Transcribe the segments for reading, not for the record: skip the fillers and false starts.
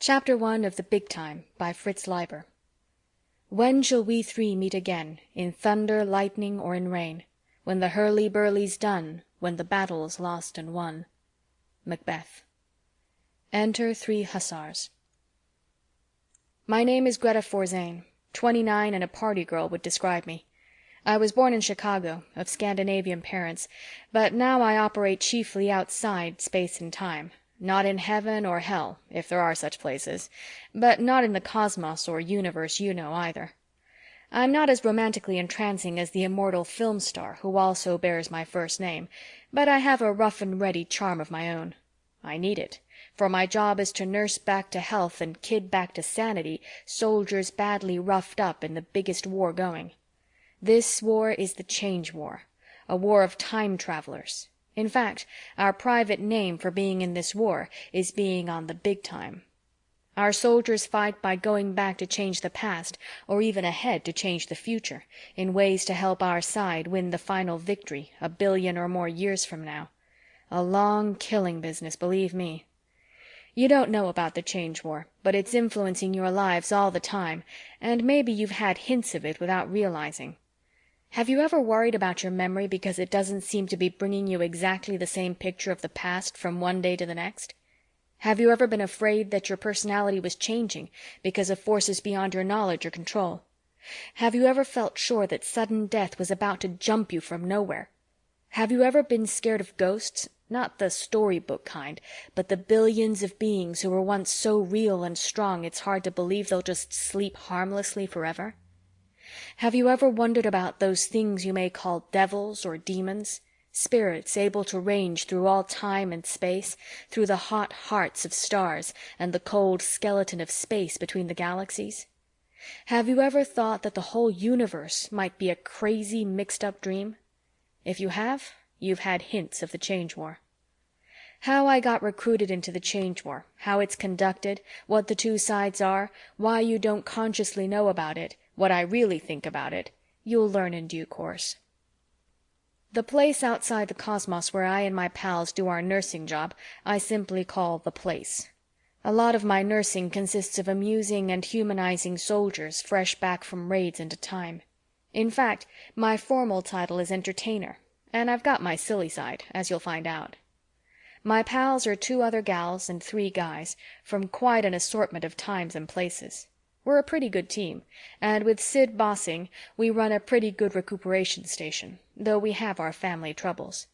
Chapter 1 of The Big Time by Fritz Leiber. When shall we three meet again, in thunder, lightning, or in rain? When the hurly-burly's done, when the battle's lost and won. Macbeth. Enter 3 hussars. My name is Greta Forzane. 29 and a party girl would describe me. I was born in Chicago, of Scandinavian parents, but now I operate chiefly outside space and time. Not in heaven or hell, if there are such places, but not in the cosmos or universe you know either. I'm not as romantically entrancing as the immortal film star who also bears my first name, but I have a rough and ready charm of my own. I need it, for my job is to nurse back to health and kid back to sanity soldiers badly roughed up in the biggest war going. This war is the Change War, a war of time travelers. In fact, our private name for being in this war is being on the big time. Our soldiers fight by going back to change the past, or even ahead to change the future, in ways to help our side win the final victory 1 billion or more years from now. A long killing business, believe me. You don't know about the Change War, but it's influencing your lives all the time, and maybe you've had hints of it without realizing. Have you ever worried about your memory because it doesn't seem to be bringing you exactly the same picture of the past from one day to the next? Have you ever been afraid that your personality was changing because of forces beyond your knowledge or control? Have you ever felt sure that sudden death was about to jump you from nowhere? Have you ever been scared of ghosts, not the storybook kind, but the billions of beings who were once so real and strong it's hard to believe they'll just sleep harmlessly forever? Have you ever wondered about those things you may call devils or demons, spirits able to range through all time and space, through the hot hearts of stars and the cold skeleton of space between the galaxies? Have you ever thought that the whole universe might be a crazy, mixed-up dream? If you have, you've had hints of the Change War. How I got recruited into the Change War, how it's conducted, what the two sides are, why you don't consciously know about it, what I really think about it, you'll learn in due course. The place outside the cosmos where I and my pals do our nursing job, I simply call the place. A lot of my nursing consists of amusing and humanizing soldiers fresh back from raids into time. In fact, my formal title is entertainer, and I've got my silly side, as you'll find out. My pals are 2 other gals and 3 guys from quite an assortment of times and places. We're a pretty good team, and with Sid bossing, we run a pretty good recuperation station, though we have our family troubles.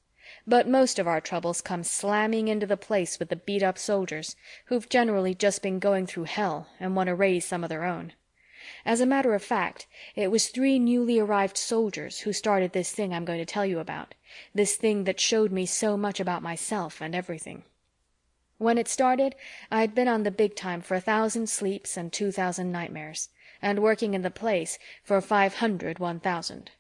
But most of our troubles come slamming into the place with the beat-up soldiers, who've generally just been going through hell and want to raise some of their own. As a matter of fact, it was 3 newly arrived soldiers who started this thing I'm going to tell you about, this thing that showed me so much about myself and everything. When it started, I'd been on the big time for 1,000 sleeps and 2,000 nightmares, and working in the place for 500 1,000.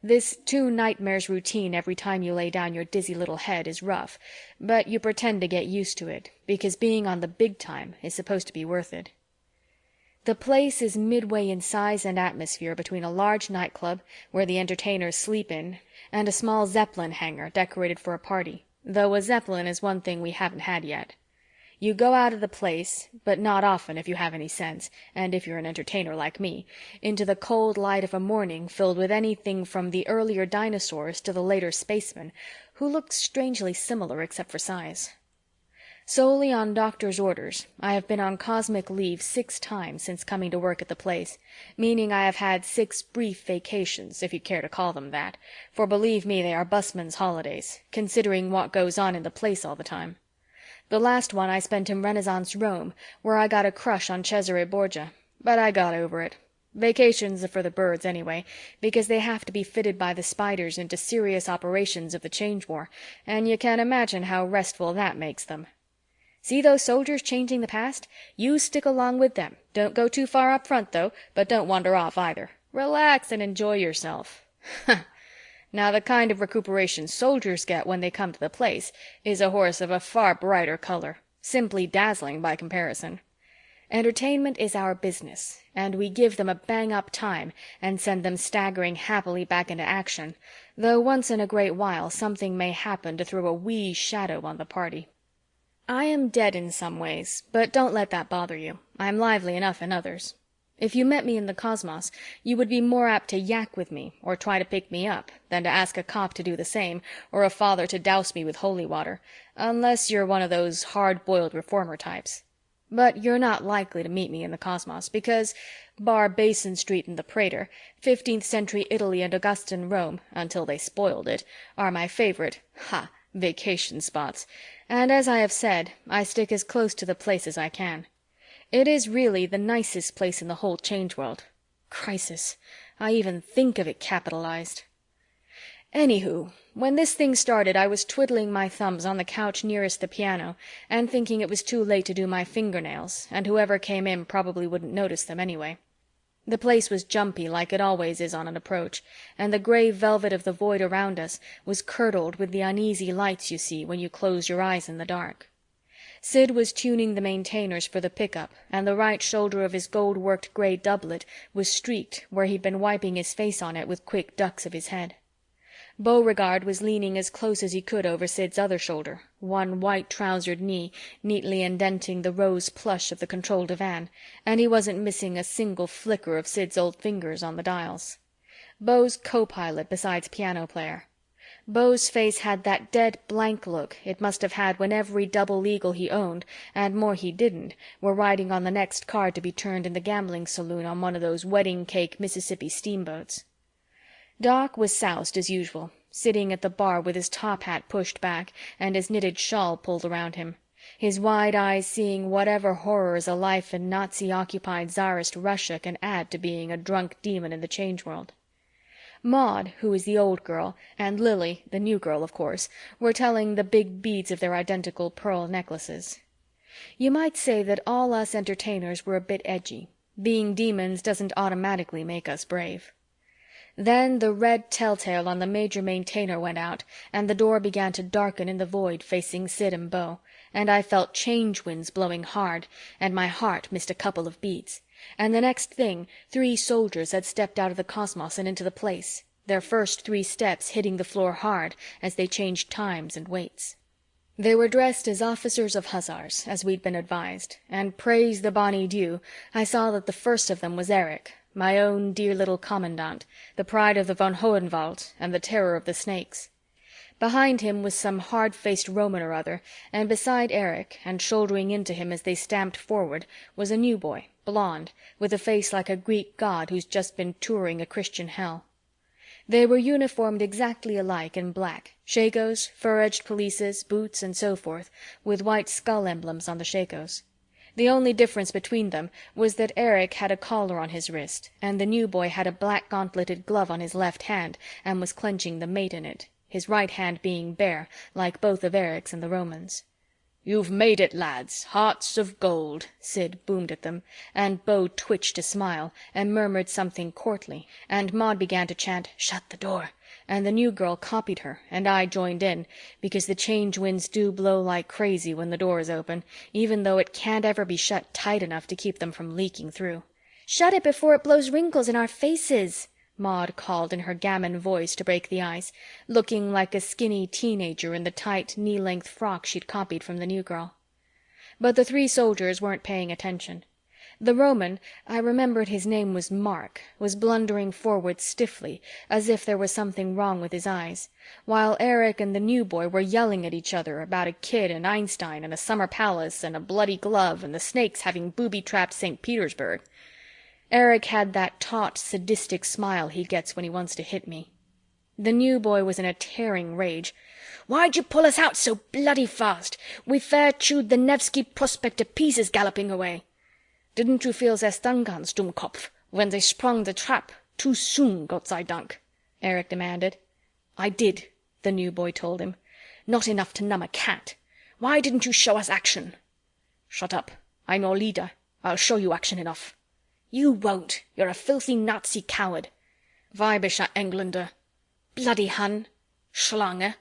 This 2 nightmares routine every time you lay down your dizzy little head is rough, but you pretend to get used to it, because being on the big time is supposed to be worth it. The place is midway in size and atmosphere between a large nightclub, where the entertainers sleep in, and a small Zeppelin hangar decorated for a party, though a Zeppelin is one thing we haven't had yet. You go out of the place, but not often if you have any sense, and if you're an entertainer like me, into the cold light of a morning filled with anything from the earlier dinosaurs to the later spacemen, who looked strangely similar except for size. Solely on doctor's orders, I have been on cosmic leave 6 times since coming to work at the place, meaning I have had 6 brief vacations, if you care to call them that, for believe me, they are busman's holidays, considering what goes on in the place all the time. The last one I spent in Renaissance Rome, where I got a crush on Cesare Borgia, but I got over it. Vacations are for the birds anyway, because they have to be fitted by the spiders into serious operations of the Change War, and you can imagine how restful that makes them. See those soldiers changing the past? You stick along with them. Don't go too far up front, though, but don't wander off either. Relax and enjoy yourself. Now, the kind of recuperation soldiers get when they come to the place is a horse of a far brighter color, simply dazzling by comparison. Entertainment is our business, and we give them a bang-up time and send them staggering happily back into action, though once in a great while something may happen to throw a wee shadow on the party. I am dead in some ways, but don't let that bother you. I am lively enough in others. If you met me in the cosmos, you would be more apt to yak with me or try to pick me up than to ask a cop to do the same or a father to douse me with holy water, unless you're one of those hard-boiled reformer types. But you're not likely to meet me in the cosmos because, bar Basin Street and the Prater, 15th century Italy and Augustan Rome, until they spoiled it, are my favorite, vacation spots, and as I have said, I stick as close to the place as I can. It is really the nicest place in the whole Change World. Crisis. I even think of it capitalized. Anywho, when this thing started, I was twiddling my thumbs on the couch nearest the piano and thinking it was too late to do my fingernails, and whoever came in probably wouldn't notice them anyway. The place was jumpy like it always is on an approach, and the gray velvet of the void around us was curdled with the uneasy lights you see when you close your eyes in the dark. Sid was tuning the maintainers for the pickup, and the right shoulder of his gold-worked gray doublet was streaked where he'd been wiping his face on it with quick ducks of his head. Beauregard was leaning as close as he could over Sid's other shoulder, one white-trousered knee neatly indenting the rose plush of the control divan, and he wasn't missing a single flicker of Sid's old fingers on the dials. Beau's co-pilot besides piano player. Beau's face had that dead blank look it must have had when every double eagle he owned, and more he didn't, were riding on the next card to be turned in the gambling saloon on one of those wedding-cake Mississippi steamboats. Doc was soused as usual, sitting at the bar with his top hat pushed back and his knitted shawl pulled around him, his wide eyes seeing whatever horrors a life in Nazi-occupied Tsarist Russia can add to being a drunk demon in the Change World. Maud, who was the old girl, and Lily, the new girl, of course, were telling the big beads of their identical pearl necklaces. You might say that all us entertainers were a bit edgy. Being demons doesn't automatically make us brave. Then the red telltale on the major maintainer went out, and the door began to darken in the void facing Sid and Beau, and I felt change winds blowing hard, and my heart missed a couple of beats. And the next thing, 3 soldiers had stepped out of the cosmos and into the place, their first 3 steps hitting the floor hard as they changed times and weights. They were dressed as officers of hussars, as we'd been advised, and praise the bonny dew, I saw that the first of them was Erich, my own dear little commandant, the pride of the von Hohenwald and the terror of the snakes. Behind him was some hard-faced Roman or other, and beside Erich, and shouldering into him as they stamped forward, was a new boy, blonde, with a face like a Greek god who's just been touring a Christian hell. They were uniformed exactly alike in black, shakos, fur-edged pelisses, boots, and so forth, with white skull emblems on the shakos. The only difference between them was that Erich had a collar on his wrist, and the new boy had a black gauntleted glove on his left hand and was clenching the mate in it, his right hand being bare, like both of Erich's and the Romans. "You've made it, lads, hearts of gold," Sid boomed at them, and Beau twitched to smile and murmured something courtly, and Maud began to chant, "Shut the door," and the new girl copied her, and I joined in, because the change winds do blow like crazy when the door is open, even though it can't ever be shut tight enough to keep them from leaking through. "Shut it before it blows wrinkles in our faces," Maud called in her gammon voice to break the ice, looking like a skinny teenager in the tight, knee-length frock she'd copied from the new girl. But the 3 soldiers weren't paying attention. The Roman, I remembered his name was Mark, was blundering forward stiffly, as if there was something wrong with his eyes, while Erich and the new boy were yelling at each other about a kid and Einstein and a summer palace and a bloody glove and the snakes having booby-trapped St. Petersburg. Erich had that taut, sadistic smile he gets when he wants to hit me. The new boy was in a tearing rage. "Why'd you pull us out so bloody fast? We fair chewed the Nevsky Prospect to pieces galloping away." "Didn't you feel their stun guns, Dummkopf, when they sprung the trap? Too soon, Gott sei Dank," Erich demanded. "I did," the new boy told him. "Not enough to numb a cat. Why didn't you show us action?" "Shut up. I'm your leader. I'll show you action enough." "You won't. You're a filthy Nazi coward." "Weibischer Engländer." "Bloody Hun." "Schlange."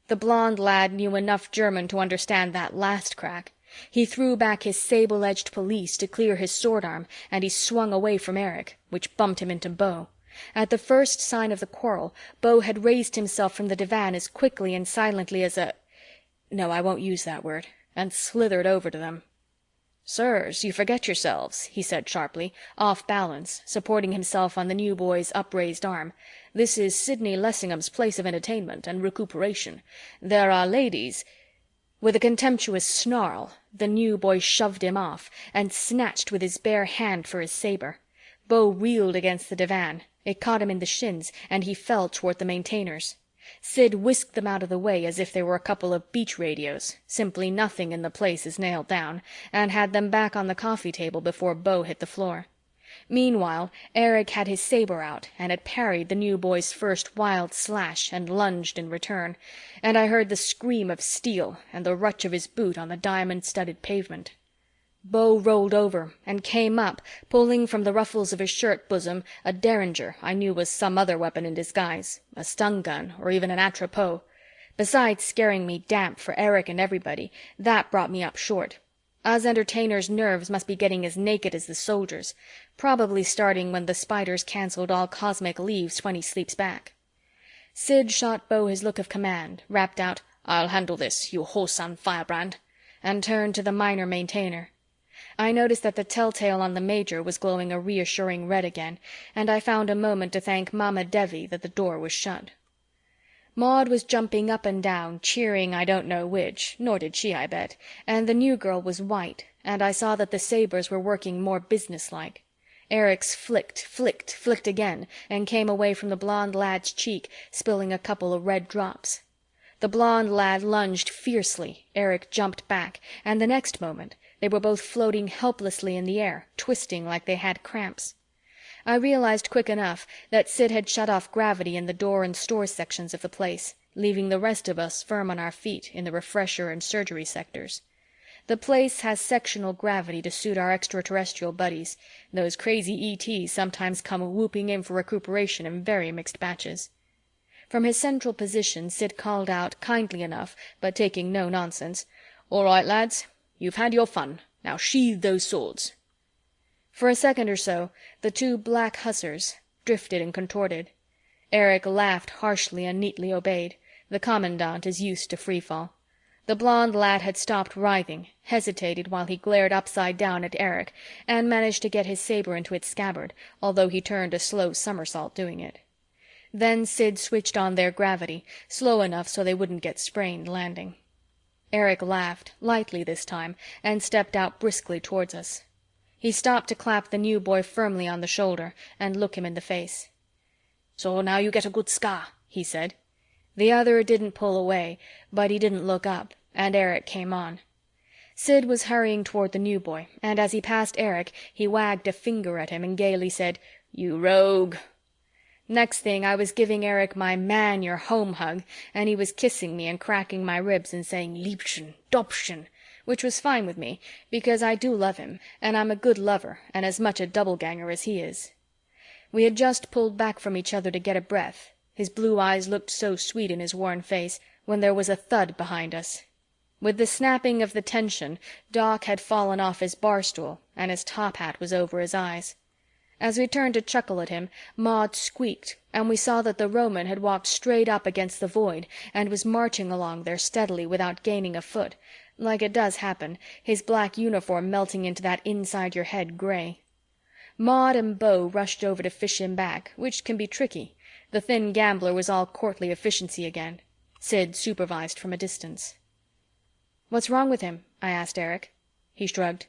The blond lad knew enough German to understand that last crack. He threw back his sable-edged pelisse to clear his sword arm, and he swung away from Erich, which bumped him into Beau. At the first sign of the quarrel, Beau had raised himself from the divan as quickly and silently as a— No, I won't use that word. and slithered over to them. "Sirs, you forget yourselves," he said sharply, off balance, supporting himself on the new boy's upraised arm. "This is Sidney Lessingham's place of entertainment and recuperation. There are ladies—" With a contemptuous snarl, the new boy shoved him off and snatched with his bare hand for his saber. Beau reeled against the divan. It caught him in the shins, and he fell toward the Maintainers. Sid whisked them out of the way as if they were a couple of beach radios, simply nothing in the place is nailed down, and had them back on the coffee table before Beau hit the floor. Meanwhile, Erich had his saber out and had parried the new boy's first wild slash and lunged in return, and I heard the scream of steel and the rutch of his boot on the diamond-studded pavement. Beau rolled over and came up, pulling from the ruffles of his shirt bosom a derringer I knew was some other weapon in disguise, a stun gun or even an atropos. Besides scaring me damp for Erich and everybody, that brought me up short. Us entertainers' nerves must be getting as naked as the soldiers', probably starting when the Spiders canceled all cosmic leaves 20 sleeps back. Sid shot Beau his look of command, rapped out, "I'll handle this, you whoreson firebrand," and turned to the minor Maintainer. I noticed that the telltale on the Major was glowing a reassuring red again, and I found a moment to thank Mama Devi that the door was shut. Maud was jumping up and down, cheering I don't know which, nor did she, I bet, and the new girl was white, and I saw that the sabers were working more businesslike. Erich's flicked again, and came away from the blonde lad's cheek, spilling a couple of red drops. The blonde lad lunged fiercely, Erich jumped back, and the next moment they were both floating helplessly in the air, twisting like they had cramps. I realized quick enough that Sid had shut off gravity in the door and store sections of the place, leaving the rest of us firm on our feet in the refresher and surgery sectors. The place has sectional gravity to suit our extraterrestrial buddies. Those crazy ETs sometimes come whooping in for recuperation in very mixed batches. From his central position, Sid called out, kindly enough, but taking no nonsense, "All right, lads. You've had your fun. Now sheathe those swords." For a second or so, the two black hussars drifted and contorted. Erich laughed harshly and neatly obeyed. The commandant is used to freefall. The blonde lad had stopped writhing, hesitated while he glared upside down at Erich, and managed to get his saber into its scabbard, although he turned a slow somersault doing it. Then Sid switched on their gravity, slow enough so they wouldn't get sprained landing. Erich laughed, lightly this time, and stepped out briskly towards us. He stopped to clap the new boy firmly on the shoulder and look him in the face. "So now you get a good scar," he said. The other didn't pull away, but he didn't look up, and Erich came on. Sid was hurrying toward the new boy, and as he passed Erich, he wagged a finger at him and gaily said, "You rogue." Next thing, I was giving Erich my man your home hug, and he was kissing me and cracking my ribs and saying Liebchen, Doppchen, which was fine with me, because I do love him, and I'm a good lover and as much a doubleganger as he is. We had just pulled back from each other to get a breath, his blue eyes looked so sweet in his worn face, when there was a thud behind us. With the snapping of the tension, Doc had fallen off his bar stool, and his top hat was over his eyes. As we turned to chuckle at him, Maud squeaked, and we saw that the Roman had walked straight up against the void and was marching along there steadily without gaining a foot, like it does happen, his black uniform melting into that inside-your-head gray. Maud and Beau rushed over to fish him back, which can be tricky. The thin gambler was all courtly efficiency again. Sid supervised from a distance. "What's wrong with him?" I asked Erich. He shrugged.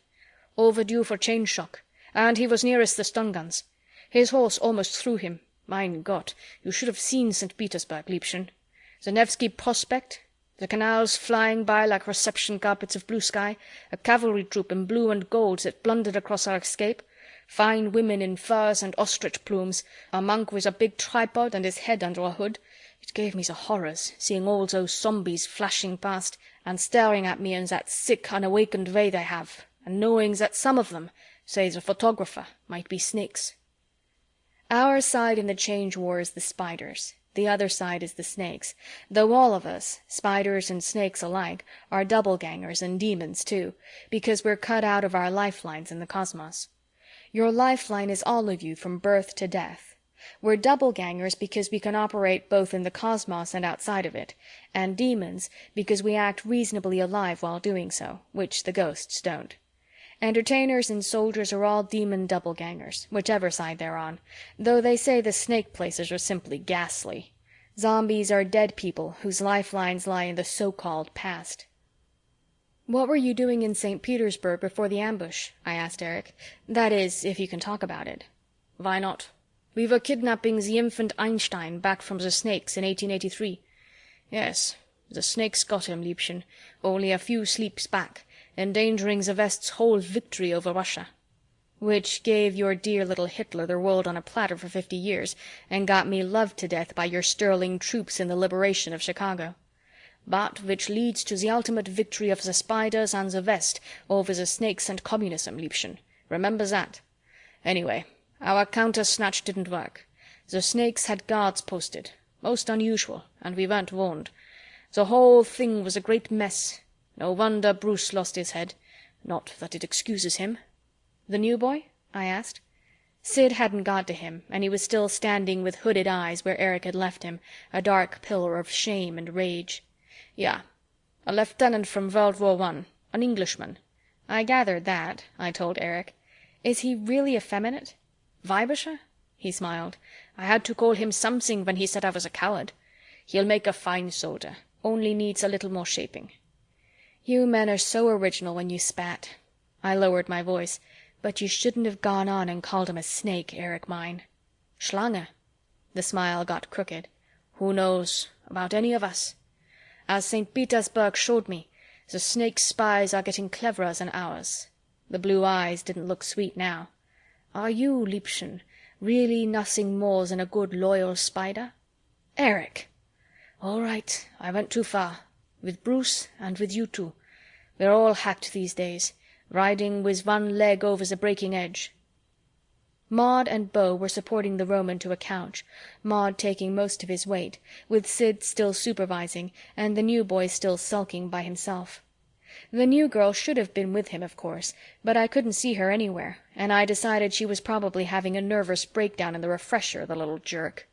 "Overdue for change shock. And he was nearest the stun guns. His horse almost threw him. Mein Gott, you should have seen St. Petersburg, Liebchen. The Nevsky Prospect, the canals flying by like reception carpets of blue sky, a cavalry troop in blue and gold that blundered across our escape, fine women in furs and ostrich plumes, a monk with a big tripod and his head under a hood. It gave me the horrors, seeing all those zombies flashing past and staring at me in that sick, unawakened way they have, and knowing that some of them, say the photographer, might be snakes." Our side in the Change War is the Spiders, the other side is the Snakes, though all of us, Spiders and Snakes alike, are doublegangers and demons too, because we're cut out of our lifelines in the cosmos. Your lifeline is all of you from birth to death. We're doppelgangers because we can operate both in the cosmos and outside of it, and demons because we act reasonably alive while doing so, which the ghosts don't. Entertainers and soldiers are all demon doppelgangers, whichever side they're on, though they say the snake places are simply ghastly. Zombies are dead people whose lifelines lie in the so-called past. What were you doing in St. Petersburg before the ambush? I asked Eric. That is, if you can talk about it. Why not? We were kidnapping the infant Einstein back from the Snakes in 1883. Yes, the Snakes got him, Liebchen, only a few sleeps back, endangering the West's whole victory over Russia. Which gave your dear little Hitler the world on a platter for 50 years, and got me loved to death by your sterling troops in the liberation of Chicago. But which leads to the ultimate victory of the Spiders and the West over the Snakes and communism, Liebchen. Remember that. Anyway, our counter-snatch didn't work. The Snakes had guards posted. Most unusual, and we weren't warned. The whole thing was a great mess. No wonder Bruce lost his head. Not that it excuses him. The new boy? I asked. Sid hadn't got to him, and he was still standing with hooded eyes where Eric had left him, a dark pillar of shame and rage. Yeah, a lieutenant from World War I, an Englishman. I gathered that, I told Eric. Is he really effeminate? Weibischer? He smiled. I had to call him something when he said I was a coward. He'll make a fine soldier, only needs a little more shaping. You men are so original when you spat. I lowered my voice. But you shouldn't have gone on and called him a snake, Eric mine. Schlange. The smile got crooked. Who knows about any of us? As St. Petersburg showed me, the Snake spies are getting cleverer than ours. The blue eyes didn't look sweet now. Are you, Liebchen, really nothing more than a good loyal spider? Eric! All right, I went too far. With Bruce and with you too. We're all hacked these days, riding with one leg over the breaking edge. Maud and Beau were supporting the Roman to a couch, Maud taking most of his weight, with Sid still supervising and the new boy still sulking by himself. The new girl should have been with him, of course, but I couldn't see her anywhere, and I decided she was probably having a nervous breakdown in the refresher, the little jerk.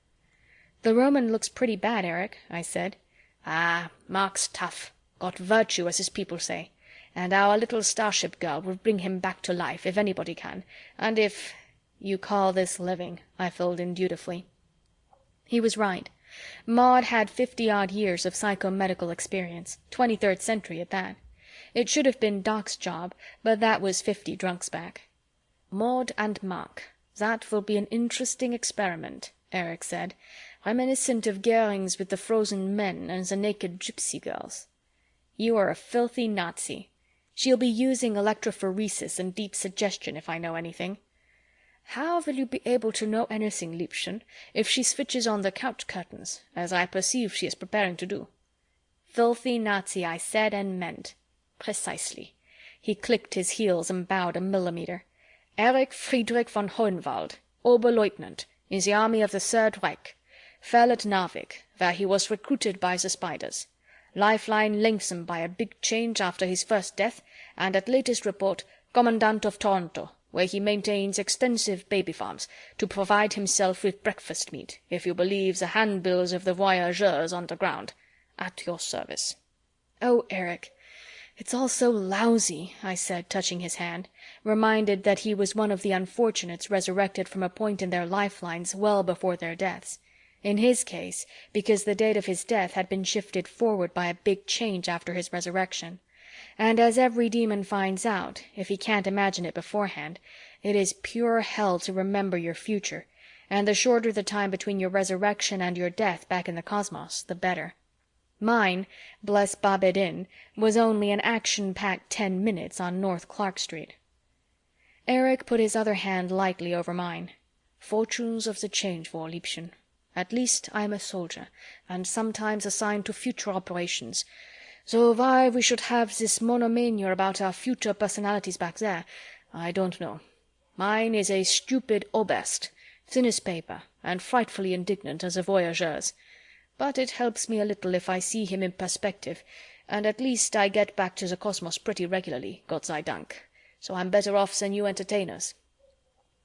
The Roman looks pretty bad, Eric, I said. Ah, Mark's tough. Got virtue, as his people say. And our little starship girl will bring him back to life, if anybody can, and if— You call this living, I filled in dutifully. He was right. Maud had 50-odd years of psychomedical experience, 23rd century at that. It should have been Doc's job, but that was 50 drunks back. Maud and Mark, that will be an interesting experiment, Eric said, reminiscent of Goering's with the frozen men and the naked gypsy girls. You are a filthy Nazi. She'll be using electrophoresis and deep suggestion, if I know anything. How will you be able to know anything, Liebchen, if she switches on the couch curtains, as I perceive she is preparing to do? Filthy Nazi, I said and meant. Precisely. He clicked his heels and bowed a millimeter. Erich Friedrich von Hohenwald, Oberleutnant, in the army of the Third Reich, fell at Narvik, where he was recruited by the Spiders. Lifeline lengthened by a big change after his first death, and at latest report, Commandant of Toronto, where he maintains extensive baby farms to provide himself with breakfast meat, if you believe the handbills of the voyageurs underground. At your service. Oh, Eric, it's all so lousy, I said, touching his hand, reminded that he was one of the unfortunates resurrected from a point in their lifelines well before their deaths. In his case, because the date of his death had been shifted forward by a big change after his resurrection. And as every demon finds out, if he can't imagine it beforehand, it is pure hell to remember your future, and the shorter the time between your resurrection and your death back in the cosmos, the better. Mine, bless Babedin, was only an action-packed 10 minutes on North Clark Street. Eric put his other hand lightly over mine. Fortunes of the change war, Liebchen. At least I'm a soldier, and sometimes assigned to future operations. So why we should have this monomania about our future personalities back there, I don't know. Mine is a stupid oberst, thin as paper, and frightfully indignant as the voyageurs. But it helps me a little if I see him in perspective, and at least I get back to the cosmos pretty regularly, Gott sei Dank. So I'm better off than you entertainers.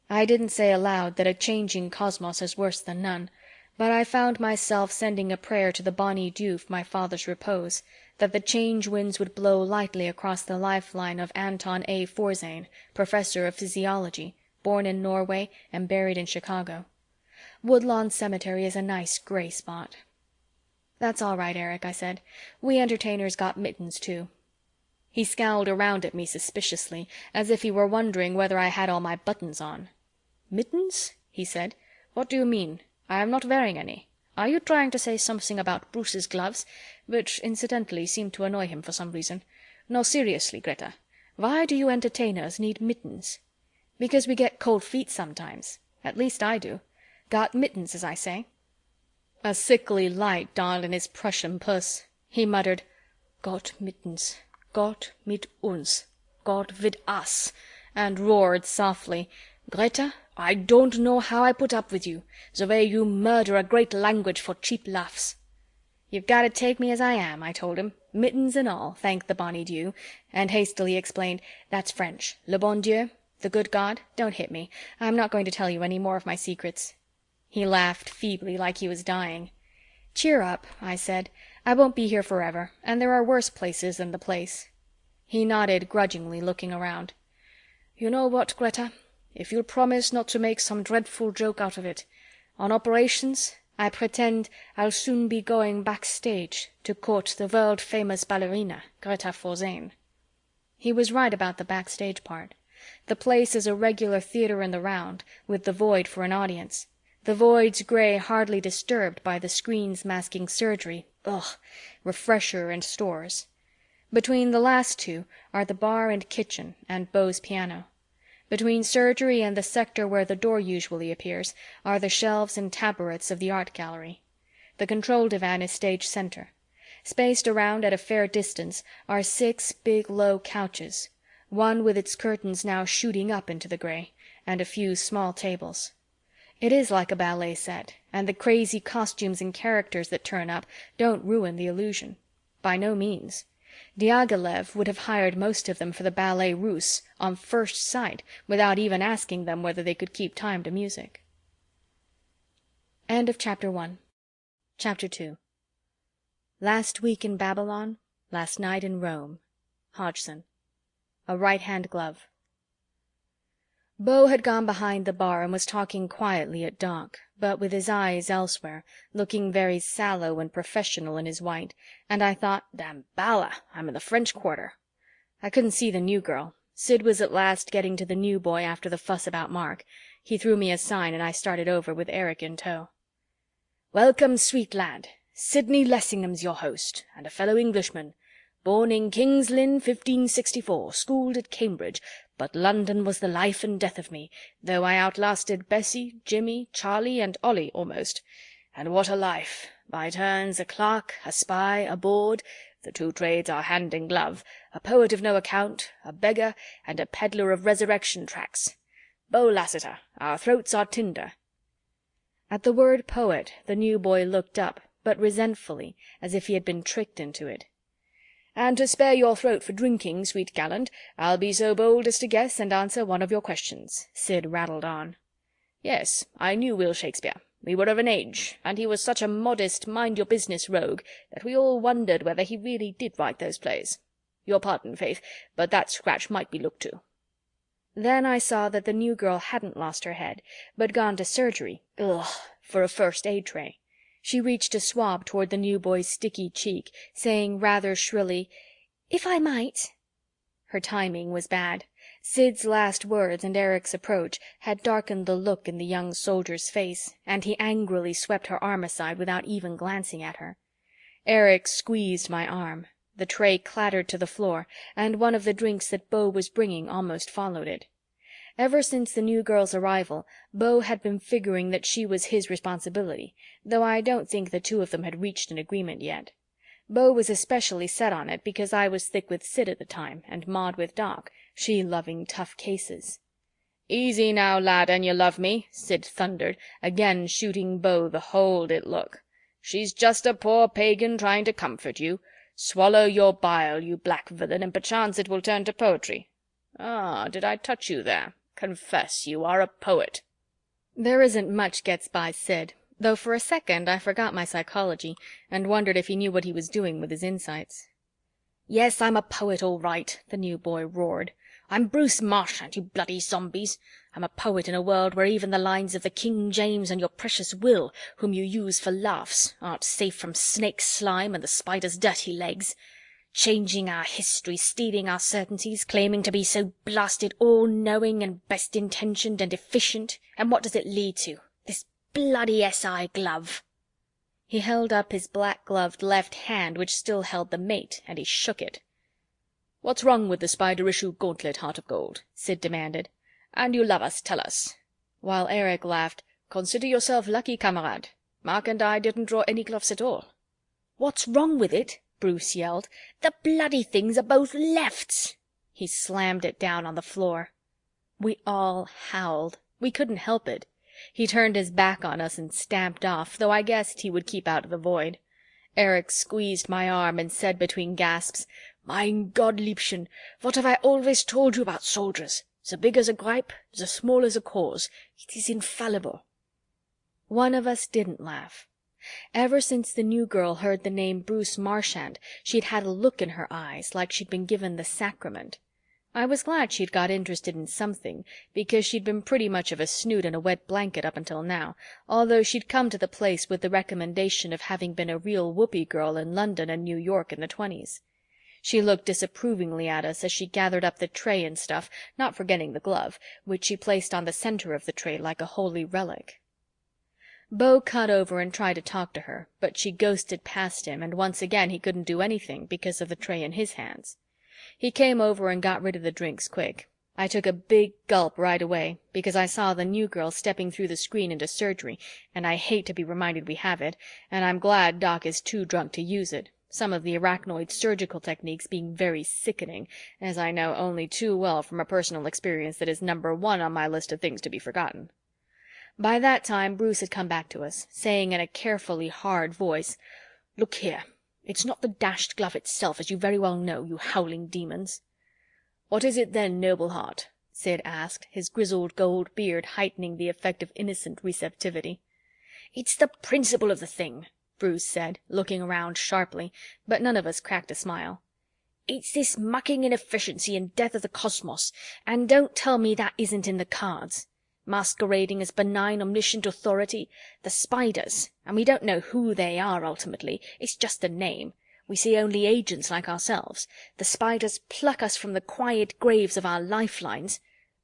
I didn't say aloud that a changing cosmos is worse than none, but I found myself sending a prayer to the bonny dew for my father's repose, that the change winds would blow lightly across the lifeline of Anton A. Forzane, professor of physiology, born in Norway and buried in Chicago. Woodlawn Cemetery is a nice gray spot. "That's all right, Eric," I said. "We entertainers got mittens too." He scowled around at me suspiciously, as if he were wondering whether I had all my buttons on. "Mittens?" he said. "What do you mean? I am not wearing any. Are you trying to say something about Bruce's gloves, which incidentally seem to annoy him for some reason? No, seriously, Greta, why do you entertainers need mittens?" "Because we get cold feet sometimes. At least I do. Got mittens, as I say." A sickly light dawned in his Prussian puss. He muttered, "Gott mittens, Gott mit uns, God with us," and roared softly, "Greta, I don't know how I put up with you, the way you murder a great language for cheap laughs." "You've got to take me as I am," I told him, "mittens and all, thank the bonny dew," and hastily explained, "That's French. Le bon Dieu, the good God, don't hit me. I'm not going to tell you any more of my secrets." He laughed feebly, like he was dying. "Cheer up," I said. "I won't be here forever, and there are worse places than the place." He nodded grudgingly, looking around. "You know what, Greta? If you'll promise not to make some dreadful joke out of it. On operations, I pretend I'll soon be going backstage to court the world-famous ballerina, Greta Forzane." He was right about the backstage part. The place is a regular theater in the round, with the void for an audience. The void's gray hardly disturbed by the screens masking surgery, refresher and stores. Between the last two are the bar and kitchen and Beau's piano. Between surgery and the sector where the door usually appears are the shelves and taborets of the art gallery. The control divan is stage center. Spaced around at a fair distance are 6 big low couches, one with its curtains now shooting up into the gray, and a few small tables. It is like a ballet set, and the crazy costumes and characters that turn up don't ruin the illusion. By no means. Diaghilev would have hired most of them for the Ballet Russe on first sight without even asking them whether they could keep time to music. End of Chapter 1. Chapter 2. Last week in Babylon, last night in Rome. Hodgson. A right-hand glove. Beau had gone behind the bar and was talking quietly at Doc, but with his eyes elsewhere, looking very sallow and professional in his white, and I thought, "Damballa, I'm in the French Quarter." I couldn't see the new girl. Sid was at last getting to the new boy after the fuss about Mark. He threw me a sign and I started over with Eric in tow. "Welcome, sweet lad. Sidney Lessingham's your host, and a fellow Englishman. Born in King's Lynn, 1564, schooled at Cambridge, but London was the life and death of me, though I outlasted Bessie, Jimmy, Charlie, and Ollie almost. And what a life! By turns a clerk, a spy, a bawd, the two trades are hand in glove, a poet of no account, a beggar, and a peddler of resurrection tracts. Beau Lassiter, our throats are tinder." At the word poet, the new boy looked up, but resentfully, as if he had been tricked into it. "And to spare your throat for drinking, sweet gallant, I'll be so bold as to guess and answer one of your questions," Sid rattled on. "Yes, I knew Will Shakespeare. We were of an age, and he was such a modest, mind-your-business rogue that we all wondered whether he really did write those plays. Your pardon, Faith, but that scratch might be looked to." Then I saw that the new girl hadn't lost her head, but gone to surgery, for a first aid tray. She reached a swab toward the new boy's sticky cheek, saying rather shrilly, "If I might." Her timing was bad. Sid's last words and Eric's approach had darkened the look in the young soldier's face, and he angrily swept her arm aside without even glancing at her. Eric squeezed my arm. The tray clattered to the floor, and one of the drinks that Beau was bringing almost followed it. Ever since the new girl's arrival, Beau had been figuring that she was his responsibility, though I don't think the two of them had reached an agreement yet. Beau was especially set on it because I was thick with Sid at the time and Maud with Doc, she loving tough cases. "Easy now, lad, an you love me," Sid thundered, again shooting Beau the hold it look. "She's just a poor pagan trying to comfort you. Swallow your bile, you black villain, and perchance it will turn to poetry. Ah, did I touch you there? Confess you are a poet." There isn't much gets by Sid, though for a second I forgot my psychology and wondered if he knew what he was doing with his insights. "Yes, I'm a poet, all right," the new boy roared. "I'm Bruce Marchant, you bloody zombies. I'm a poet in a world where even the lines of the King James and your precious Will, whom you use for laughs, aren't safe from snake slime and the spider's dirty legs. Changing our history, stealing our certainties, claiming to be so blasted all-knowing and best-intentioned and efficient, and what does it lead to? This bloody SI glove." He held up his black-gloved left hand, which still held the mate, and he shook it. "What's wrong with the spider-issue gauntlet, Heart of Gold?" Sid demanded. "And you love us, tell us." While Eric laughed, "Consider yourself lucky, camarade. Mark and I didn't draw any gloves at all." "What's wrong with it?" Bruce yelled. "The bloody things are both lefts!" He slammed it down on the floor. We all howled. We couldn't help it. He turned his back on us and stamped off, though I guessed he would keep out of the void. Eric squeezed my arm and said between gasps, "Mein Gott, Liebchen, what have I always told you about soldiers? The bigger the gripe, the smaller the cause. It is infallible." One of us didn't laugh. Ever since the new girl heard the name Bruce Marchant, she'd had a look in her eyes like she'd been given the sacrament. I was glad she'd got interested in something, because she'd been pretty much of a snoot and a wet blanket up until now, although she'd come to the place with the recommendation of having been a real whoopee girl in London and New York in the 20s. She looked disapprovingly at us as she gathered up the tray and stuff, not forgetting the glove, which she placed on the center of the tray like a holy relic. Beau cut over and tried to talk to her, but she ghosted past him, and once again he couldn't do anything because of the tray in his hands. He came over and got rid of the drinks quick. I took a big gulp right away, because I saw the new girl stepping through the screen into surgery, and I hate to be reminded we have it, and I'm glad Doc is too drunk to use it, some of the arachnoid surgical techniques being very sickening, as I know only too well from a personal experience that is number 1 on my list of things to be forgotten. By that time, Bruce had come back to us, saying in a carefully hard voice, "Look here, it's not the dashed glove itself, as you very well know, you howling demons." "What is it then, noble heart?" Sid asked, his grizzled gold beard heightening the effect of innocent receptivity. "It's the principle of the thing," Bruce said, looking around sharply, but none of us cracked a smile. "It's this mucking inefficiency and death of the cosmos, and don't tell me that isn't in the cards. Masquerading as benign omniscient authority, the spiders, and we don't know who they are ultimately, it's just a name. We see only agents like ourselves. The spiders pluck us from the quiet graves of our lifelines."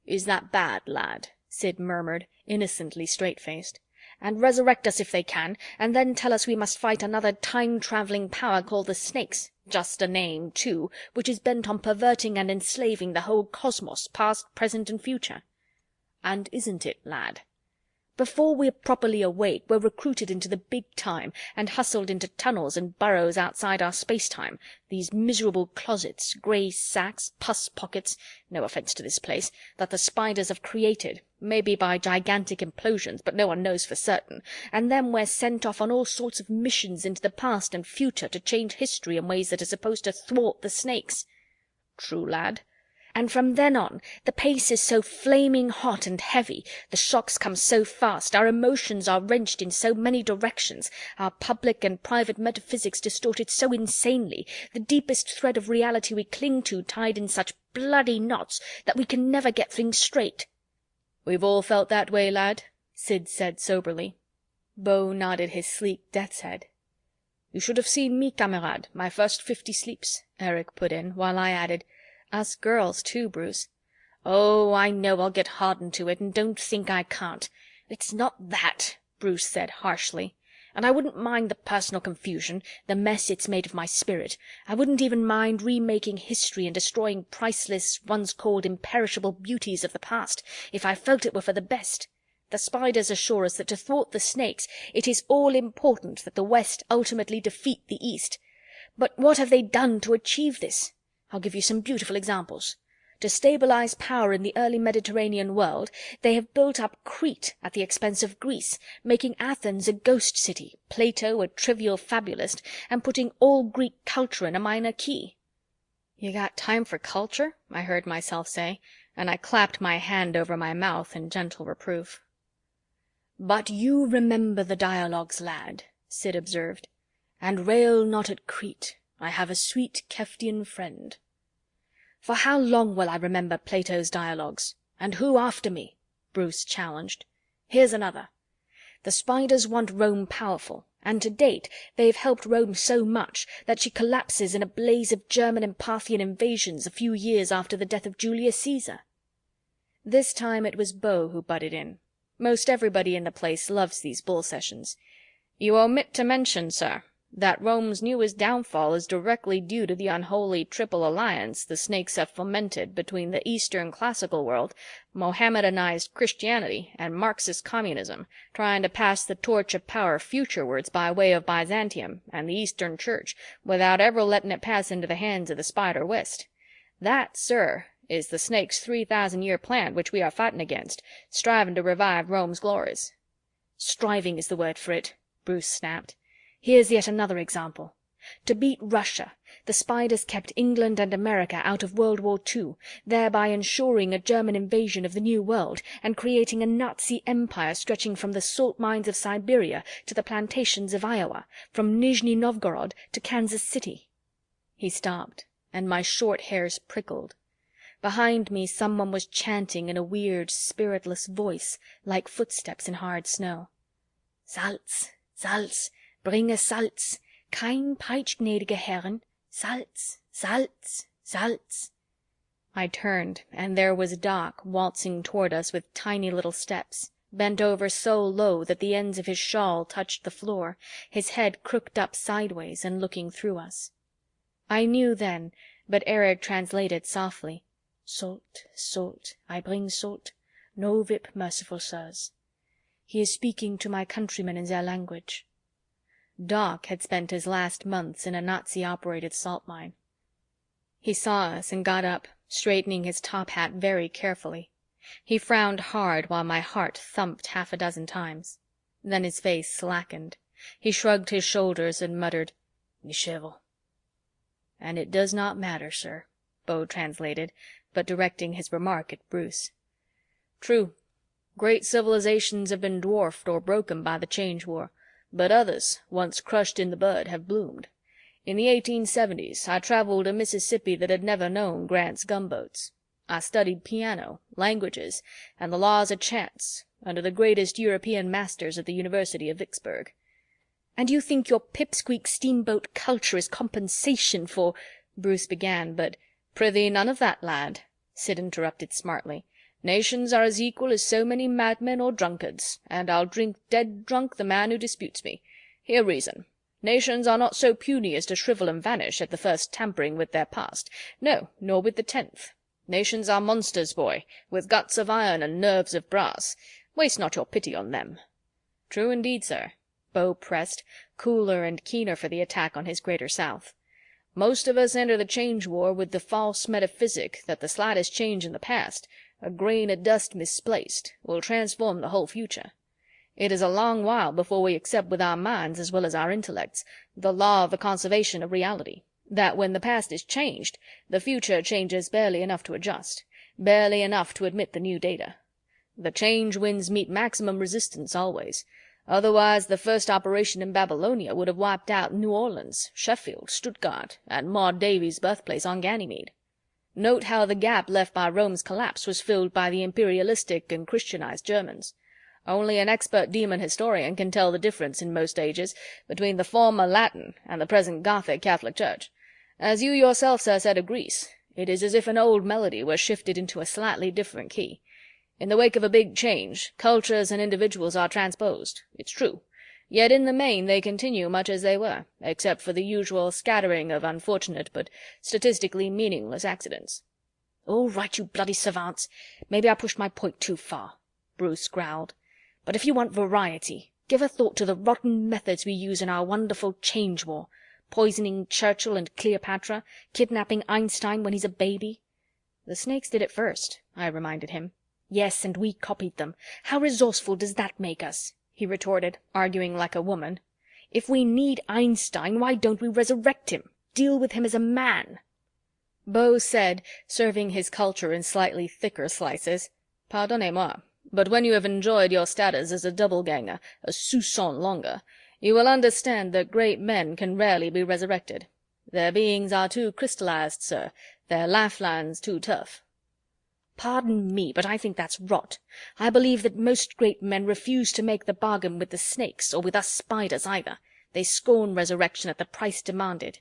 "Is that bad, lad?" Sid murmured, innocently straight-faced. "And resurrect us if they can, and then tell us we must fight another time-traveling power called the Snakes, just a name, too, which is bent on perverting and enslaving the whole cosmos, past, present, and future." "And isn't it, lad?" "Before we're properly awake, we're recruited into the big time and hustled into tunnels and burrows outside our space-time, these miserable closets, gray sacks, pus pockets, no offense to this place, that the spiders have created, maybe by gigantic implosions, but no one knows for certain, and then we're sent off on all sorts of missions into the past and future to change history in ways that are supposed to thwart the Snakes." "True, lad." "And from then on, the pace is so flaming hot and heavy, the shocks come so fast, our emotions are wrenched in so many directions, our public and private metaphysics distorted so insanely, the deepest thread of reality we cling to tied in such bloody knots, that we can never get things straight." "We've all felt that way, lad," Sid said soberly. Beau nodded his sleek death's head. "You should have seen me, camarade, my first 50 sleeps," Eric put in, while I added, "Us girls too, Bruce." "Oh, I know I'll get hardened to it, and don't think I can't. It's not that," Bruce said harshly. "And I wouldn't mind the personal confusion, the mess it's made of my spirit. I wouldn't even mind remaking history and destroying priceless, once called imperishable beauties of the past, if I felt it were for the best. The spiders assure us that to thwart the Snakes, it is all important that the West ultimately defeat the East. But what have they done to achieve this? I'll give you some beautiful examples. To stabilize power in the early Mediterranean world, they have built up Crete at the expense of Greece, making Athens a ghost city, Plato a trivial fabulist, and putting all Greek culture in a minor key." "You got time for culture?" I heard myself say, and I clapped my hand over my mouth in gentle reproof. "But you remember the dialogues, lad," Sid observed, "and rail not at Crete. I have a sweet Keftian friend." "For how long will I remember Plato's dialogues? And who after me?" Bruce challenged. "Here's another. The Spiders want Rome powerful, and to date they've helped Rome so much that she collapses in a blaze of German and Parthian invasions a few years after the death of Julius Caesar." This time it was Beau who butted in. Most everybody in the place loves these bull sessions. "You omit to mention, sir, that Rome's newest downfall is directly due to the unholy triple alliance the Snakes have fomented between the Eastern classical world, Mohammedanized Christianity, and Marxist communism, trying to pass the torch of power futurewards by way of Byzantium and the Eastern Church without ever letting it pass into the hands of the Spider West. That, sir, is the Snake's 3,000-year plan which we are fighting against, striving to revive Rome's glories." "Striving is the word for it," Bruce snapped. "Here's yet another example. To beat Russia, the Spiders kept England and America out of World War II, thereby ensuring a German invasion of the New World and creating a Nazi empire stretching from the salt mines of Siberia to the plantations of Iowa, from Nizhny Novgorod to Kansas City." He stopped, and my short hairs prickled. Behind me someone was chanting in a weird, spiritless voice, like footsteps in hard snow. "Salz, Salz, bringe Salz, kein Peitsch, gnädige Herren, Salz, Salz, Salz." I turned, and there was Doc waltzing toward us with tiny little steps, bent over so low that the ends of his shawl touched the floor, his head crooked up sideways and looking through us. I knew then, but Erich translated softly, "Salt, salt, I bring salt, no whip, merciful sirs." He is speaking to my countrymen in their language. Doc had spent his last months in a Nazi-operated salt mine. He saw us and got up, straightening his top hat very carefully. He frowned hard while my heart thumped half a dozen times. Then his face slackened. He shrugged his shoulders and muttered, "Nishevo." "And it does not matter, sir," Beau translated, but directing his remark at Bruce. "True. Great civilizations have been dwarfed or broken by the Change War, but others, once crushed in the bud, have bloomed. In the 1870s, I traveled a Mississippi that had never known Grant's gunboats. I studied piano, languages, and the laws of chance under the greatest European masters at the University of Vicksburg." "And you think your pipsqueak steamboat culture is compensation for—" Bruce began, but— "Prithee, none of that, lad," Sid interrupted smartly. "Nations are as equal as so many madmen or drunkards, and I'll drink dead drunk the man who disputes me. Hear reason. Nations are not so puny as to shrivel and vanish at the first tampering with their past. No, nor with the 10th. Nations are monsters, boy, with guts of iron and nerves of brass. Waste not your pity on them." "True indeed, sir," Beau pressed, cooler and keener for the attack on his Greater South. "Most of us enter the Change War with the false metaphysic that the slightest change in the past, a grain of dust misplaced, will transform the whole future. It is a long while before we accept with our minds as well as our intellects the law of the conservation of reality, that when the past is changed, the future changes barely enough to adjust, barely enough to admit the new data. The change winds meet maximum resistance always. Otherwise, the first operation in Babylonia would have wiped out New Orleans, Sheffield, Stuttgart, and Maud Davies' birthplace on Ganymede. Note how the gap left by Rome's collapse was filled by the imperialistic and Christianized Germans. Only an expert demon historian can tell the difference in most ages between the former Latin and the present Gothic Catholic Church. As you yourself, sir, said of Greece, it is as if an old melody were shifted into a slightly different key. In the wake of a big change, cultures and individuals are transposed, it's true, yet in the main they continue much as they were, except for the usual scattering of unfortunate but statistically meaningless accidents." "All right, you bloody savants. Maybe I pushed my point too far," Bruce growled. "But if you want variety, give a thought to the rotten methods we use in our wonderful Change War. Poisoning Churchill and Cleopatra, kidnapping Einstein when he's a baby." "The Snakes did it first," I reminded him. "Yes, and we copied them. How resourceful does that make us?" he retorted, arguing like a woman. "If we need Einstein, why don't we resurrect him? Deal with him as a man." Beau said, serving his culture in slightly thicker slices, "Pardonnez-moi, but when you have enjoyed your status as a doubleganger a soupçon longer, you will understand that great men can rarely be resurrected. Their beings are too crystallized, sir, their lifelines too tough." "Pardon me, but I think that's rot. I believe that most great men refuse to make the bargain with the snakes, or with us spiders either. They scorn resurrection at the price demanded."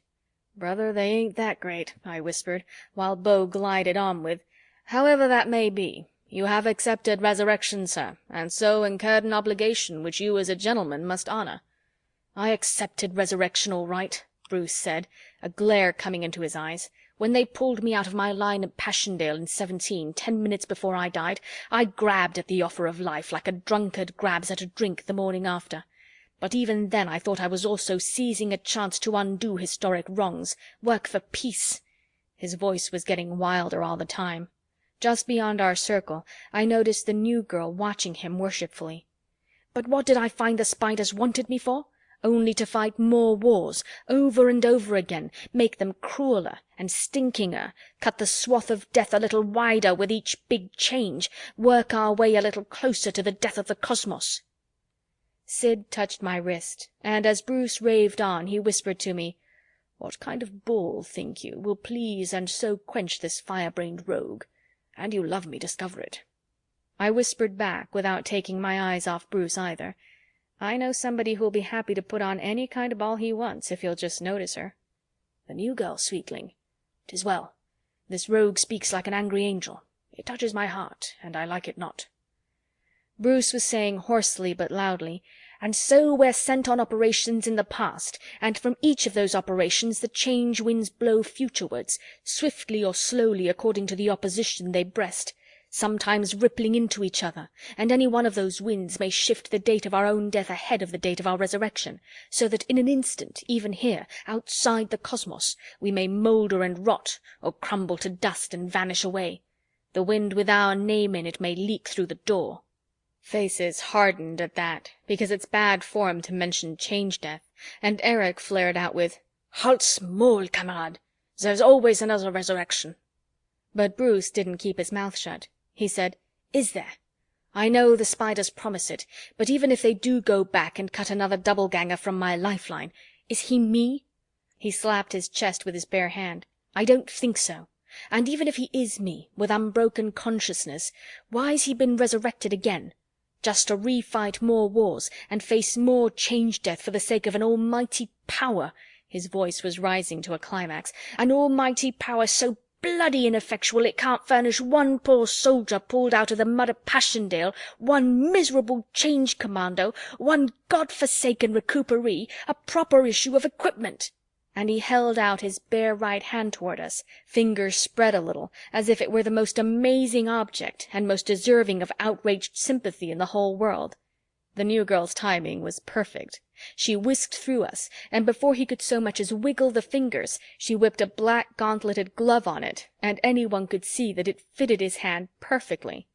"Brother, they ain't that great," I whispered, while Beau glided on with, "However that may be, you have accepted resurrection, sir, and so incurred an obligation which you as a gentleman must honor." "I accepted resurrection all right," Bruce said, a glare coming into his eyes. "When they pulled me out of my line at Passchendaele in 17, 10 minutes before I died, I grabbed at the offer of life like a drunkard grabs at a drink the morning after. But even then I thought I was also seizing a chance to undo historic wrongs, work for peace." His voice was getting wilder all the time. Just beyond our circle, I noticed the new girl watching him worshipfully. "But what did I find the spiders wanted me for? Only to fight more wars, over and over again, make them crueler and stinkinger, cut the swath of death a little wider with each big change, work our way a little closer to the death of the cosmos." Sid touched my wrist, and as Bruce raved on, he whispered to me, "What kind of ball, think you, will please and so quench this fire-brained rogue? And you love me, discover it." I whispered back, without taking my eyes off Bruce either, "I know somebody who'll be happy to put on any kind of ball he wants if he'll just notice her." "The new girl, sweetling. 'Tis well. This rogue speaks like an angry angel. It touches my heart, and I like it not." Bruce was saying hoarsely but loudly, "And so we're sent on operations in the past, and from each of those operations the change winds blow futurewards, swiftly or slowly according to the opposition they breast, sometimes rippling into each other, and any one of those winds may shift the date of our own death ahead of the date of our resurrection, so that in an instant, even here, outside the cosmos, we may moulder and rot, or crumble to dust and vanish away. The wind with our name in it may leak through the door." Faces hardened at that, because it's bad form to mention change death, and Erich flared out with, "Halt's Maul, Kamerad! There's always another resurrection." But Bruce didn't keep his mouth shut. He said, "Is there? I know the spiders promise it, but even if they do go back and cut another doubleganger from my lifeline, is he me?" He slapped his chest with his bare hand. "I don't think so. And even if he is me, with unbroken consciousness, why's he been resurrected again? Just to refight more wars and face more change death for the sake of an almighty power," his voice was rising to a climax, "an almighty power so bloody ineffectual it can't furnish one poor soldier pulled out of the mud of Passchendaele, one miserable change commando, one God-forsaken recuperee, a proper issue of equipment." And he held out his bare right hand toward us, fingers spread a little, as if it were the most amazing object and most deserving of outraged sympathy in the whole world. The new girl's timing was perfect. She whisked through us, and before he could so much as wiggle the fingers, she whipped a black gauntleted glove on it, and anyone could see that it fitted his hand perfectly.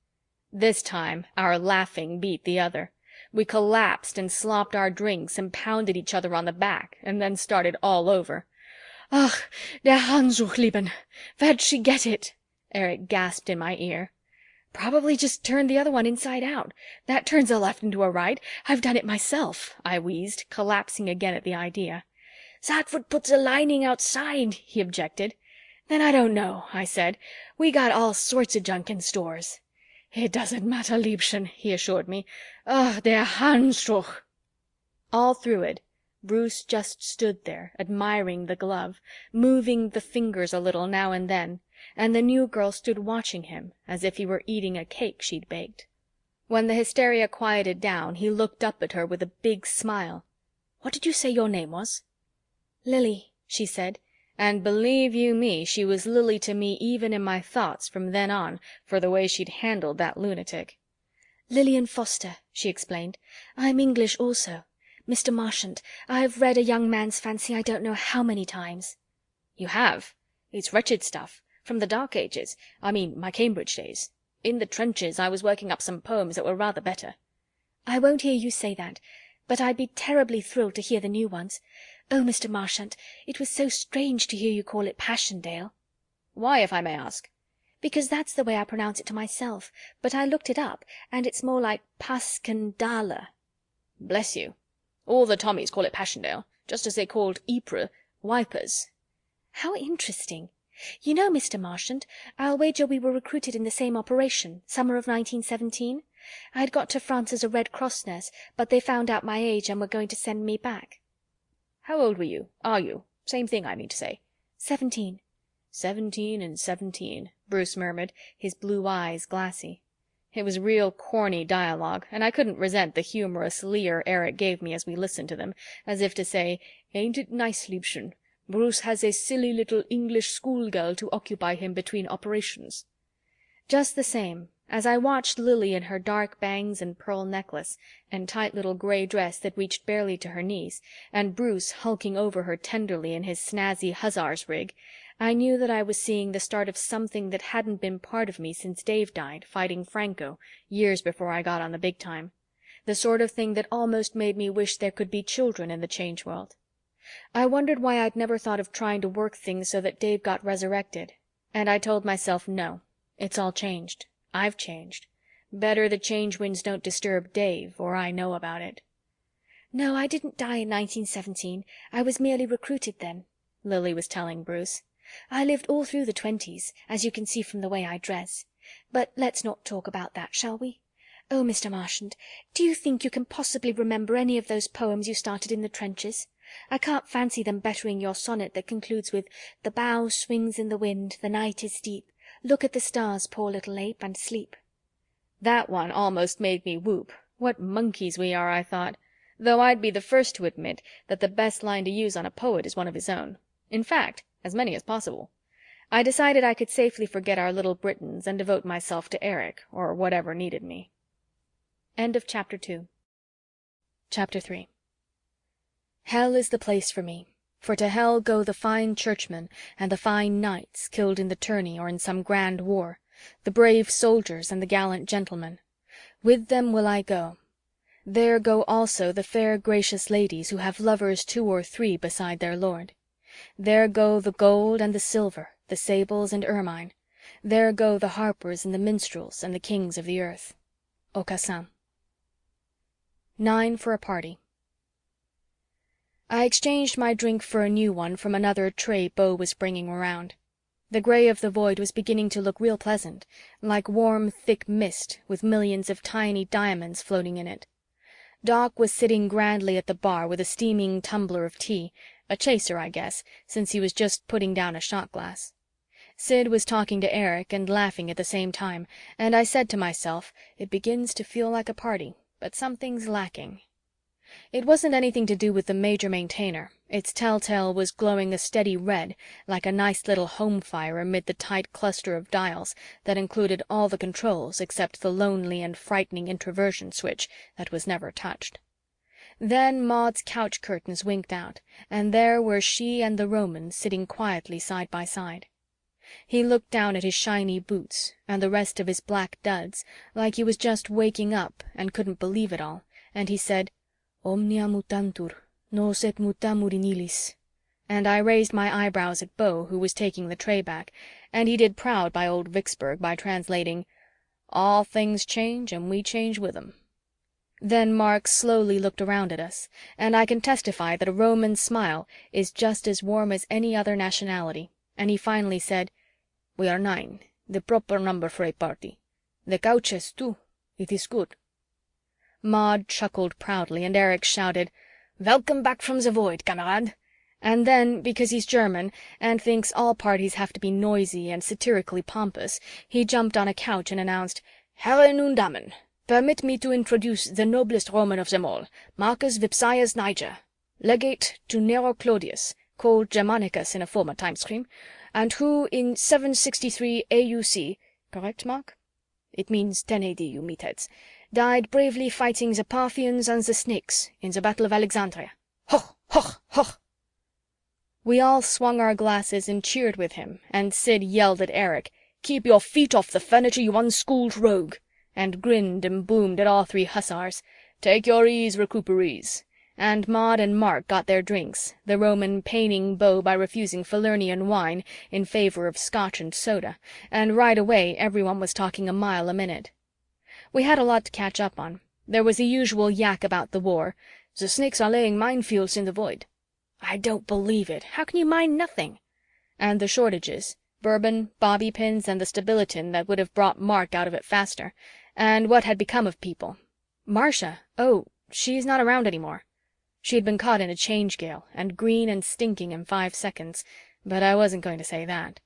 This time, our laughing beat the other. We collapsed and slopped our drinks and pounded each other on the back, and then started all over. "Ach, der Handschuhlieben! Where'd she get it?" Erich gasped in my ear. "Probably just turned the other one inside out. That turns a left into a right. I've done it myself," I wheezed, collapsing again at the idea. "That would put the lining outside," he objected. "Then I don't know," I said. "We got all sorts of junk in stores." "It doesn't matter, Liebchen," he assured me. "Ach, der Handschuh!" All through it, Bruce just stood there, admiring the glove, moving the fingers a little now and then, and the new girl stood watching him as if he were eating a cake she'd baked. When the hysteria quieted down, he looked up at her with a big smile. "What did you say your name was?" "Lily," she said, and believe you me, she was Lily to me even in my thoughts from then on, for the way she'd handled that lunatic. "Lillian Foster," she explained. "I'm English also. Mr. Marchant, I've read A Young Man's Fancy I don't know how many times." "You have? It's wretched stuff. From the Dark Ages. I mean, my Cambridge days. In the trenches, I was working up some poems that were rather better." "I won't hear you say that, but I'd be terribly thrilled to hear the new ones. Oh, Mr. Marchant, it was so strange to hear you call it Passchendaele." Why, if I may ask? Because that's the way I pronounce it to myself, but I looked it up, and it's more like Paskendale. Bless you. All the Tommies call it Passchendaele, just as they called Ypres Wipers. How interesting. You know, Mr. Marchant, I'll wager we were recruited in the same operation, summer of 1917. I'd got to France as a Red Cross nurse, but they found out my age and were going to send me back. How old were you? Are you? Same thing, I mean to say. 17. 17 and 17, Bruce murmured, his blue eyes glassy. It was real corny dialogue, and I couldn't resent the humorous leer Eric gave me as we listened to them, as if to say, "Ain't it nice, Liebchen? Bruce has a silly little English schoolgirl to occupy him between operations." Just the same, as I watched Lily in her dark bangs and pearl necklace, and tight little gray dress that reached barely to her knees, and Bruce hulking over her tenderly in his snazzy hussar's rig, I knew that I was seeing the start of something that hadn't been part of me since Dave died, fighting Franco, years before I got on the big time. The sort of thing that almost made me wish there could be children in the Change World. I wondered why I'd never thought of trying to work things so that Dave got resurrected, and I told myself no, it's all changed. I've changed. Better the change winds don't disturb Dave, or I know about it. No, I didn't die in 1917. I was merely recruited then, Lily was telling Bruce. I lived all through the 20s, as you can see from the way I dress. But let's not talk about that, shall we? Oh, Mr. Marchant, do you think you can possibly remember any of those poems you started in the trenches? I can't fancy them bettering your sonnet that concludes with "The bough swings in the wind, the night is deep. Look at the stars, poor little ape, and sleep." That one almost made me whoop. What monkeys we are, I thought, though I'd be the first to admit that the best line to use on a poet is one of his own. In fact, as many as possible. I decided I could safely forget our little Britons and devote myself to Eric, or whatever needed me. End of Chapter 2. Chapter 3. Hell is the place for me, for to hell go the fine churchmen and the fine knights killed in the tourney or in some grand war, the brave soldiers and the gallant gentlemen. With them will I go. There go also the fair gracious ladies who have lovers 2 or 3 beside their lord. There go the gold and the silver, the sables and ermine. There go the harpers and the minstrels and the kings of the earth. Aucassin. 9 for a party. I exchanged my drink for a new one from another tray Beau was bringing around. The gray of the void was beginning to look real pleasant, like warm, thick mist with millions of tiny diamonds floating in it. Doc was sitting grandly at the bar with a steaming tumbler of tea, a chaser, I guess, since he was just putting down a shot glass. Sid was talking to Eric and laughing at the same time, and I said to myself, it begins to feel like a party, but something's lacking. It wasn't anything to do with the Major Maintainer. Its telltale was glowing a steady red, like a nice little home fire amid the tight cluster of dials that included all the controls except the lonely and frightening introversion switch that was never touched. Then Maud's couch curtains winked out, and there were she and the Roman sitting quietly side by side. He looked down at his shiny boots and the rest of his black duds like he was just waking up and couldn't believe it all, and he said, "Omnia mutantur, nos et mutamur in illis." And I raised my eyebrows at Beau, who was taking the tray back, and he did proud by old Vicksburg by translating, "All things change and we change with 'em." Then Mark slowly looked around at us, and I can testify that a Roman smile is just as warm as any other nationality, and he finally said, "We are 9, the proper number for a party. The couches too. It is good." Maud chuckled proudly, and Eric shouted, "Welcome back from the void, Kamerad." And then, because he's German and thinks all parties have to be noisy and satirically pompous, he jumped on a couch and announced, "Herren und Damen, permit me to introduce the noblest Roman of them all, Marcus Vipsaius Niger, legate to Nero Claudius, called Germanicus in a former timescream, and who in 763 AUC, correct, Mark? It means 10 AD, you meatheads, died bravely fighting the Parthians and the Snakes in the Battle of Alexandria. Hoch, hoch, hoch!" We all swung our glasses and cheered with him, and Sid yelled at Eric, "Keep your feet off the furniture, you unschooled rogue," and grinned and boomed at all 3 hussars, "Take your ease, recuperees," and Maud and Mark got their drinks, the Roman paining Beau by refusing Falernian wine in favor of scotch and soda, and right away everyone was talking a mile a minute. We had a lot to catch up on. There was the usual yak about the war. The Snakes are laying minefields in the void. I don't believe it. How can you mine nothing? And the shortages, bourbon, bobby pins, and the stabilitin that would have brought Mark out of it faster, and what had become of people. Marcia, oh, she's not around anymore. She had been caught in a change gale, and green and stinking in 5 seconds, but I wasn't going to say that.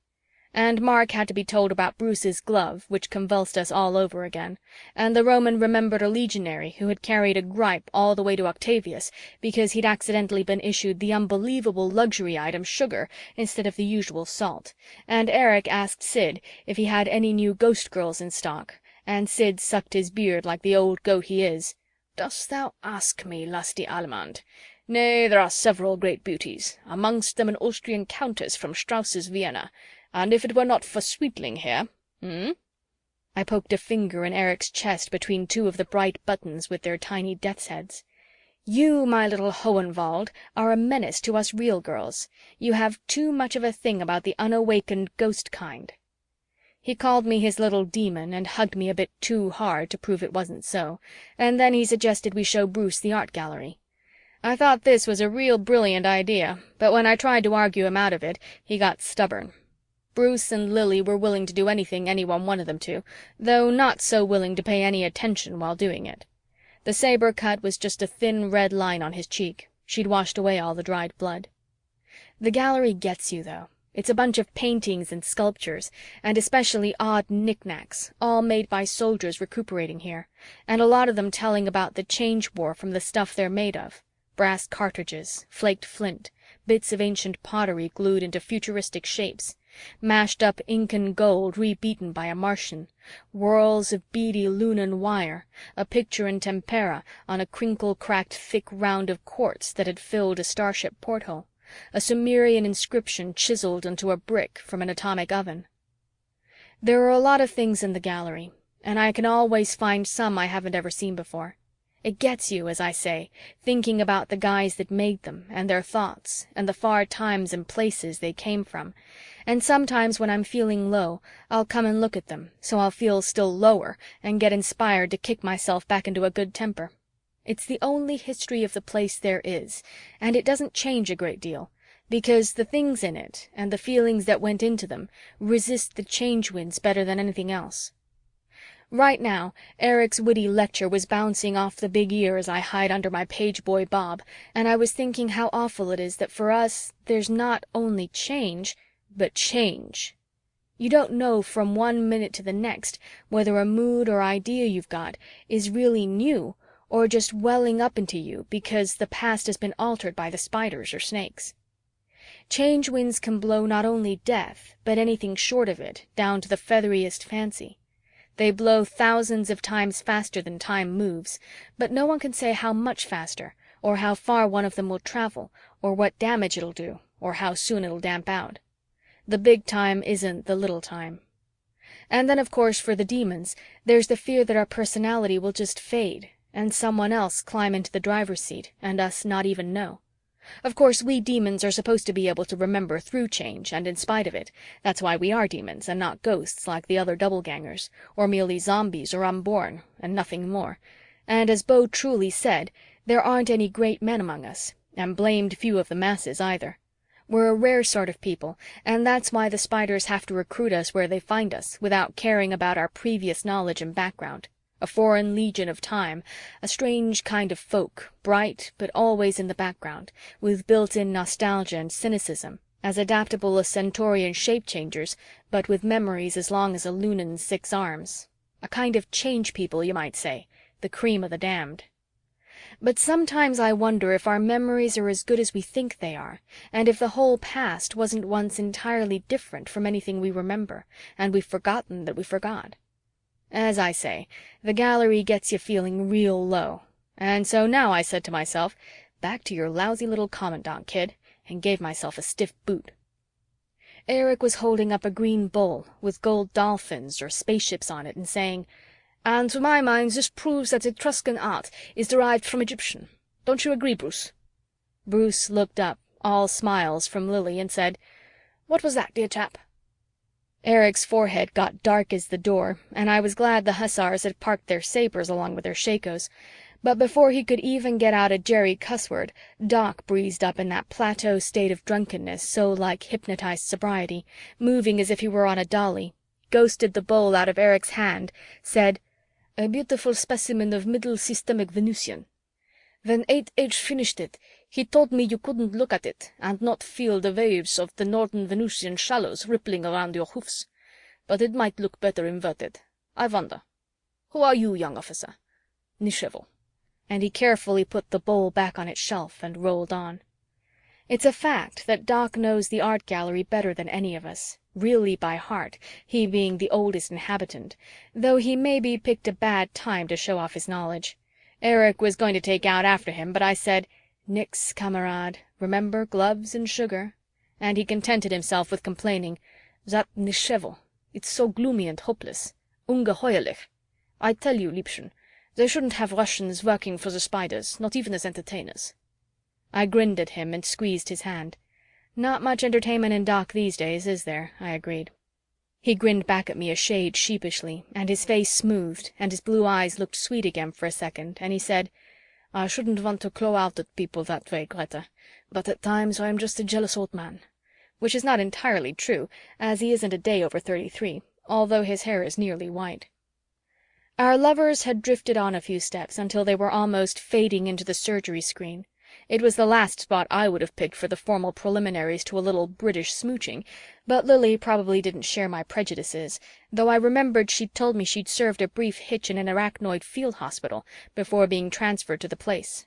And Mark had to be told about Bruce's glove, which convulsed us all over again, and the Roman remembered a legionary who had carried a gripe all the way to Octavius because he'd accidentally been issued the unbelievable luxury item sugar instead of the usual salt, and Eric asked Sid if he had any new ghost girls in stock, and Sid sucked his beard like the old goat he is. Dost thou ask me, lusty Allemande? Nay, there are several great beauties, amongst them an Austrian countess from Strauss's Vienna, and if it were not for Sweetling here, I poked a finger in Eric's chest between 2 of the bright buttons with their tiny death's heads. You, my little Hohenwald, are a menace to us real girls. You have too much of a thing about the unawakened ghost kind. He called me his little demon and hugged me a bit too hard to prove it wasn't so, and then he suggested we show Bruce the art gallery. I thought this was a real brilliant idea, but when I tried to argue him out of it, he got stubborn. Bruce and Lily were willing to do anything anyone wanted them to, though not so willing to pay any attention while doing it. The saber cut was just a thin red line on his cheek. She'd washed away all the dried blood. The gallery gets you, though. It's a bunch of paintings and sculptures, and especially odd knickknacks, all made by soldiers recuperating here, and a lot of them telling about the Change War from the stuff they're made of. Brass cartridges, flaked flint, bits of ancient pottery glued into futuristic shapes, mashed up Incan gold rebeaten by a Martian, whirls of beady Lunan wire, a picture in tempera on a crinkle-cracked thick round of quartz that had filled a starship porthole, a Sumerian inscription chiseled into a brick from an atomic oven. There are a lot of things in the gallery, and I can always find some I haven't ever seen before. It gets you, as I say, thinking about the guys that made them and their thoughts and the far times and places they came from, and sometimes when I'm feeling low, I'll come and look at them so I'll feel still lower and get inspired to kick myself back into a good temper. It's the only history of the place there is, and it doesn't change a great deal, because the things in it and the feelings that went into them resist the change winds better than anything else. Right now, Eric's witty lecture was bouncing off the big ears I hide under my page boy bob, and I was thinking how awful it is that for us there's not only change, but change. You don't know from one minute to the next whether a mood or idea you've got is really new or just welling up into you because the past has been altered by the spiders or snakes. Change winds can blow not only death, but anything short of it, down to the featheriest fancy. They blow thousands of times faster than time moves, but no one can say how much faster, or how far one of them will travel, or what damage it'll do, or how soon it'll damp out. The big time isn't the little time. And then, of course, for the demons, there's the fear that our personality will just fade, and someone else climb into the driver's seat, and us not even know. Of course, we demons are supposed to be able to remember through change, and in spite of it. That's why we are demons, and not ghosts like the other doublegangers, or merely zombies or unborn, and nothing more. And as Beau truly said, there aren't any great men among us, and blamed few of the masses either. We're a rare sort of people, and that's why the spiders have to recruit us where they find us, without caring about our previous knowledge and background. A foreign legion of time, a strange kind of folk, bright but always in the background, with built-in nostalgia and cynicism, as adaptable as Centaurian shape-changers, but with memories as long as a Lunan's 6 arms. A kind of change people, you might say, the cream of the damned. But sometimes I wonder if our memories are as good as we think they are, and if the whole past wasn't once entirely different from anything we remember, and we've forgotten that we forgot. As I say, the gallery gets you feeling real low, and so now I said to myself, back to your lousy little commandant, kid, and gave myself a stiff boot. Eric was holding up a green bowl with gold dolphins or spaceships on it and saying, "And to my mind this proves that Etruscan art is derived from Egyptian. Don't you agree, Bruce?" Bruce looked up, all smiles, from Lily and said, "What was that, dear chap?" Eric's forehead got dark as the door, and I was glad the hussars had parked their sabers along with their shakos. But before he could even get out a Jerry cussword, Doc breezed up in that plateau state of drunkenness so like hypnotized sobriety, moving as if he were on a dolly, ghosted the bowl out of Eric's hand, said, "A beautiful specimen of middle systemic Venusian. When 8H finished it, he told me you couldn't look at it and not feel the waves of the northern Venusian shallows rippling around your hoofs. But it might look better inverted. I wonder. Who are you, young officer?" "Nishevo." And he carefully put the bowl back on its shelf and rolled on. It's a fact that Doc knows the art gallery better than any of us, really by heart, he being the oldest inhabitant, though he maybe picked a bad time to show off his knowledge. Eric was going to take out after him, but I said, "Nix, kamerad, remember gloves and sugar," and he contented himself with complaining, "That Nishevo, it's so gloomy and hopeless. Ungeheuerlich. I tell you, Liebchen, they shouldn't have Russians working for the Spiders, not even as entertainers." I grinned at him and squeezed his hand. "Not much entertainment in Doc these days, is there?" I agreed. He grinned back at me a shade sheepishly, and his face smoothed, and his blue eyes looked sweet again for a second, and he said, "I shouldn't want to claw out at people that way, Greta, but at times I am just a jealous old man." Which is not entirely true, as he isn't a day over 33, although his hair is nearly white. Our lovers had drifted on a few steps until they were almost fading into the surgery screen. It was the last spot I would have picked for the formal preliminaries to a little British smooching, but Lily probably didn't share my prejudices, though I remembered she'd told me she'd served a brief hitch in an arachnoid field hospital before being transferred to the place.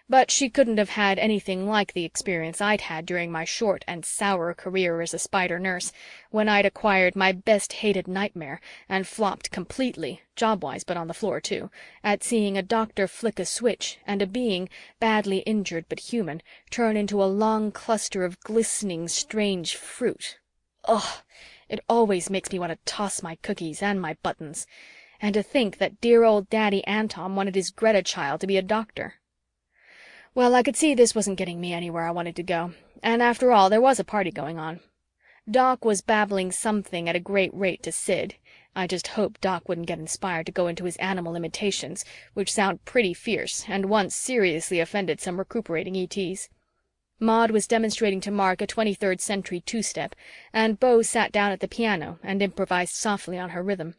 But she couldn't have had anything like the experience I'd had during my short and sour career as a spider nurse, when I'd acquired my best-hated nightmare and flopped completely, job-wise but on the floor too, at seeing a doctor flick a switch and a being, badly injured but human, turn into a long cluster of glistening strange fruit. Ugh, it always makes me want to toss my cookies and my buttons. And to think that dear old Daddy Anton wanted his Greta child to be a doctor. Well, I could see this wasn't getting me anywhere I wanted to go, and after all, there was a party going on. Doc was babbling something at a great rate to Sid. I just hoped Doc wouldn't get inspired to go into his animal imitations, which sound pretty fierce and once seriously offended some recuperating ETs. Maud was demonstrating to Mark a 23rd century two-step, and Beau sat down at the piano and improvised softly on her rhythm.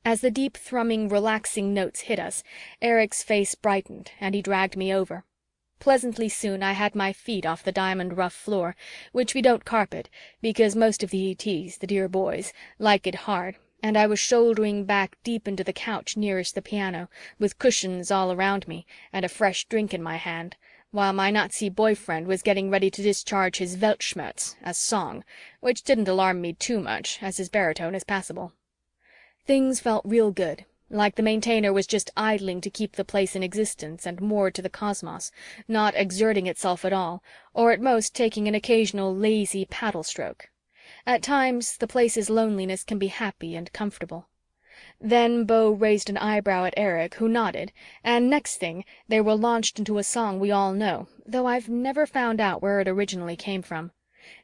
As the deep thrumming, relaxing notes hit us, Eric's face brightened and he dragged me over. Pleasantly soon I had my feet off the diamond rough floor, which we don't carpet because most of the ETs, the dear boys, like it hard, and I was shouldering back deep into the couch nearest the piano, with cushions all around me and a fresh drink in my hand, while my Nazi boyfriend was getting ready to discharge his Weltschmerz, a song, which didn't alarm me too much, as his baritone is passable. Things felt real good. Like the Maintainer was just idling to keep the place in existence and moored to the cosmos, not exerting itself at all, or at most taking an occasional lazy paddle stroke. At times, the place's loneliness can be happy and comfortable. Then Beau raised an eyebrow at Eric, who nodded, and next thing, they were launched into a song we all know, though I've never found out where it originally came from.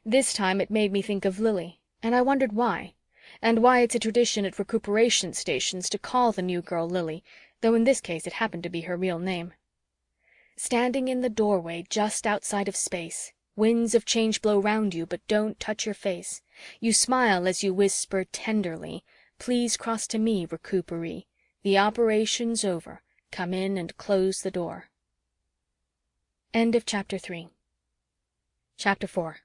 This time it made me think of Lily, and I wondered why. And why it's a tradition at recuperation stations to call the new girl Lily, though in this case it happened to be her real name. Standing in the doorway just outside of space, winds of change blow round you but don't touch your face. You smile as you whisper tenderly, "Please cross to me, recuperee. The operation's over. Come in and close the door." End of chapter 3. Chapter 4.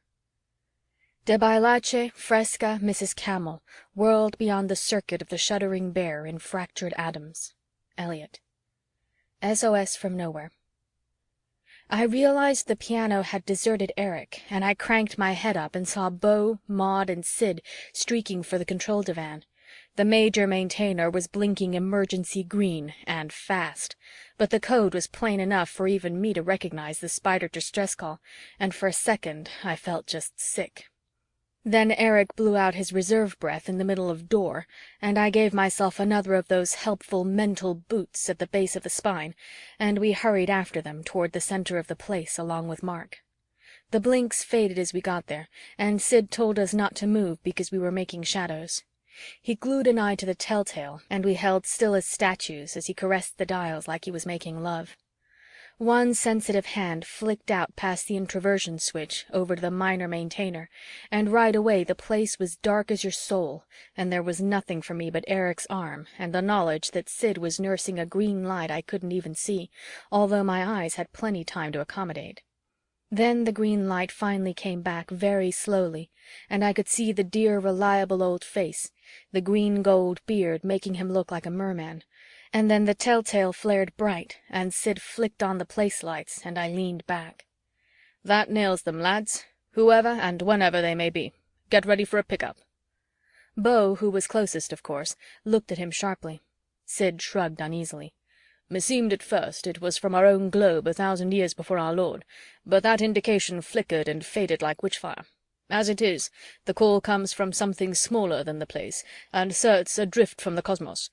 De Bailace, Fresca, Mrs. Camel, whirled beyond the circuit of the shuddering bear in fractured atoms. Eliot. SOS from nowhere. I realized the piano had deserted Eric, and I cranked my head up and saw Beau, Maud, and Sid streaking for the control divan. The Major Maintainer was blinking emergency green, and fast, but the code was plain enough for even me to recognize the spider distress call, and for a second I felt just sick. Then Eric blew out his reserve breath in the middle of door, and I gave myself another of those helpful mental boots at the base of the spine, and we hurried after them toward the center of the place along with Mark. The blinks faded as we got there, and Sid told us not to move because we were making shadows. He glued an eye to the telltale, and we held still as statues as he caressed the dials like he was making love. One sensitive hand flicked out past the introversion switch over to the minor maintainer, and right away the place was dark as your soul, and there was nothing for me but Eric's arm and the knowledge that Sid was nursing a green light I couldn't even see, although my eyes had plenty time to accommodate. Then the green light finally came back very slowly, and I could see the dear, reliable old face, the green-gold beard making him look like a merman, and then the telltale flared bright, and Sid flicked on the place lights, and I leaned back. That nails them, lads, whoever and whenever they may be. Get ready for a pickup. Beau, who was closest, of course, looked at him sharply. Sid shrugged uneasily. Meseemed at first it was from our own globe 1,000 years before our Lord, but that indication flickered and faded like witchfire. As it is, the call comes from something smaller than the place, and certes adrift from the cosmos.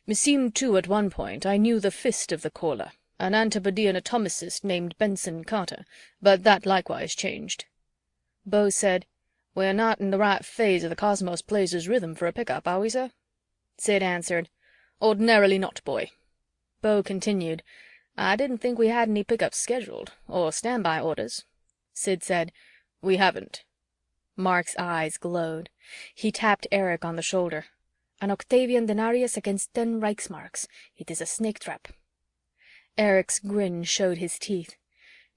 Meseemed too at one point I knew the fist of the caller, an Antipodean atomicist named Benson Carter, but that likewise changed. Beau said, "We're not in the right phase of the cosmos plays' rhythm for a pickup, are we, sir?" Sid answered, "Ordinarily not, boy." Beau continued, "I didn't think we had any pickups scheduled, or standby orders." Sid said, "We haven't." Mark's eyes glowed. He tapped Eric on the shoulder. "An Octavian denarius against 10 Reichsmarks. It is a snake trap." Eric's grin showed his teeth.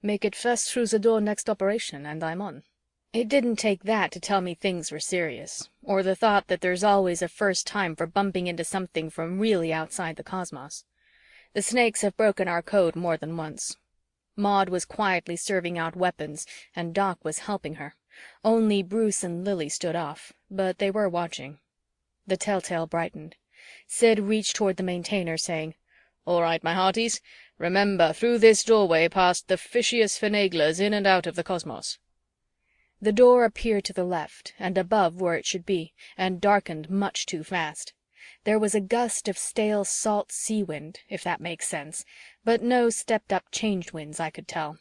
"Make it fast through the door next operation, and I'm on." It didn't take that to tell me things were serious, or the thought that there's always a first time for bumping into something from really outside the cosmos. The snakes have broken our code more than once. Maud was quietly serving out weapons, and Doc was helping her. Only Bruce and Lily stood off, but they were watching. The telltale brightened. Sid reached toward the maintainer, saying, "All right, my hearties. Remember, through this doorway past the fishiest finaglers in and out of the cosmos." The door appeared to the left, and above where it should be, and darkened much too fast. There was a gust of stale salt sea wind, if that makes sense, but no stepped-up changed winds I could tell.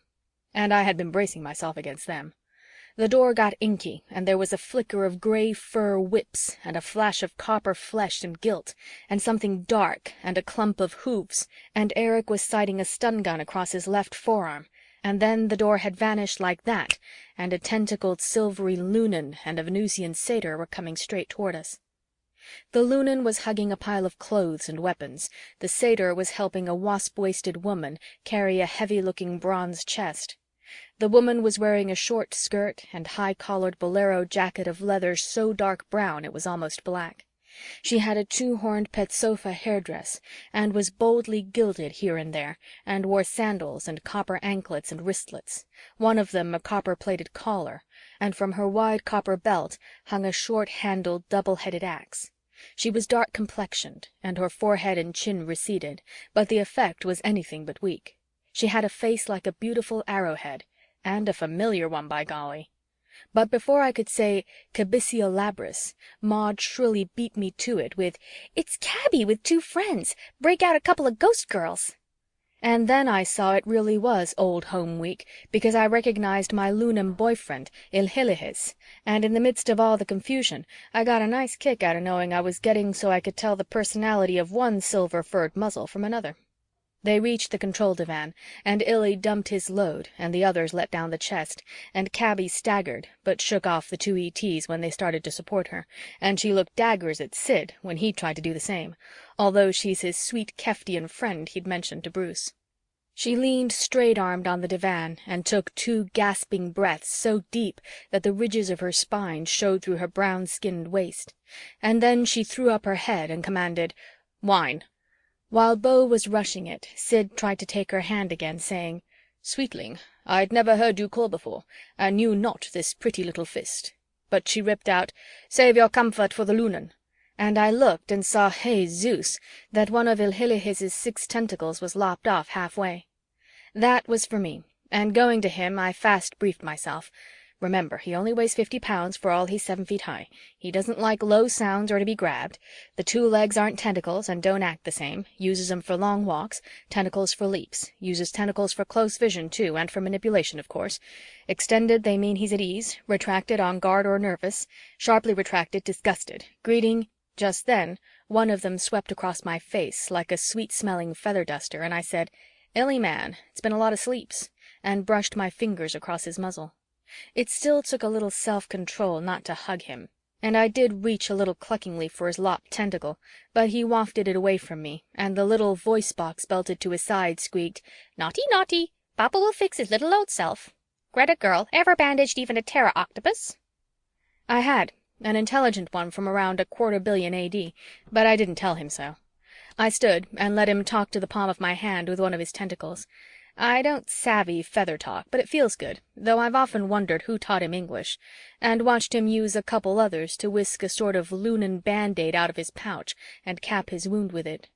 And I had been bracing myself against them. The door got inky, and there was a flicker of gray fur whips, and a flash of copper flesh and gilt, and something dark, and a clump of hooves, and Eric was sighting a stun gun across his left forearm, and then the door had vanished like that, and a tentacled silvery Lunan and a Venusian satyr were coming straight toward us. The Lunan was hugging a pile of clothes and weapons. The satyr was helping a wasp-waisted woman carry a heavy-looking bronze chest. The woman was wearing a short skirt and high-collared bolero jacket of leather so dark brown it was almost black. She had a 2-horned Petsofa hairdress and was boldly gilded here and there, and wore sandals and copper anklets and wristlets, one of them a copper-plated collar, and from her wide copper belt hung a short-handled double-headed axe. She was dark-complexioned, and her forehead and chin receded, but the effect was anything but weak. She had a face like a beautiful arrowhead, and a familiar one, by golly. But before I could say Cabissia labris, Maud shrilly beat me to it with, "It's Cabby with 2 friends. Break out a couple of ghost girls." And then I saw it really was Old Home Week, because I recognized my Lunan boyfriend, Ilhilihis, and in the midst of all the confusion, I got a nice kick out of knowing I was getting so I could tell the personality of one silver-furred muzzle from another. They reached the control divan, and Illy dumped his load, and the others let down the chest, and Cabby staggered, but shook off the 2 ETs when they started to support her, and she looked daggers at Sid when he tried to do the same, although she's his sweet Keftian friend he'd mentioned to Bruce. She leaned straight-armed on the divan and took 2 gasping breaths so deep that the ridges of her spine showed through her brown-skinned waist, and then she threw up her head and commanded, "Wine." While Beau was rushing it, Sid tried to take her hand again, saying, "Sweetling, I'd never heard you call before, and knew not this pretty little fist." But she ripped out, "Save your comfort for the Lunan," and I looked and saw, hey Zeus, that one of Ilhilihis's 6 tentacles was lopped off halfway. That was for me, and going to him I fast briefed myself. Remember, he only weighs 50 pounds for all he's 7 feet high. He doesn't like low sounds or to be grabbed. The 2 legs aren't tentacles and don't act the same. Uses them for long walks, tentacles for leaps. Uses tentacles for close vision, too, and for manipulation, of course. Extended, they mean he's at ease. Retracted, on guard or nervous. Sharply retracted, disgusted. Greeting. Just then, one of them swept across my face like a sweet-smelling feather duster, and I said, "Illy, man, it's been a lot of sleeps," and brushed my fingers across his muzzle. It still took a little self-control not to hug him, and I did reach a little cluckingly for his lopped tentacle, but he wafted it away from me, and the little voice box belted to his side squeaked, "Naughty, naughty, Papa will fix his little old self. Greta girl, ever bandaged even a Terra octopus?" I had, an intelligent one from around 250,000,000 AD, but I didn't tell him so. I stood and let him talk to the palm of my hand with one of his tentacles. I don't savvy feather talk, but it feels good, though I've often wondered who taught him English, and watched him use a couple others to whisk a sort of Lunan band-aid out of his pouch and cap his wound with it.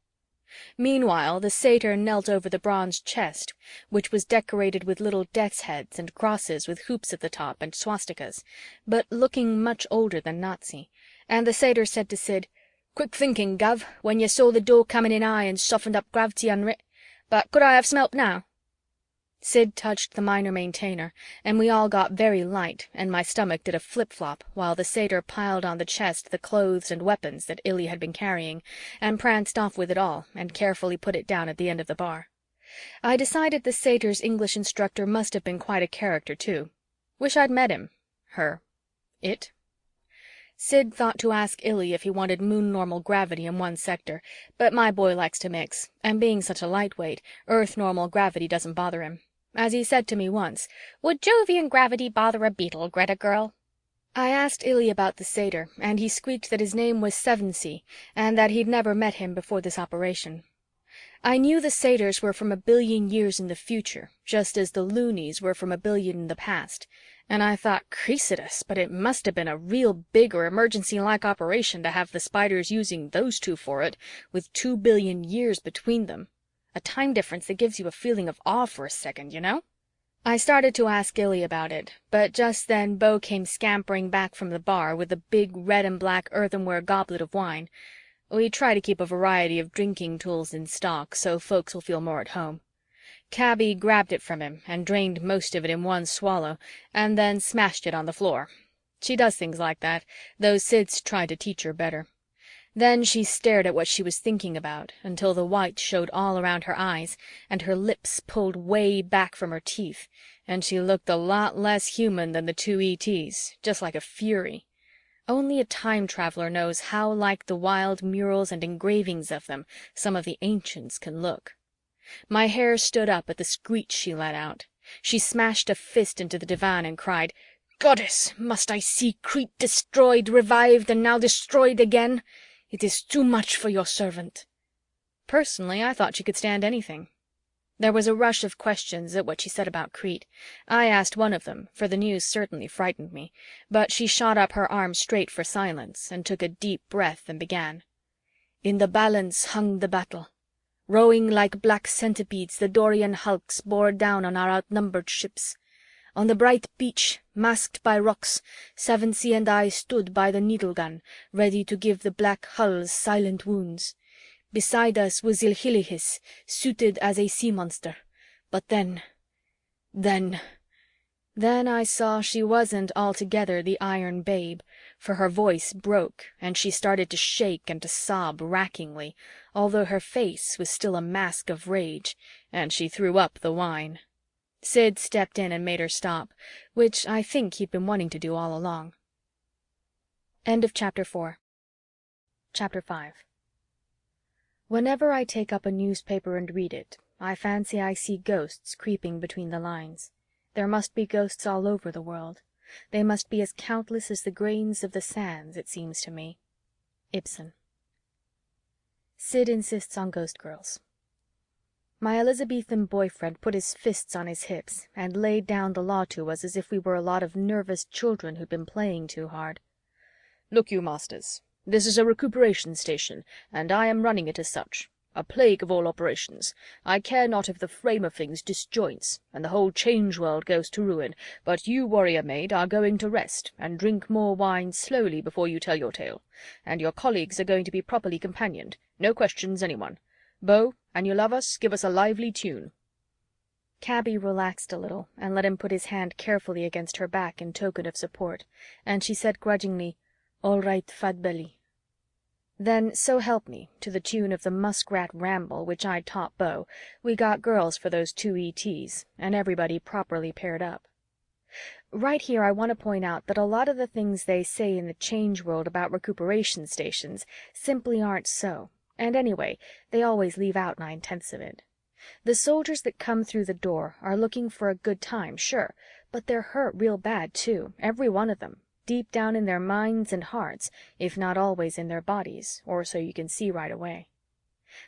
Meanwhile, the satyr knelt over the bronze chest, which was decorated with little death's heads and crosses with hoops at the top and swastikas, but looking much older than Nazi, and the satyr said to Sid, "Quick thinking, Gov, when you saw the door coming in high and softened up gravity unwrit, but could I have smelt now?" Sid touched the minor maintainer, and we all got very light, and my stomach did a flip-flop while the satyr piled on the chest the clothes and weapons that Illy had been carrying, and pranced off with it all and carefully put it down at the end of the bar. I decided the satyr's English instructor must have been quite a character, too. Wish I'd met him. Her. It. Sid thought to ask Illy if he wanted moon-normal gravity in one sector, but my boy likes to mix, and being such a lightweight, Earth-normal gravity doesn't bother him. As he said to me once, "Would Jovian gravity bother a beetle, Greta girl?" I asked Illy about the satyr, and he squeaked that his name was Sevensea, and that he'd never met him before this operation. I knew the satyrs were from 1,000,000,000 years in the future, just as the loonies were from 1,000,000,000 in the past, and I thought, Creasidus, but it must have been a real big or emergency-like operation to have the Spiders using those two for it, with 2,000,000,000 years between them. A time difference that gives you a feeling of awe for a second, you know? I started to ask Illy about it, but just then Beau came scampering back from the bar with a big red and black earthenware goblet of wine. We try to keep a variety of drinking tools in stock so folks will feel more at home. Cabby grabbed it from him and drained most of it in one swallow, and then smashed it on the floor. She does things like that, though Sid's tried to teach her better. Then she stared at what she was thinking about until the white showed all around her eyes and her lips pulled way back from her teeth, and she looked a lot less human than the 2 ETs, just like a fury. Only a time traveler knows how like the wild murals and engravings of them some of the ancients can look. My hair stood up at the screech she let out. She smashed a fist into the divan and cried, "Goddess, must I see Crete destroyed, revived, and now destroyed again? It is too much for your servant." Personally, I thought she could stand anything. There was a rush of questions at what she said about Crete. I asked one of them, for the news certainly frightened me, but she shot up her arm straight for silence and took a deep breath and began. "In the balance hung the battle. Rowing like black centipedes, the Dorian hulks bore down on our outnumbered ships. On the bright beach, masked by rocks, Sevensea and I stood by the needle gun, ready to give the black hulls silent wounds. Beside us was Ilhilihis, suited as a sea monster. But then I saw she wasn't altogether the Iron Babe, for her voice broke and she started to shake and to sob rackingly, although her face was still a mask of rage, and she threw up the wine. Sid stepped in and made her stop, which I think he'd been wanting to do all along. End of Chapter 4. Chapter 5. Whenever I take up a newspaper and read it, I fancy I see ghosts creeping between the lines. There must be ghosts all over the world. They must be as countless as the grains of the sands, it seems to me. Ibsen. Sid insists on ghost girls. My Elizabethan boyfriend put his fists on his hips and laid down the law to us as if we were a lot of nervous children who'd been playing too hard. "Look you, masters, this is a recuperation station, and I am running it as such. a plague of all operations. I care not if the frame of things disjoints, and the whole change-world goes to ruin, but you, warrior maid, are going to rest, and drink more wine slowly before you tell your tale. And your colleagues are going to be properly companioned. No questions, anyone. Beau, an you love us, give us a lively tune." Cabby relaxed a little and let him put his hand carefully against her back in token of support, and she said grudgingly, "All right, Fat Belly." Then, so help me, to the tune of the Muskrat Ramble, which I'd taught Beau, we got girls for those two ETs, and everybody properly paired up. Right here I want to point out that a lot of the things they say in the Change World about recuperation stations simply aren't so, and anyway, they always leave out 9/10 of it. The soldiers that come through the door are looking for a good time, sure, but they're hurt real bad too, every one of them, deep down in their minds and hearts, if not always in their bodies, or so you can see right away.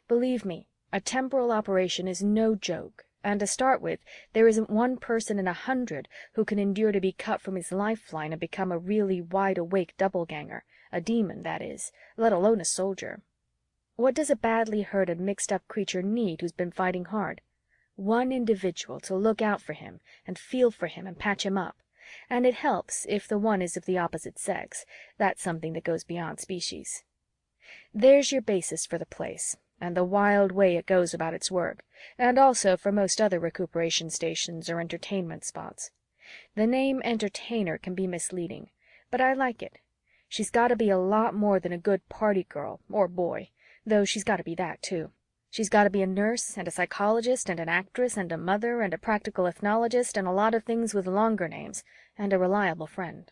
Believe me, a temporal operation is no joke, and to start with, there isn't one person in 100 who can endure to be cut from his lifeline and become a really wide-awake doubleganger, a demon, that is, let alone a soldier. What does a badly hurt and mixed-up creature need who's been fighting hard? One individual to look out for him and feel for him and patch him up. And it helps if the one is of the opposite sex. That's something that goes beyond species. There's your basis for the place, and the wild way it goes about its work, and also for most other recuperation stations or entertainment spots. The name entertainer can be misleading, but I like it. She's got to be a lot more than a good party girl, or boy, though she's got to be that too. She's got to be a nurse and a psychologist and an actress and a mother and a practical ethnologist and a lot of things with longer names, and a reliable friend.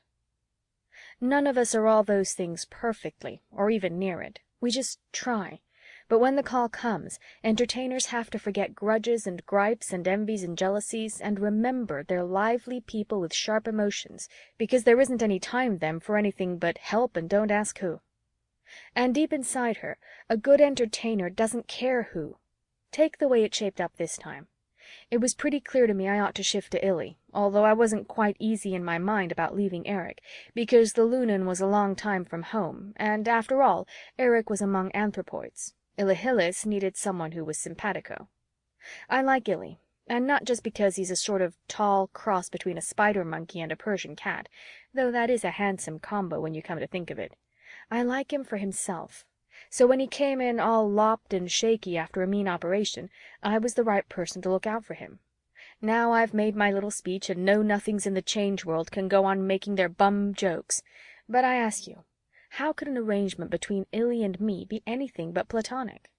None of us are all those things perfectly, or even near it. We just try. But when the call comes, entertainers have to forget grudges and gripes and envies and jealousies and remember they're lively people with sharp emotions, because there isn't any time then for anything but help and don't ask who. And deep inside her, a good entertainer doesn't care who. Take the way it shaped up this time. It was pretty clear to me I ought to shift to Illy, although I wasn't quite easy in my mind about leaving Eric, because the Lunan was a long time from home, and after all, Eric was among anthropoids. Ilhillis needed someone who was simpatico. I like Illy, and not just because he's a sort of tall cross between a spider monkey and a Persian cat, though that is a handsome combo when you come to think of it. I like him for himself. So when he came in all lopped and shaky after a mean operation, I was the right person to look out for him. Now I've made my little speech and know-nothings in the Change World can go on making their bum jokes. But I ask you, how could an arrangement between Illy and me be anything but platonic?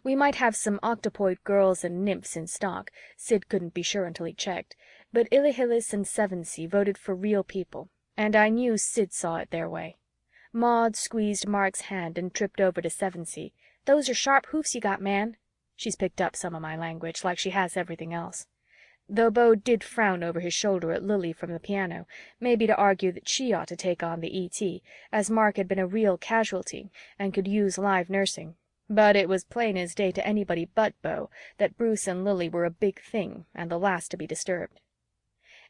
We might have some octopoid girls and nymphs in stock, Sid couldn't be sure until he checked, but Ilhillis and Sevensee voted for real people, and I knew Sid saw it their way. Maud squeezed Mark's hand and tripped over to Sevensee. "Those are sharp hoofs you got, man." She's picked up some of my language, like she has everything else. Though Beau did frown over his shoulder at Lily from the piano, maybe to argue that she ought to take on the ET, as Mark had been a real casualty and could use live nursing. But it was plain as day to anybody but Beau that Bruce and Lily were a big thing and the last to be disturbed.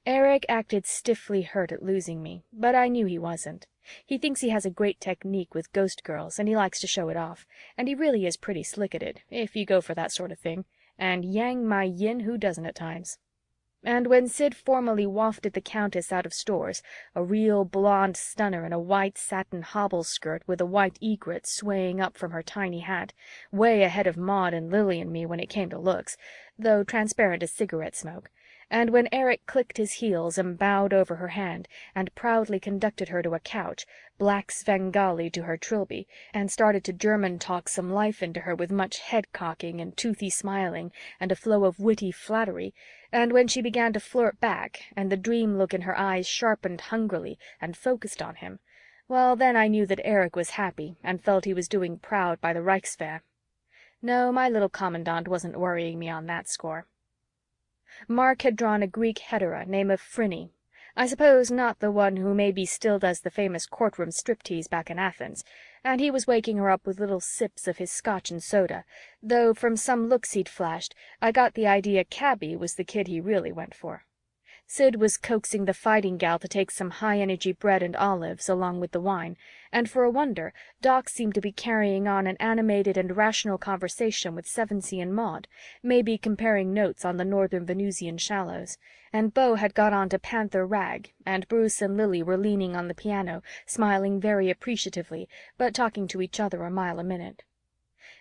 Eric acted stiffly hurt at losing me, but I knew he wasn't. He thinks he has a great technique with ghost girls, and he likes to show it off, and he really is pretty slick at it, if you go for that sort of thing, and yang my yin, who doesn't at times? And when Sid formally wafted the Countess out of stores, a real blonde stunner in a white satin hobble skirt with a white egret swaying up from her tiny hat, way ahead of Maud and Lily and me when it came to looks, though transparent as cigarette smoke, and when Eric clicked his heels and bowed over her hand and proudly conducted her to a couch, black Svengali to her trilby, and started to German talk some life into her with much head-cocking and toothy smiling and a flow of witty flattery, and when she began to flirt back and the dream look in her eyes sharpened hungrily and focused on him, well, then I knew that Eric was happy and felt he was doing proud by the Reichswehr. No, my little commandant wasn't worrying me on that score. Mark had drawn a Greek hetera name of Phryne. I suppose not the one who maybe still does the famous courtroom striptease back in Athens, and he was waking her up with little sips of his scotch and soda, though from some looks he'd flashed, I got the idea Cabby was the kid he really went for. Sid was coaxing the fighting gal to take some high-energy bread and olives along with the wine, and for a wonder, Doc seemed to be carrying on an animated and rational conversation with Sevensee and Maud, maybe comparing notes on the northern Venusian shallows, and Beau had got on to Panther Rag, and Bruce and Lily were leaning on the piano, smiling very appreciatively, but talking to each other a mile a minute.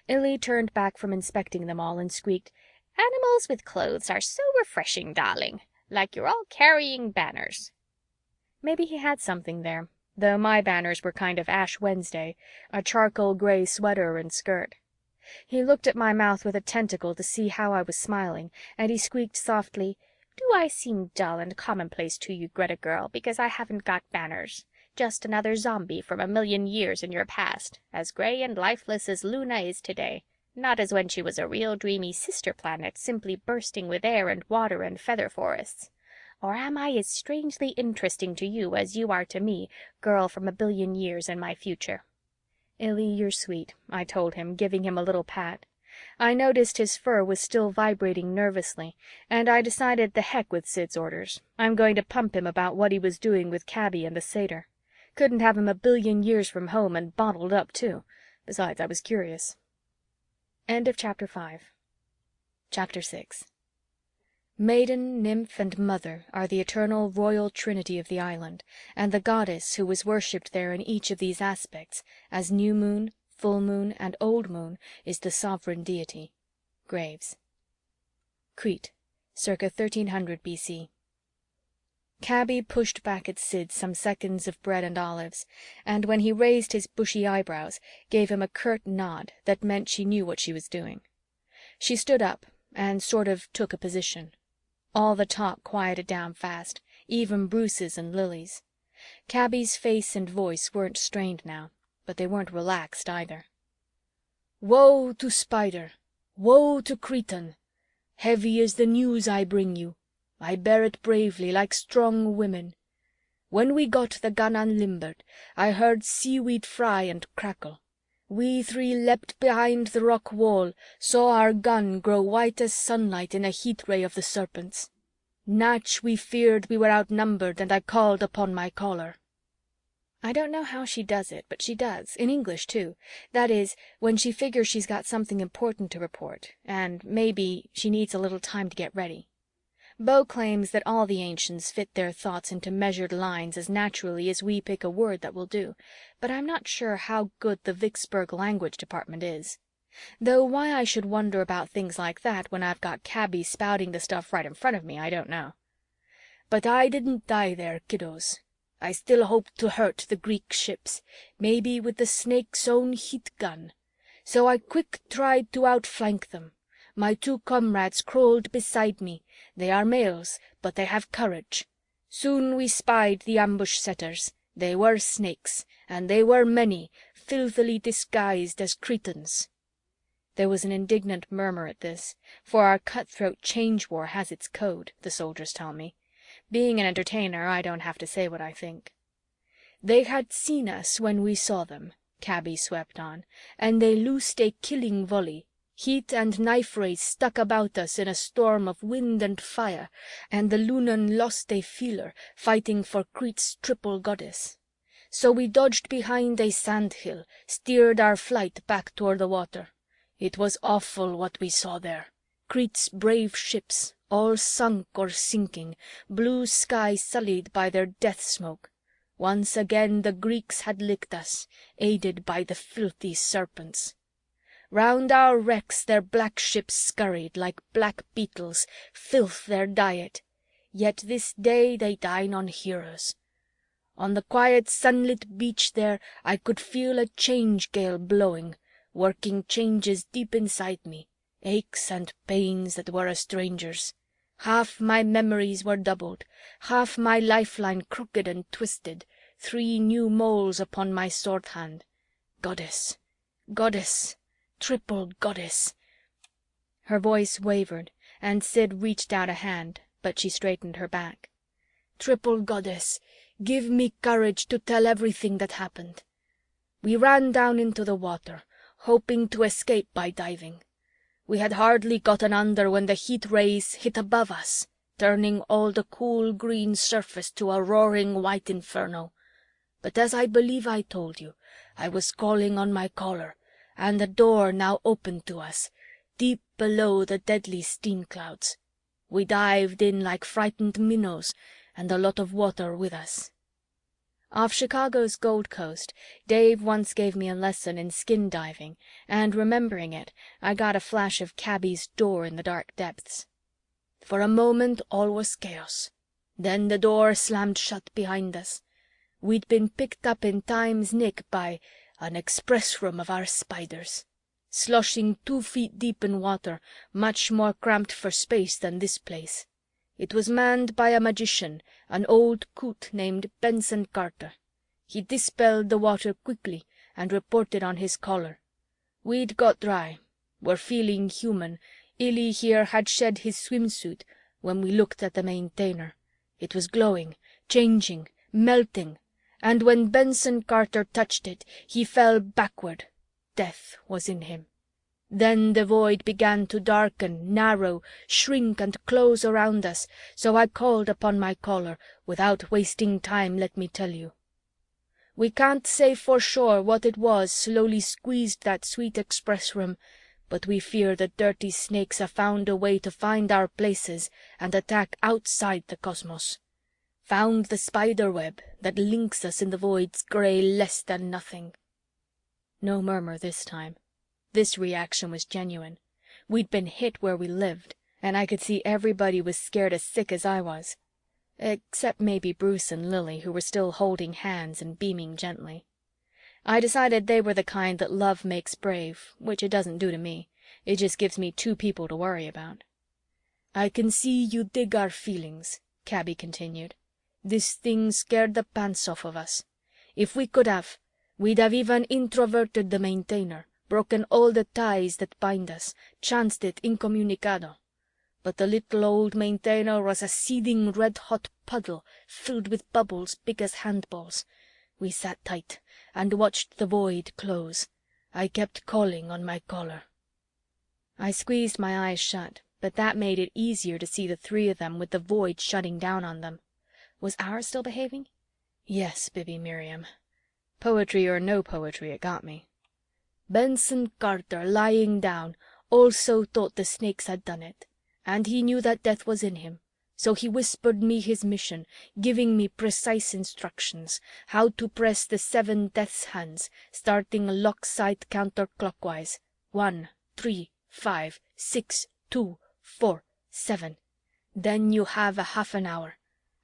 Illy turned back from inspecting them all and squeaked, "Animals with clothes are so refreshing, darling. Like you're all carrying banners." Maybe he had something there, though my banners were kind of Ash Wednesday, a charcoal gray sweater and skirt. He looked at my mouth with a tentacle to see how I was smiling, and he squeaked softly, "Do I seem dull and commonplace to you, Greta girl, because I haven't got banners? Just another zombie from 1,000,000 years in your past, as gray and lifeless as Luna is today. Not as when she was a real dreamy sister planet, simply bursting with air and water and feather forests. Or am I as strangely interesting to you as you are to me, girl from 1,000,000,000 years in my future?" "Illy, you're sweet," I told him, giving him a little pat. I noticed his fur was still vibrating nervously, and I decided the heck with Sid's orders. I'm going to pump him about what he was doing with Cabby and the satyr. Couldn't have him 1,000,000,000 years from home and bottled up, too. Besides, I was curious. End of Chapter 5. Chapter 6. Maiden, nymph, and mother are the eternal royal trinity of the island, and the goddess who was worshipped there in each of these aspects, as new moon, full moon, and old moon, is the sovereign deity. Graves. Crete, circa 1300 BC. Cabby pushed back at Sid some seconds of bread and olives, and when he raised his bushy eyebrows, gave him a curt nod that meant she knew what she was doing. She stood up and sort of took a position. All the talk quieted down fast, even Bruce's and Lily's. Cabby's face and voice weren't strained now, but they weren't relaxed either. "Woe to Spider! Woe to Cretan! Heavy is the news I bring you. I bear it bravely, like strong women. When we got the gun unlimbered, I heard seaweed fry and crackle. We three leapt behind the rock wall, saw our gun grow white as sunlight in a heat ray of the serpents. Natch, we feared we were outnumbered, and I called upon my caller." I don't know how she does it, but she does, in English too. That is, when she figures she's got something important to report, and maybe she needs a little time to get ready. Beau claims that all the ancients fit their thoughts into measured lines as naturally as we pick a word that will do, but I'm not sure how good the Vicksburg language department is. Though why I should wonder about things like that when I've got Cabby spouting the stuff right in front of me, I don't know. "But I didn't die there, kiddos. I still hoped to hurt the Greek ships, maybe with the Snake's own heat gun. So I quick tried to outflank them. My two comrades crawled beside me. They are males, but they have courage. Soon we spied the ambush setters. They were snakes, and they were many, filthily disguised as Cretans." There was an indignant murmur at this, for our cutthroat change war has its code, the soldiers tell me. Being an entertainer, I don't have to say what I think. "They had seen us when we saw them," Cabby swept on, "and they loosed a killing volley. Heat and knife rays stuck about us in a storm of wind and fire, and the Lunan lost a feeler, fighting for Crete's triple goddess. So we dodged behind a sandhill, steered our flight back toward the water. It was awful what we saw there. Crete's brave ships, all sunk or sinking, blue sky sullied by their death smoke. Once again the Greeks had licked us, aided by the filthy serpents. Round our wrecks their black ships scurried like black beetles, filth their diet. Yet this day they dine on heroes. On the quiet sunlit beach there I could feel a change gale blowing, working changes deep inside me, aches and pains that were a stranger's. Half my memories were doubled, half my lifeline crooked and twisted, 3 new moles upon my sword hand. Goddess, goddess, triple goddess." Her voice wavered, and Sid reached out a hand, but she straightened her back. "Triple goddess, give me courage to tell everything that happened. We ran down into the water, hoping to escape by diving. We had hardly gotten under when the heat rays hit above us. turning all the cool green surface to a roaring white inferno. But as I believe I told you, I was calling on my caller, and the door now opened to us, deep below the deadly steam clouds. We dived in like frightened minnows, and a lot of water with us. Off Chicago's Gold Coast, Dave once gave me a lesson in skin diving, and remembering it, I got a flash of Cabby's door in the dark depths. For a moment all was chaos. Then the door slammed shut behind us. We'd been picked up in time's nick by an express room of our spiders, sloshing 2 feet deep in water, much more cramped for space than this place. It was manned by a magician, an old coot named Benson Carter. He dispelled the water quickly and reported on his caller. We'd got dry, were feeling human. Illy here had shed his swimsuit when we looked at the maintainer. It was glowing, changing, melting, and when Benson Carter touched it, he fell backward. Death was in him. Then the void began to darken, narrow, shrink and close around us, so I called upon my caller, without wasting time, let me tell you. We can't say for sure what it was slowly squeezed that sweet express room, but we fear the dirty snakes have found a way to find our places and attack outside the cosmos. Found the spider web that links us in the void's grey less than nothing. No murmur this time. This reaction was genuine. We'd been hit where we lived, and I could see everybody was scared as sick as I was. Except maybe Bruce and Lily, who were still holding hands and beaming gently. I decided they were the kind that love makes brave, which it doesn't do to me. It just gives me 2 people to worry about. "I can see you dig our feelings," Cabby continued. "This thing scared the pants off of us. If we could have, we'd have even introverted the maintainer, broken all the ties that bind us, chanced it incommunicado. But the little old maintainer was a seething red-hot puddle filled with bubbles big as handballs. We sat tight and watched the void close. I kept calling on my caller." I squeezed my eyes shut, but that made it easier to see the 3 of them with the void shutting down on them. Was ours still behaving? Yes, Bibby Miriam. Poetry or no poetry, it got me. Benson Carter, lying down, also thought the snakes had done it, and he knew that death was in him, so he whispered me his mission, giving me precise instructions, how to press the 7 death's hands, starting lock-side counterclockwise. 1, 3, 5, 6, 2, 4, 7. Then you have a half an hour.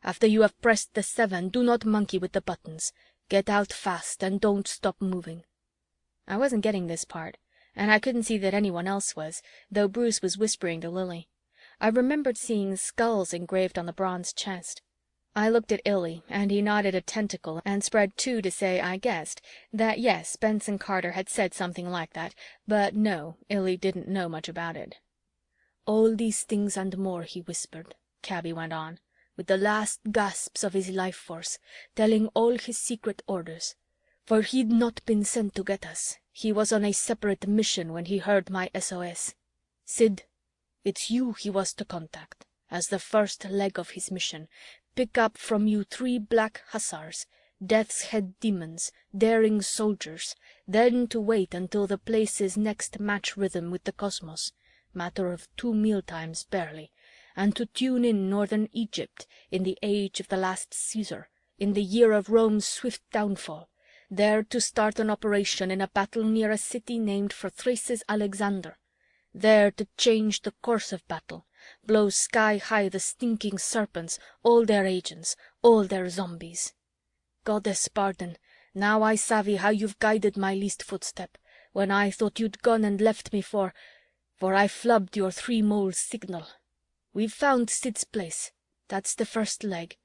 After you have pressed the 7, do not monkey with the buttons. Get out fast and don't stop moving. I wasn't getting this part, and I couldn't see that anyone else was, though Bruce was whispering to Lily. I remembered seeing skulls engraved on the bronze chest. I looked at Illy, and he nodded a tentacle and spread 2 to say, I guessed, that yes, Benson Carter had said something like that, but no, Illy didn't know much about it. "All these things and more," he whispered, Cabby went on, with the last gasps of his life force, telling all his secret orders. For he'd not been sent to get us. He was on a separate mission when he heard my SOS. Sid, it's you he was to contact, as the first leg of his mission. Pick up from you 3 black hussars, death's head demons, daring soldiers, then to wait until the place's next match rhythm with the cosmos, matter of 2 mealtimes barely, and to tune in northern Egypt in the age of the last Caesar, in the year of Rome's swift downfall, there to start an operation in a battle near a city named for Thrace's Alexander, there to change the course of battle, blow sky-high the stinking serpents, all their agents, all their zombies. Goddess pardon, now I savvy how you've guided my least footstep, when I thought you'd gone and left me for I flubbed your 3 moles signal. We've found Sid's place, that's the first leg,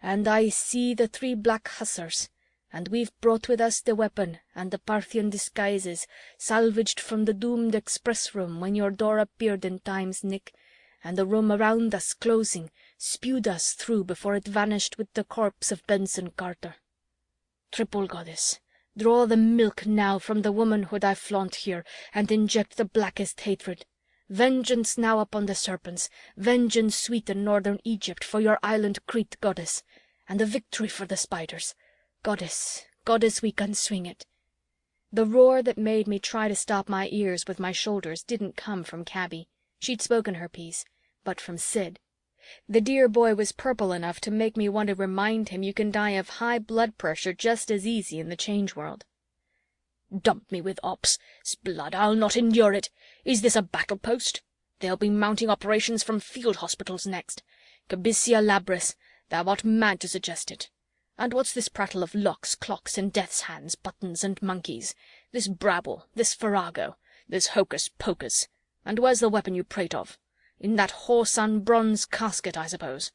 and I see the 3 black hussars, and we've brought with us the weapon and the Parthian disguises, salvaged from the doomed express room when your door appeared in time's nick, and the room around us closing, spewed us through before it vanished with the corpse of Benson Carter. Triple Goddess, draw the milk now from the womanhood I flaunt here, and inject the blackest hatred. Vengeance now upon the serpents, vengeance sweet in northern Egypt for your island Crete, goddess, and the victory for the spiders. Goddess, goddess, we can swing it." The roar that made me try to stop my ears with my shoulders didn't come from Cabby. She'd spoken her piece, but from Sid. The dear boy was purple enough to make me want to remind him you can die of high blood pressure just as easy in the Change World. "Dump me with ops. 'Sblood, I'll not endure it. Is this a battle post? They'll be mounting operations from field hospitals next. Cabisia labris, thou art mad to suggest it. And what's this prattle of locks, clocks, and death's hands, buttons, and monkeys? This brabble, this farrago, this hocus-pocus? And where's the weapon you prate of? In that whoreson bronze casket, I suppose."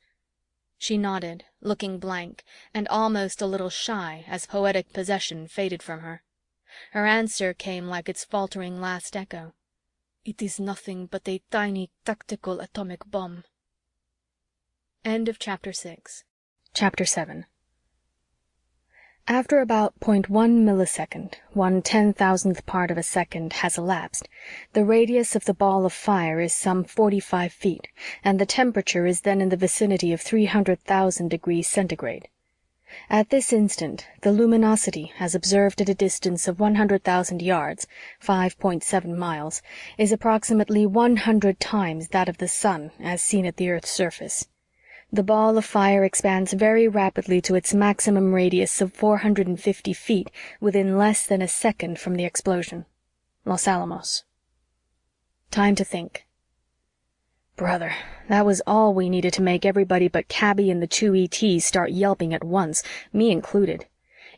She nodded, looking blank, and almost a little shy as poetic possession faded from her. Her answer came like its faltering last echo. "It is nothing but a tiny tactical atomic bomb." End of Chapter 6. Chapter 7. After about 0.1 millisecond, 1/10,000th part of a second, has elapsed, the radius of the ball of fire is some 45 feet, and the temperature is then in the vicinity of 300,000 degrees centigrade. At this instant, the luminosity, as observed at a distance of 100,000 yards, 5.7 miles, is approximately 100 times that of the sun as seen at the Earth's surface. The ball of fire expands very rapidly to its maximum radius of 450 feet within less than a second from the explosion. Los Alamos. Time to think. Brother, that was all we needed to make everybody but Cabby and the two ETs start yelping at once, me included.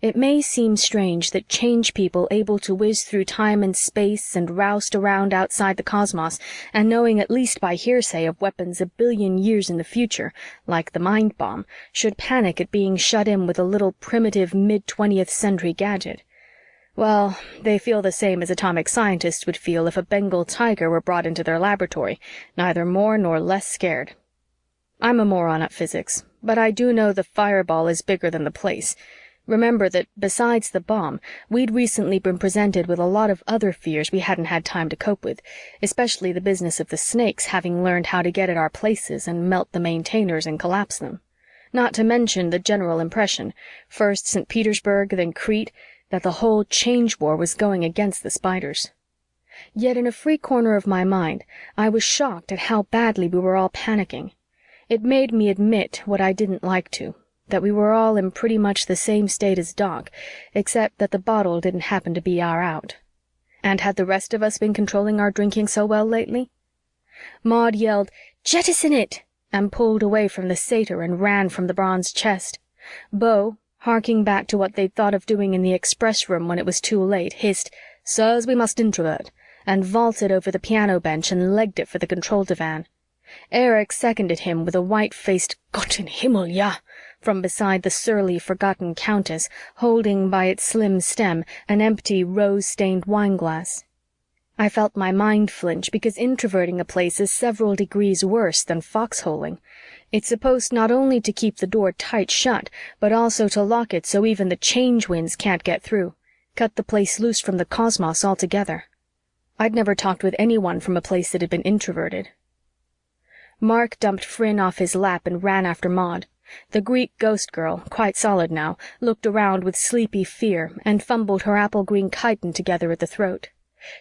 It may seem strange that change people able to whiz through time and space and roust around outside the cosmos and knowing at least by hearsay of weapons a billion years in the future, like the mind bomb, should panic at being shut in with a little primitive mid-20th century gadget. Well, they feel the same as atomic scientists would feel if a Bengal tiger were brought into their laboratory, neither more nor less scared. I'm a moron at physics, but I do know the fireball is bigger than the place. Remember that, besides the bomb, we'd recently been presented with a lot of other fears we hadn't had time to cope with, especially the business of the snakes having learned how to get at our places and melt the maintainers and collapse them. Not to mention the general impression, first St. Petersburg, then Crete, that the whole Change War was going against the spiders. Yet in a free corner of my mind, I was shocked at how badly we were all panicking. It made me admit what I didn't like to, that we were all in pretty much the same state as Doc, except that the bottle didn't happen to be our out. And had the rest of us been controlling our drinking so well lately? Maud yelled, "Jettison it!" and pulled away from the satyr and ran from the bronze chest. Beau, harking back to what they'd thought of doing in the express room when it was too late, hissed, "Sirs, we must introvert," and vaulted over the piano bench and legged it for the control divan. Eric seconded him with a white-faced "Gott in Himmel, ja!" from beside the surly, forgotten Countess, holding by its slim stem an empty, rose-stained wineglass. I felt my mind flinch because introverting a place is several degrees worse than foxholing. It's supposed not only to keep the door tight shut, but also to lock it so even the change winds can't get through, cut the place loose from the cosmos altogether. I'd never talked with anyone from a place that had been introverted. Mark dumped Fryn off his lap and ran after Maud. The Greek ghost girl, quite solid now, looked around with sleepy fear and fumbled her apple-green chiton together at the throat.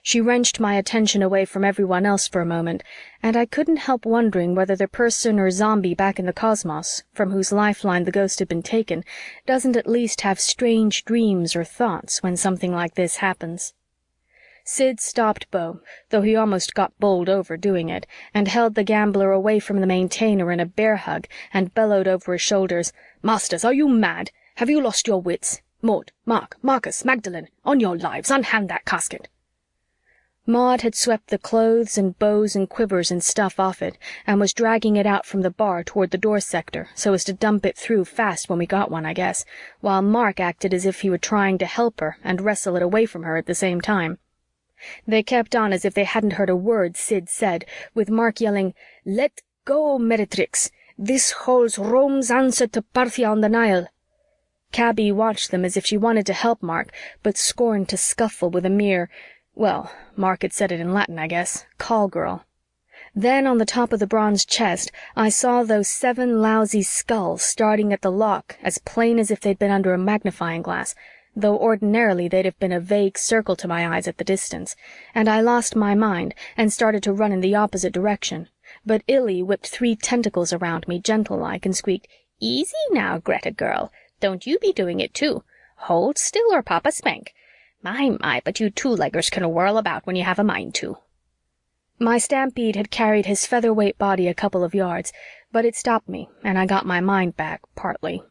She wrenched my attention away from everyone else for a moment, and I couldn't help wondering whether the person or zombie back in the cosmos, from whose lifeline the ghost had been taken, doesn't at least have strange dreams or thoughts when something like this happens. Sid stopped Beau, though he almost got bowled over doing it, and held the gambler away from the maintainer in a bear hug and bellowed over his shoulders, "Masters, are you mad? Have you lost your wits? Maud, Mark, Marcus, Magdalene, on your lives, unhand that casket." Maud had swept the clothes and bows and quivers and stuff off it and was dragging it out from the bar toward the door sector so as to dump it through fast when we got one, I guess, while Mark acted as if he were trying to help her and wrestle it away from her at the same time. They kept on as if they hadn't heard a word Sid said, with Mark yelling, "Let go, Meretrix! This holds Rome's answer to Parthia on the Nile." Cabby watched them as if she wanted to help Mark, but scorned to scuffle with a mere, well, Mark had said it in Latin, I guess, call girl. Then on the top of the bronze chest, I saw those 7 lousy skulls starting at the lock as plain as if they'd been under a magnifying glass, though ordinarily they'd have been a vague circle to my eyes at the distance, and I lost my mind and started to run in the opposite direction. But Illy whipped 3 tentacles around me, gentle-like, and squeaked, "Easy now, Greta girl. Don't you be doing it too. Hold still or Papa spank. My, but you two-leggers can whirl about when you have a mind to." My stampede had carried his featherweight body a couple of yards, but it stopped me, and I got my mind back, partly.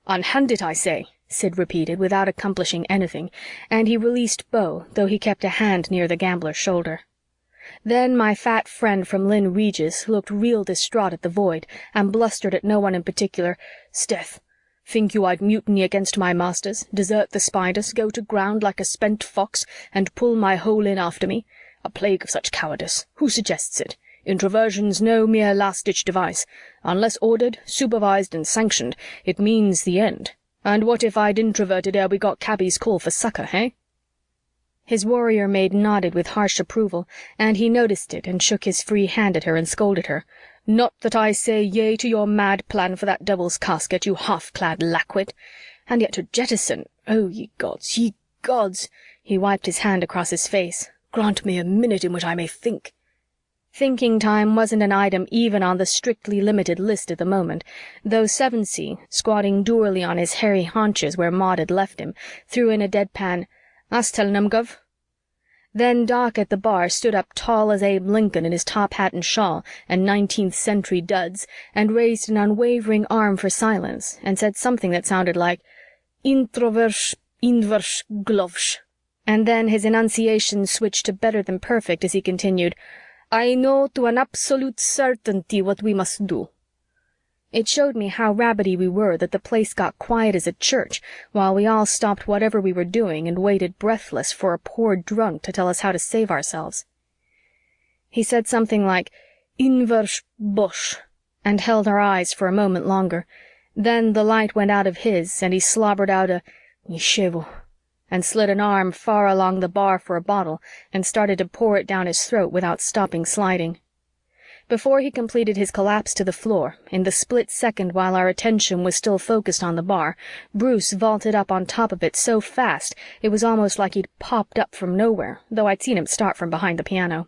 "Unhand it, I say," Sid repeated, without accomplishing anything, and he released Beau, though he kept a hand near the gambler's shoulder. Then my fat friend from Lynn Regis looked real distraught at the void and blustered at no one in particular. "'Sdeath, think you I'd mutiny against my masters, desert the Spiders, go to ground like a spent fox, and pull my whole inn after me? A plague of such cowardice. Who suggests it? Introversion's no mere last-ditch device. Unless ordered, supervised, and sanctioned, it means the end. And what if I'd introverted ere we got Cabby's call for succor, eh?" His warrior maid nodded with harsh approval, and he noticed it and shook his free hand at her and scolded her. "Not that I say yea to your mad plan for that devil's casket, you half-clad lackwit. And yet to jettison, oh, ye gods, ye gods!" He wiped his hand across his face. "Grant me a minute in which I may think." Thinking time wasn't an item even on the strictly limited list at the moment, though Sevensee, squatting dourly on his hairy haunches where Maud had left him, threw in a deadpan, "Us tellin' 'em, Gov." Then Doc at the bar stood up tall as Abe Lincoln in his top hat and shawl and 19th century duds and raised an unwavering arm for silence and said something that sounded like "Introversh, inversh, glovsh." And then his enunciation switched to better than perfect as he continued, "I know to an absolute certainty what we must do." It showed me how rabbity we were that the place got quiet as a church while we all stopped whatever we were doing and waited breathless for a poor drunk to tell us how to save ourselves. He said something like, "Inversh bosh," and held our eyes for a moment longer. Then the light went out of his and he slobbered out a "Nishevo," and slid an arm far along the bar for a bottle and started to pour it down his throat without stopping sliding. Before he completed his collapse to the floor, in the split second while our attention was still focused on the bar, Bruce vaulted up on top of it so fast it was almost like he'd popped up from nowhere, though I'd seen him start from behind the piano.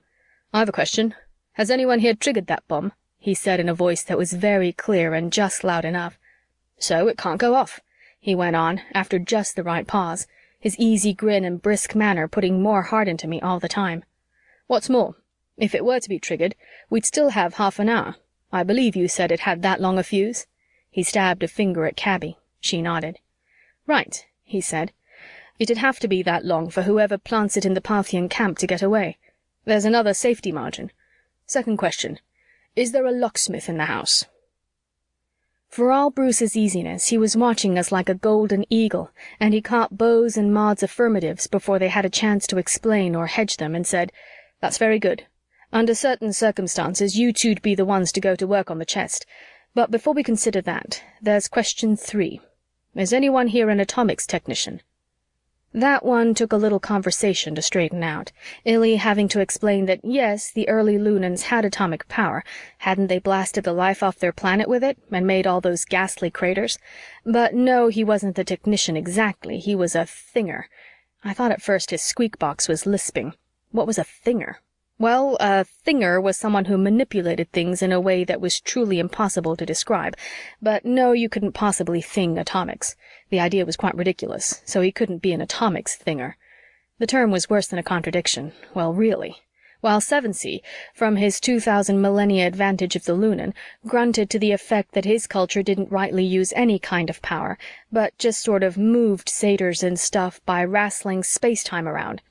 "I've a question. Has anyone here triggered that bomb?" he said in a voice that was very clear and just loud enough. "So it can't go off," he went on, after just the right pause, his easy grin and brisk manner putting more heart into me all the time. "What's more, if it were to be triggered, we'd still have half an hour. I believe you said it had that long a fuse?" He stabbed a finger at Cabby. She nodded. "Right," he said. "It'd have to be that long for whoever plants it in the Parthian camp to get away. There's another safety margin. Second question. Is there a locksmith in the house?" For all Bruce's easiness, he was watching us like a golden eagle, and he caught Beau's and Maud's affirmatives before they had a chance to explain or hedge them and said, "That's very good. Under certain circumstances, you two'd be the ones to go to work on the chest. But before we consider that, there's question 3. Is anyone here an atomics technician?" That one took a little conversation to straighten out, Illy having to explain that yes, the early Lunans had atomic power, hadn't they blasted the life off their planet with it and made all those ghastly craters? But no, he wasn't the technician exactly, he was a thinger. I thought at first his squeak box was lisping. What was a thinger? Well, a thinger was someone who manipulated things in a way that was truly impossible to describe, but no, you couldn't possibly thing atomics. The idea was quite ridiculous, so he couldn't be an atomics thinger. The term was worse than a contradiction. Well, really. While Sevensee, from his 2000 millennia advantage of the Lunan, grunted to the effect that his culture didn't rightly use any kind of power, but just sort of moved satyrs and stuff by wrastling space-time around.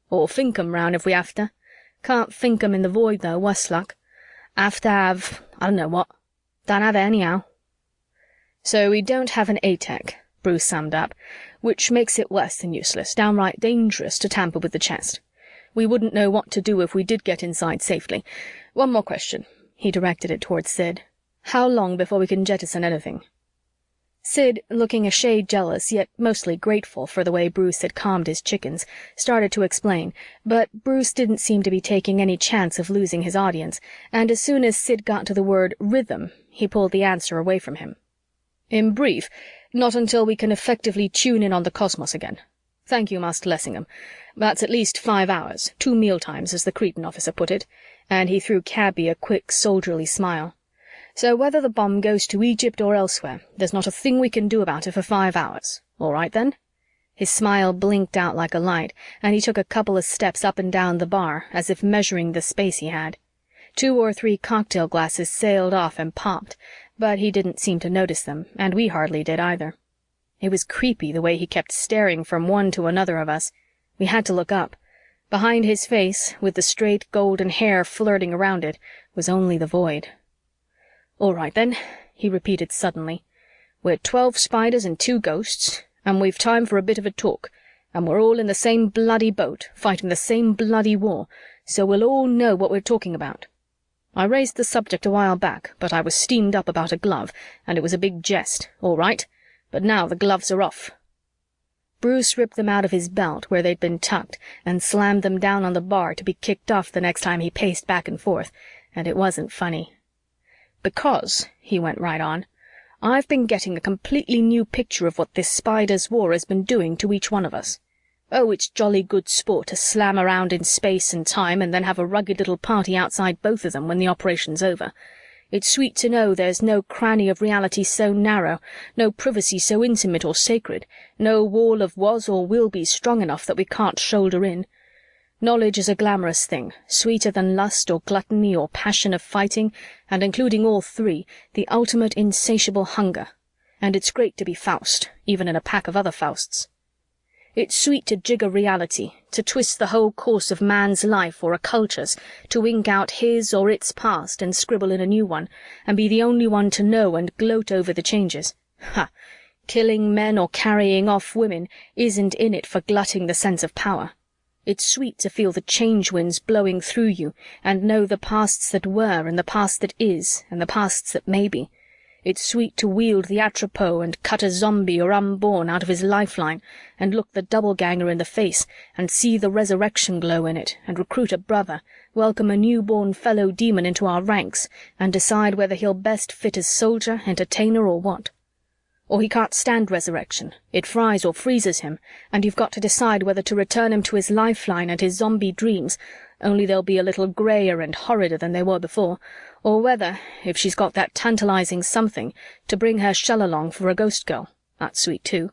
Or think 'em round if we have to. Can't think 'em in the void, though, worse luck. Have to have, I don't know what. Don't have it anyhow. So we don't have an A-Tech, Bruce summed up, which makes it worse than useless, downright dangerous to tamper with the chest. We wouldn't know what to do if we did get inside safely. One more question. He directed it towards Sid. How long before we can jettison anything? Sid, looking a shade jealous, yet mostly grateful for the way Bruce had calmed his chickens, started to explain, but Bruce didn't seem to be taking any chance of losing his audience, and as soon as Sid got to the word rhythm, he pulled the answer away from him. In brief, not until we can effectively tune in on the cosmos again. Thank you, Master Lessingham. That's at least 5 hours, 2 mealtimes, as the Cretan officer put it, and he threw Cabby a quick, soldierly smile. So whether the bomb goes to Egypt or elsewhere, there's not a thing we can do about it for 5 hours. All right, then? His smile blinked out like a light, and he took a couple of steps up and down the bar, as if measuring the space he had. 2 or 3 cocktail glasses sailed off and popped, but he didn't seem to notice them, and we hardly did either. It was creepy the way he kept staring from one to another of us. We had to look up. Behind his face, with the straight golden hair flirting around it, was only the void. "All right, then," he repeated suddenly. "We're 12 spiders and 2 ghosts, and we've time for a bit of a talk, and we're all in the same bloody boat, fighting the same bloody war, so we'll all know what we're talking about. I raised the subject a while back, but I was steamed up about a glove, and it was a big jest, all right, but now the gloves are off." Bruce ripped them out of his belt where they'd been tucked and slammed them down on the bar to be kicked off the next time he paced back and forth, and it wasn't funny. "Because," he went right on, "I've been getting a completely new picture of what this Spider's War has been doing to each one of us. Oh, it's jolly good sport to slam around in space and time and then have a rugged little party outside both of them when the operation's over. It's sweet to know there's no cranny of reality so narrow, no privacy so intimate or sacred, no wall of was or will be strong enough that we can't shoulder in. Knowledge is a glamorous thing, sweeter than lust or gluttony or passion of fighting, and including all 3, the ultimate insatiable hunger. And it's great to be Faust, even in a pack of other Fausts. It's sweet to jigger reality, to twist the whole course of man's life or a culture's, to ink out his or its past and scribble in a new one, and be the only one to know and gloat over the changes. Ha! Killing men or carrying off women isn't in it for glutting the sense of power. It's sweet to feel the change winds blowing through you and know the pasts that were and the past that is and the pasts that may be. It's sweet to wield the atropos and cut a zombie or unborn out of his lifeline and look the doubleganger in the face and see the resurrection glow in it and recruit a brother, welcome a newborn fellow demon into our ranks and decide whether he'll best fit as soldier, entertainer, or what. Or he can't stand resurrection, it fries or freezes him, and you've got to decide whether to return him to his lifeline and his zombie dreams, only they'll be a little greyer and horrider than they were before, or whether, if she's got that tantalizing something, to bring her shell along for a ghost girl. That's sweet too.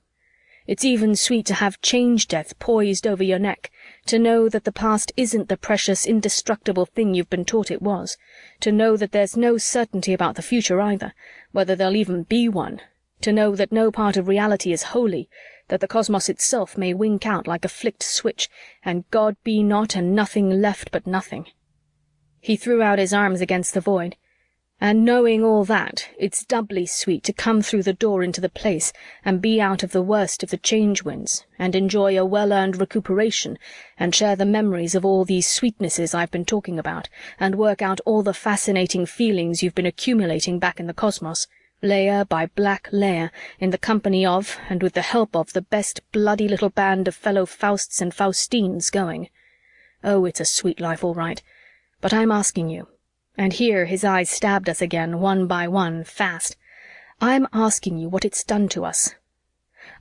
It's even sweet to have change death poised over your neck, to know that the past isn't the precious, indestructible thing you've been taught it was, to know that there's no certainty about the future either, whether there'll even be one, to know that no part of reality is holy, that the cosmos itself may wink out like a flicked switch, and God be not and nothing left but nothing. He threw out his arms against the void. And knowing all that, it's doubly sweet to come through the door into the place and be out of the worst of the change winds and enjoy a well-earned recuperation and share the memories of all these sweetnesses I've been talking about and work out all the fascinating feelings you've been accumulating back in the cosmos, layer by black layer, in the company of and with the help of the best bloody little band of fellow Fausts and Faustines going. Oh, it's a sweet life, all right. But I'm asking you, and here his eyes stabbed us again, one by one, fast, I'm asking you what it's done to us.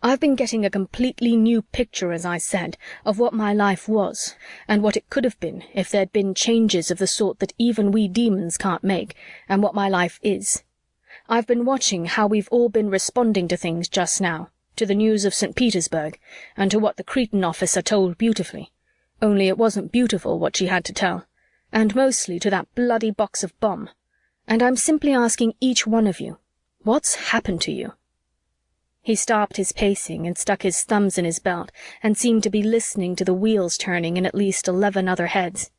I've been getting a completely new picture, as I said, of what my life was, and what it could have been if there'd been changes of the sort that even we demons can't make, and what my life is. I've been watching how we've all been responding to things just now, to the news of St. Petersburg, and to what the Cretan officer told beautifully. Only it wasn't beautiful what she had to tell, and mostly to that bloody box of bomb. And I'm simply asking each one of you, what's happened to you? He stopped his pacing and stuck his thumbs in his belt and seemed to be listening to the wheels turning in at least 11 other heads.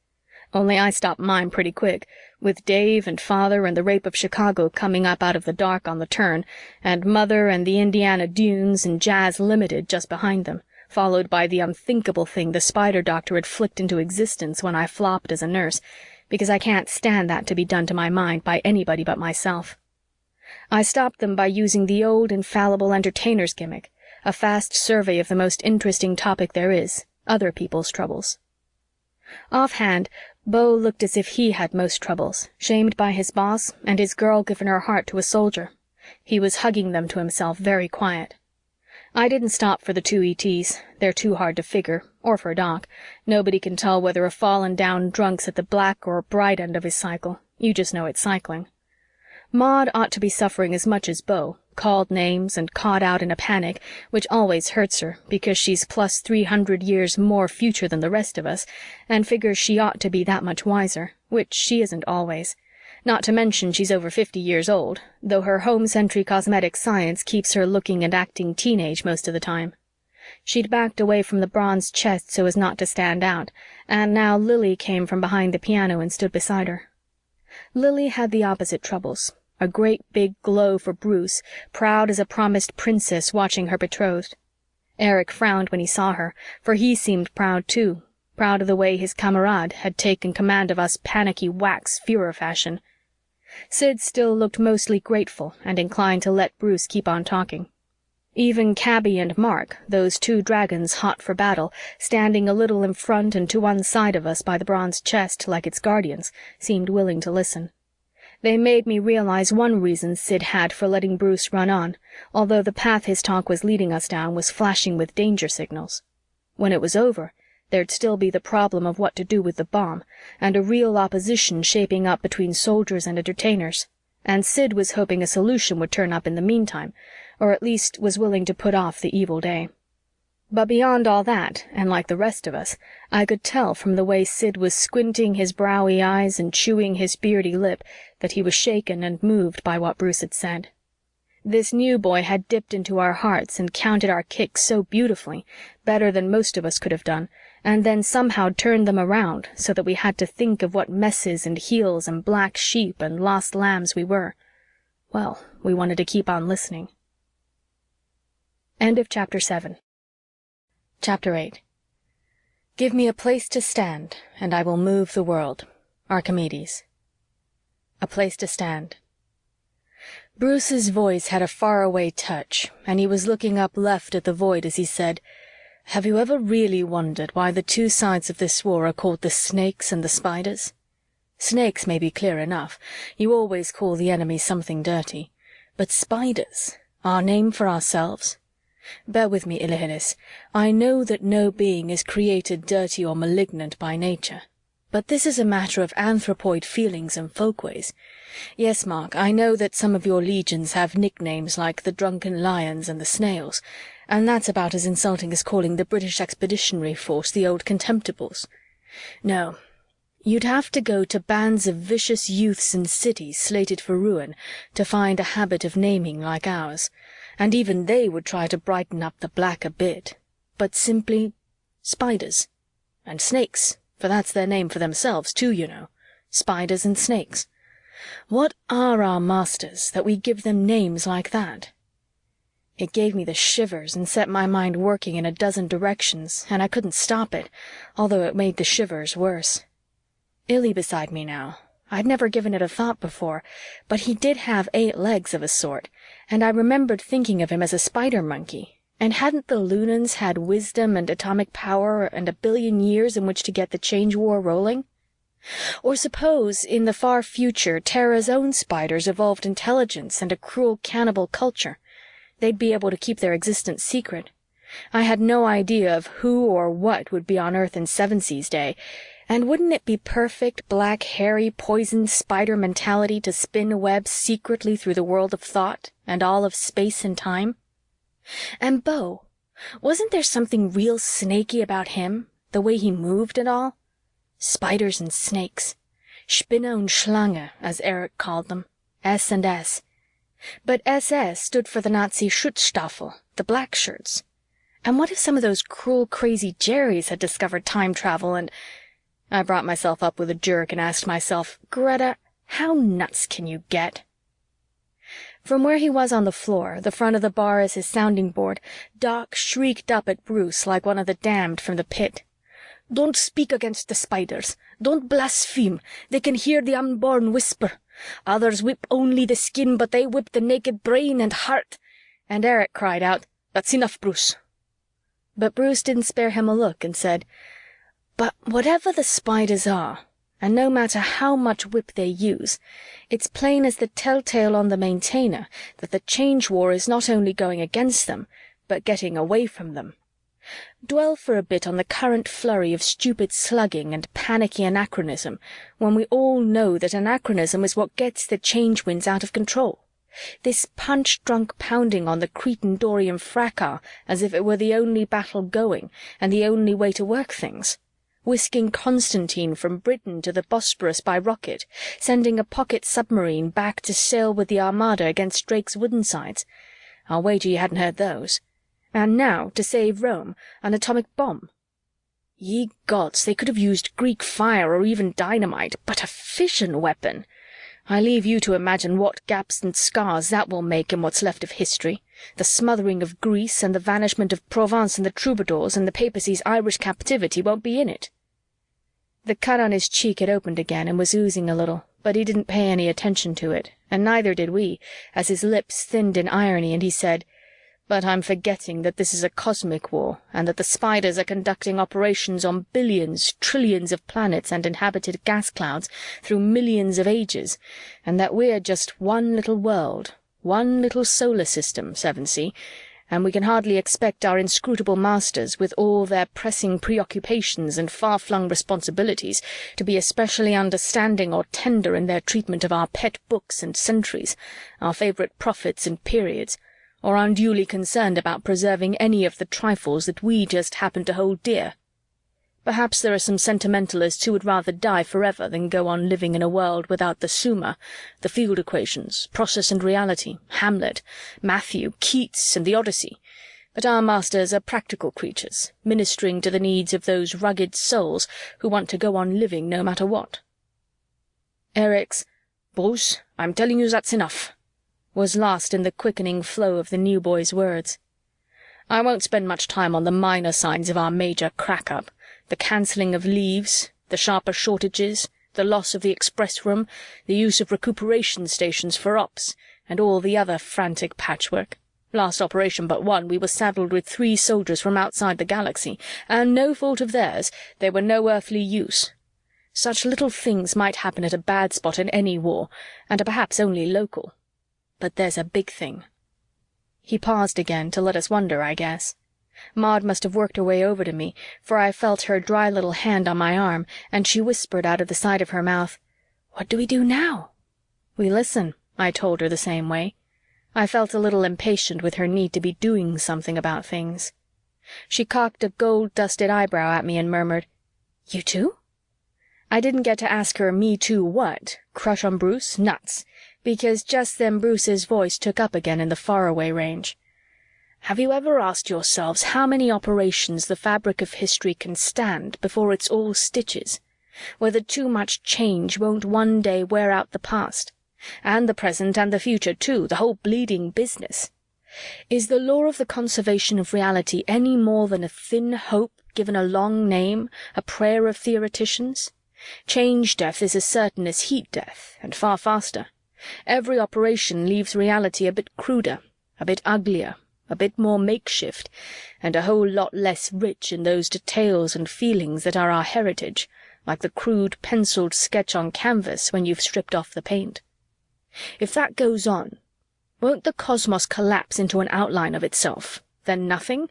Only I stopped mine pretty quick, with Dave and Father and the Rape of Chicago coming up out of the dark on the turn, and Mother and the Indiana Dunes and Jazz Limited just behind them, followed by the unthinkable thing the Spider Doctor had flicked into existence when I flopped as a nurse, because I can't stand that to be done to my mind by anybody but myself. I stopped them by using the old infallible entertainer's gimmick, a fast survey of the most interesting topic there is, other people's troubles. Offhand, Beau looked as if he had most troubles, shamed by his boss and his girl given her heart to a soldier. He was hugging them to himself, very quiet. I didn't stop for the two ETs. They're too hard to figure, or for Doc. Nobody can tell whether a fallen down drunk's at the black or bright end of his cycle. You just know it's cycling. Maud ought to be suffering as much as Beau, called names and caught out in a panic, which always hurts her because she's plus 300 years more future than the rest of us and figures she ought to be that much wiser, which she isn't always. Not to mention she's over 50 years old, though her home-century cosmetic science keeps her looking and acting teenage most of the time. She'd backed away from the bronze chest so as not to stand out, and now Lily came from behind the piano and stood beside her. Lily had the opposite troubles. A great big glow for Bruce, proud as a promised princess watching her betrothed. Eric frowned when he saw her, for he seemed proud too, proud of the way his camarade had taken command of us panicky whacks Führer fashion. Sid still looked mostly grateful and inclined to let Bruce keep on talking. Even Cabby and Mark, those two dragons hot for battle, standing a little in front and to one side of us by the bronze chest like its guardians, seemed willing to listen. They made me realize one reason Sid had for letting Bruce run on, although the path his talk was leading us down was flashing with danger signals. When it was over, there'd still be the problem of what to do with the bomb, and a real opposition shaping up between soldiers and entertainers, and Sid was hoping a solution would turn up in the meantime, or at least was willing to put off the evil day. But beyond all that, and like the rest of us, I could tell from the way Sid was squinting his browy eyes and chewing his beardy lip that he was shaken and moved by what Bruce had said. This new boy had dipped into our hearts and counted our kicks so beautifully, better than most of us could have done, and then somehow turned them around so that we had to think of what messes and heels and black sheep and lost lambs we were. Well, we wanted to keep on listening. End of Chapter 7. Chapter 8. Give me a place to stand, and I will move the world. Archimedes. A place to stand. Bruce's voice had a faraway touch, and he was looking up left at the void as he said, "Have you ever really wondered why the two sides of this war are called the snakes and the spiders? Snakes may be clear enough. You always call the enemy something dirty. But spiders, our name for ourselves? Bear with me, Illihilis. I know that no being is created dirty or malignant by nature. But this is a matter of anthropoid feelings and folkways. Yes, Mark, I know that some of your legions have nicknames like the Drunken Lions and the Snails, and that's about as insulting as calling the British Expeditionary Force the Old Contemptibles. No, you'd have to go to bands of vicious youths in cities slated for ruin to find a habit of naming like ours, and even they would try to brighten up the black a bit, but simply spiders. And snakes, for that's their name for themselves too, you know. Spiders and snakes. What are our masters that we give them names like that? It gave me the shivers and set my mind working in a dozen directions, and I couldn't stop it, although it made the shivers worse. Illy beside me now. I'd never given it a thought before, but he did have 8 legs of a sort, and I remembered thinking of him as a spider monkey. And hadn't the Lunans had wisdom and atomic power and a billion years in which to get the change war rolling? Or suppose, in the far future, Terra's own spiders evolved intelligence and a cruel cannibal culture. They'd be able to keep their existence secret. I had no idea of who or what would be on Earth in Sevensee's day, and wouldn't it be perfect black, hairy, poisoned spider mentality to spin webs secretly through the world of thought and all of space and time? And Beau, wasn't there something real snaky about him, the way he moved and all? Spiders and snakes. Spinne und Schlange, as Eric called them. S and S. But SS stood for the Nazi Schutzstaffel, the black shirts. And what if some of those cruel, crazy Jerrys had discovered time travel and... I brought myself up with a jerk and asked myself, Greta, how nuts can you get? From where he was on the floor, the front of the bar as his sounding board, Doc shrieked up at Bruce like one of the damned from the pit. "Don't speak against the spiders. Don't blaspheme. They can hear the unborn whisper. Others whip only the skin, but they whip the naked brain and heart." And Eric cried out, "That's enough, Bruce." But Bruce didn't spare him a look and said, "But whatever the spiders are, and no matter how much whip they use, it's plain as the telltale on the Maintainer that the Change War is not only going against them, but getting away from them. Dwell for a bit on the current flurry of stupid slugging and panicky anachronism, when we all know that anachronism is what gets the change winds out of control. This punch-drunk pounding on the Cretan-Dorian fracas as if it were the only battle going and the only way to work things. Whisking Constantine from Britain to the Bosporus by rocket, sending a pocket submarine back to sail with the Armada against Drake's Woodensides. I'll wager you hadn't heard those. And now, to save Rome, an atomic bomb. Ye gods, they could have used Greek fire or even dynamite, but a fission weapon! I leave you to imagine what gaps and scars that will make in what's left of history. The smothering of Greece and the vanishment of Provence and the troubadours and the papacy's Irish captivity won't be in it." The cut on his cheek had opened again and was oozing a little, but he didn't pay any attention to it, and neither did we, as his lips thinned in irony and he said, "But I'm forgetting that this is a cosmic war, and that the spiders are conducting operations on billions, trillions of planets and inhabited gas clouds through millions of ages, and that we're just one little world, one little solar system, Sevensea, and we can hardly expect our inscrutable masters, with all their pressing preoccupations and far-flung responsibilities, to be especially understanding or tender in their treatment of our pet books and centuries, our favourite prophets and periods, or unduly concerned about preserving any of the trifles that we just happen to hold dear. Perhaps there are some sentimentalists who would rather die forever than go on living in a world without the Summa, the field equations, process and reality, Hamlet, Matthew, Keats, and the Odyssey. But our masters are practical creatures, ministering to the needs of those rugged souls who want to go on living no matter what." Eric's, "Bruce, I'm telling you that's enough," was lost in the quickening flow of the new boy's words. "I won't spend much time on the minor signs of our major crack-up, the cancelling of leaves, the sharper shortages, the loss of the express room, the use of recuperation stations for ops, and all the other frantic patchwork. Last operation but one, we were saddled with 3 soldiers from outside the galaxy, and no fault of theirs, they were no earthly use. Such little things might happen at a bad spot in any war, and are perhaps only local. But there's a big thing." He paused again to let us wonder, I guess. Maud must have worked her way over to me, for I felt her dry little hand on my arm, and she whispered out of the side of her mouth, "What do we do now?" "We listen," I told her the same way. I felt a little impatient with her need to be doing something about things. She cocked a gold-dusted eyebrow at me and murmured, "You too?" I didn't get to ask her me too what, crush on Bruce, nuts, because just then Bruce's voice took up again in the faraway range. "Have you ever asked yourselves how many operations the fabric of history can stand before it's all stitches? Whether too much change won't one day wear out the past? And the present and the future too, the whole bleeding business? Is the law of the conservation of reality any more than a thin hope given a long name, a prayer of theoreticians? Change death is as certain as heat death, and far faster. Every operation leaves reality a bit cruder, a bit uglier, a bit more makeshift, and a whole lot less rich in those details and feelings that are our heritage, like the crude penciled sketch on canvas when you've stripped off the paint. If that goes on, won't the cosmos collapse into an outline of itself, then nothing?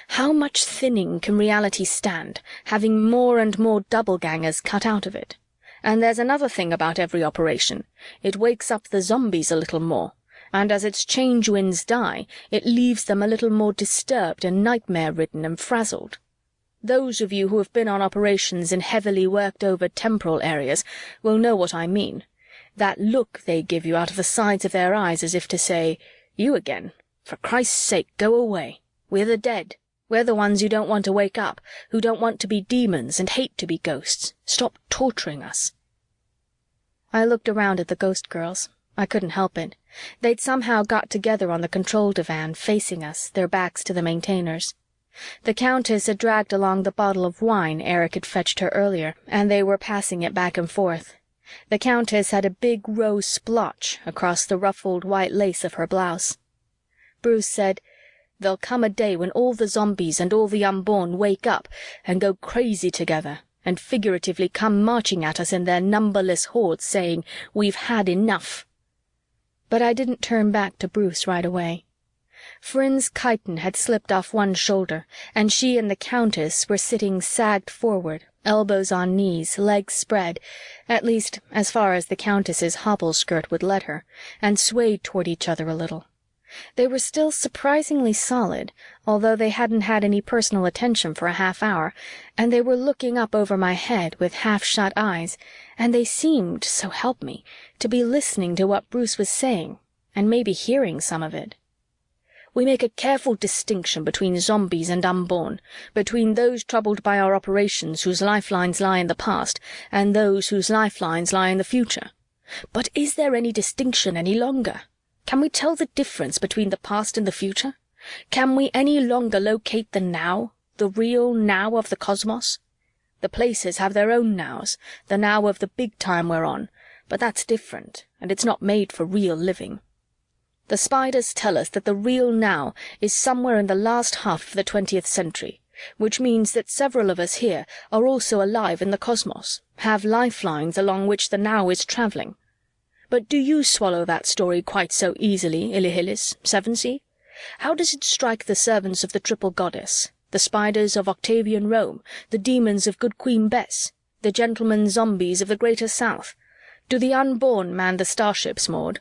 How much thinning can reality stand, having more and more double-gangers cut out of it? And there's another thing about every operation. It wakes up the zombies a little more, and as its change winds die, it leaves them a little more disturbed and nightmare-ridden and frazzled. Those of you who have been on operations in heavily worked-over temporal areas will know what I mean. That look they give you out of the sides of their eyes as if to say, "You again? For Christ's sake, go away. We're the dead. We're the ones who don't want to wake up, who don't want to be demons and hate to be ghosts. Stop torturing us." I looked around at the ghost girls. I couldn't help it. They'd somehow got together on the control divan, facing us, their backs to the maintainers. The Countess had dragged along the bottle of wine Eric had fetched her earlier, and they were passing it back and forth. The Countess had a big rose splotch across the ruffled white lace of her blouse. Bruce said, "There'll come a day when all the zombies and all the unborn wake up and go crazy together and figuratively come marching at us in their numberless hordes saying, 'We've had enough.'" But I didn't turn back to Bruce right away. Frynn's chiton had slipped off one shoulder, and she and the Countess were sitting sagged forward, elbows on knees, legs spread, at least as far as the Countess's hobble skirt would let her, and swayed toward each other a little. They were still surprisingly solid, although they hadn't had any personal attention for a half-hour, and they were looking up over my head with half-shut eyes, and they seemed, so help me, to be listening to what Bruce was saying, and maybe hearing some of it. "We make a careful distinction between zombies and unborn, between those troubled by our operations whose lifelines lie in the past, and those whose lifelines lie in the future. But is there any distinction any longer? Can we tell the difference between the past and the future? Can we any longer locate the now, the real now of the cosmos? The places have their own nows, the now of the big time we're on, but that's different, and it's not made for real living. The Spiders tell us that the real now is somewhere in the last half of the 20th century, which means that several of us here are also alive in the cosmos, have lifelines along which the now is traveling. But do you swallow that story quite so easily, Ilihillis, Sevensea? How does it strike the servants of the triple goddess, the Spiders of Octavian Rome, the demons of good Queen Bess, the gentlemen zombies of the Greater South? Do the unborn man the starships, Maud?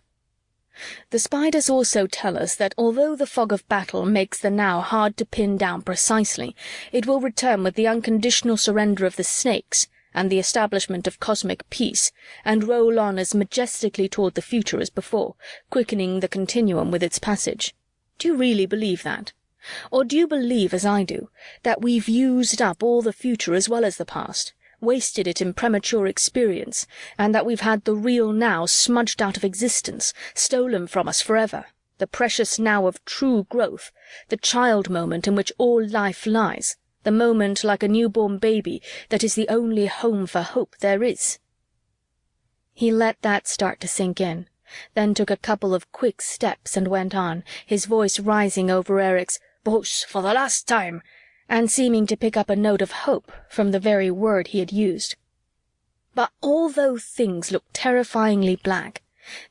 The Spiders also tell us that although the fog of battle makes the now hard to pin down precisely, it will return with the unconditional surrender of the snakes and the establishment of cosmic peace, and roll on as majestically toward the future as before, quickening the continuum with its passage. Do you really believe that? Or do you believe, as I do, that we've used up all the future as well as the past, wasted it in premature experience, and that we've had the real now smudged out of existence, stolen from us forever, the precious now of true growth, the child moment in which all life lies, the moment like a newborn baby that is the only home for hope there is?" He let that start to sink in, then took a couple of quick steps and went on, his voice rising over Eric's "Bruce, for the last time," and seeming to pick up a note of hope from the very word he had used. "But although things look terrifyingly black,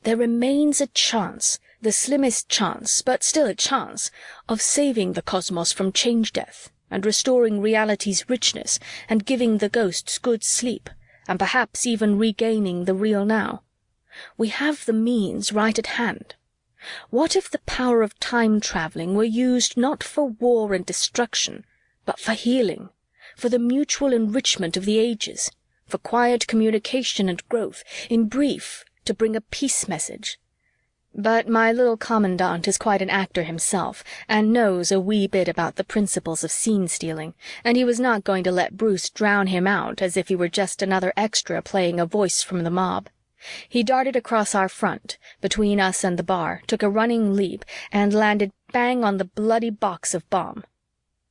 there remains a chance, the slimmest chance, but still a chance, of saving the cosmos from change-death, and restoring reality's richness, and giving the ghosts good sleep, and perhaps even regaining the real now. We have the means right at hand. What if the power of time-traveling were used not for war and destruction, but for healing, for the mutual enrichment of the ages, for quiet communication and growth, in brief, to bring a peace message? But my little commandant is quite an actor himself, and knows a wee bit about the principles of scene-stealing, and he was not going to let Bruce drown him out as if he were just another extra playing a voice from the mob. He darted across our front, between us and the bar, took a running leap, and landed bang on the bloody box of bomb.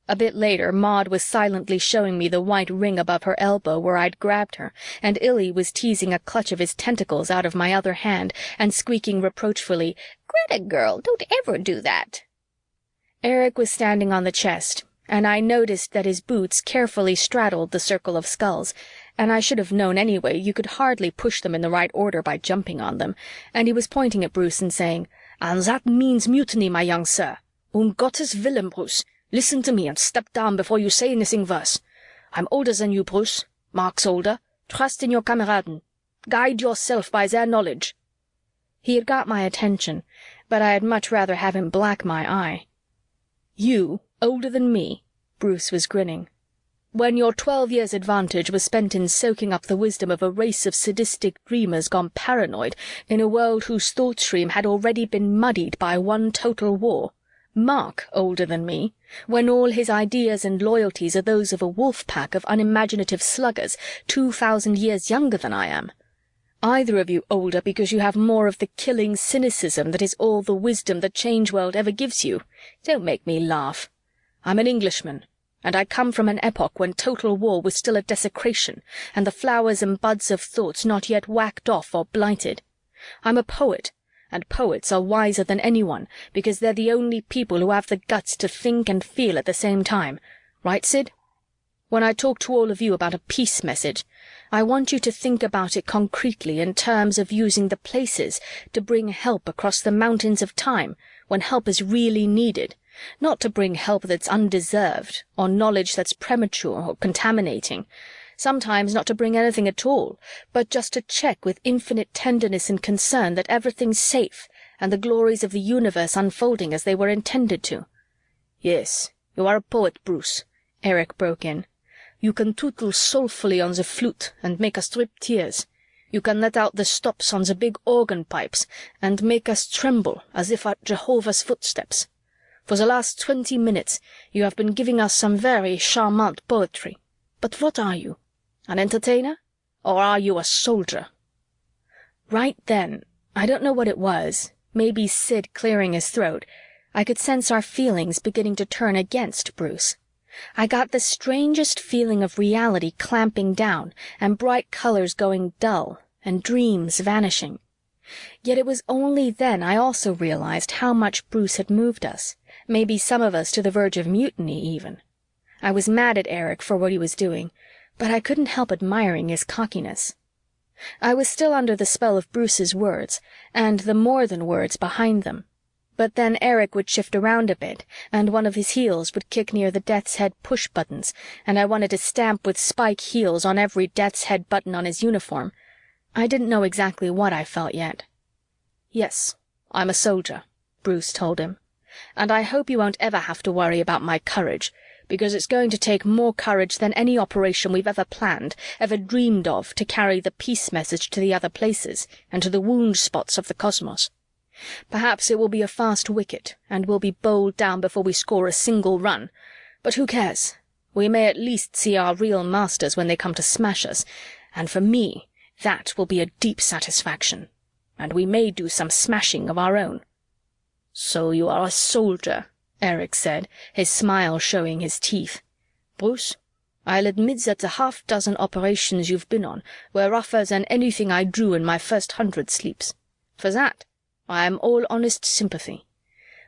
A bit later, Maud was silently showing me the white ring above her elbow where I'd grabbed her, and Illy was teasing a clutch of his tentacles out of my other hand and squeaking reproachfully, "Greta girl, don't ever do that." Eric was standing on the chest, and I noticed that his boots carefully straddled the circle of skulls, and I should have known anyway you could hardly push them in the right order by jumping on them, and he was pointing at Bruce and saying, "And that means mutiny, my young sir. Gottes Willen, Bruce. Listen to me and step down before you say anything worse. I'm older than you, Bruce. Mark's older. Trust in your Kameraden. Guide yourself by their knowledge." He had got my attention, but I had much rather have him black my eye. "You, older than me?" Bruce was grinning. "When your 12 years' advantage was spent in soaking up the wisdom of a race of sadistic dreamers gone paranoid in a world whose thought stream had already been muddied by one total war. Mark older than me, when all his ideas and loyalties are those of a wolf-pack of unimaginative sluggers 2,000 years younger than I am. Either of you older because you have more of the killing cynicism that is all the wisdom the Change World ever gives you. Don't make me laugh. I'm an Englishman. and I come from an epoch when total war was still a desecration, and the flowers and buds of thoughts not yet whacked off or blighted. I'm a poet, and poets are wiser than anyone, because they're the only people who have the guts to think and feel at the same time. Right, Sid? When I talk to all of you about a peace message, I want you to think about it concretely in terms of using the places to bring help across the mountains of time when help is really needed, not to bring help that's undeserved, or knowledge that's premature or contaminating, sometimes not to bring anything at all, but just to check with infinite tenderness and concern that everything's safe and the glories of the universe unfolding as they were intended to. "Yes, you are a poet, Bruce," Eric broke in. "You can tootle soulfully on the flute and make us drip tears. You can let out the stops on the big organ pipes and make us tremble as if at Jehovah's footsteps. For the last 20 minutes you have been giving us some very charmant poetry. But what are you? An entertainer? Or are you a soldier?" Right then, I don't know what it was, maybe Sid clearing his throat, I could sense our feelings beginning to turn against Bruce. I got the strangest feeling of reality clamping down and bright colors going dull and dreams vanishing. Yet it was only then I also realized how much Bruce had moved us, maybe some of us to the verge of mutiny even. I was mad at Eric for what he was doing, but I couldn't help admiring his cockiness. I was still under the spell of Bruce's words, and the more than words behind them. But then Eric would shift around a bit, and one of his heels would kick near the Death's Head push buttons, and I wanted to stamp with spike heels on every Death's Head button on his uniform. I didn't know exactly what I felt yet. "Yes, I'm a soldier," Bruce told him. "And I hope you won't ever have to worry about my courage, because it's going to take more courage than any operation we've ever planned, ever dreamed of, to carry the peace message to the other places and to the wound spots of the cosmos. Perhaps it will be a fast wicket, and we'll be bowled down before we score a single run, but who cares? We may at least see our real masters when they come to smash us, and for me, that will be a deep satisfaction. And we may do some smashing of our own." "So you are a soldier," Eric said, his smile showing his teeth. "Bruce, I'll admit that the half-dozen operations you've been on were rougher than anything I drew in my first 100 sleeps. For that, I am all honest sympathy.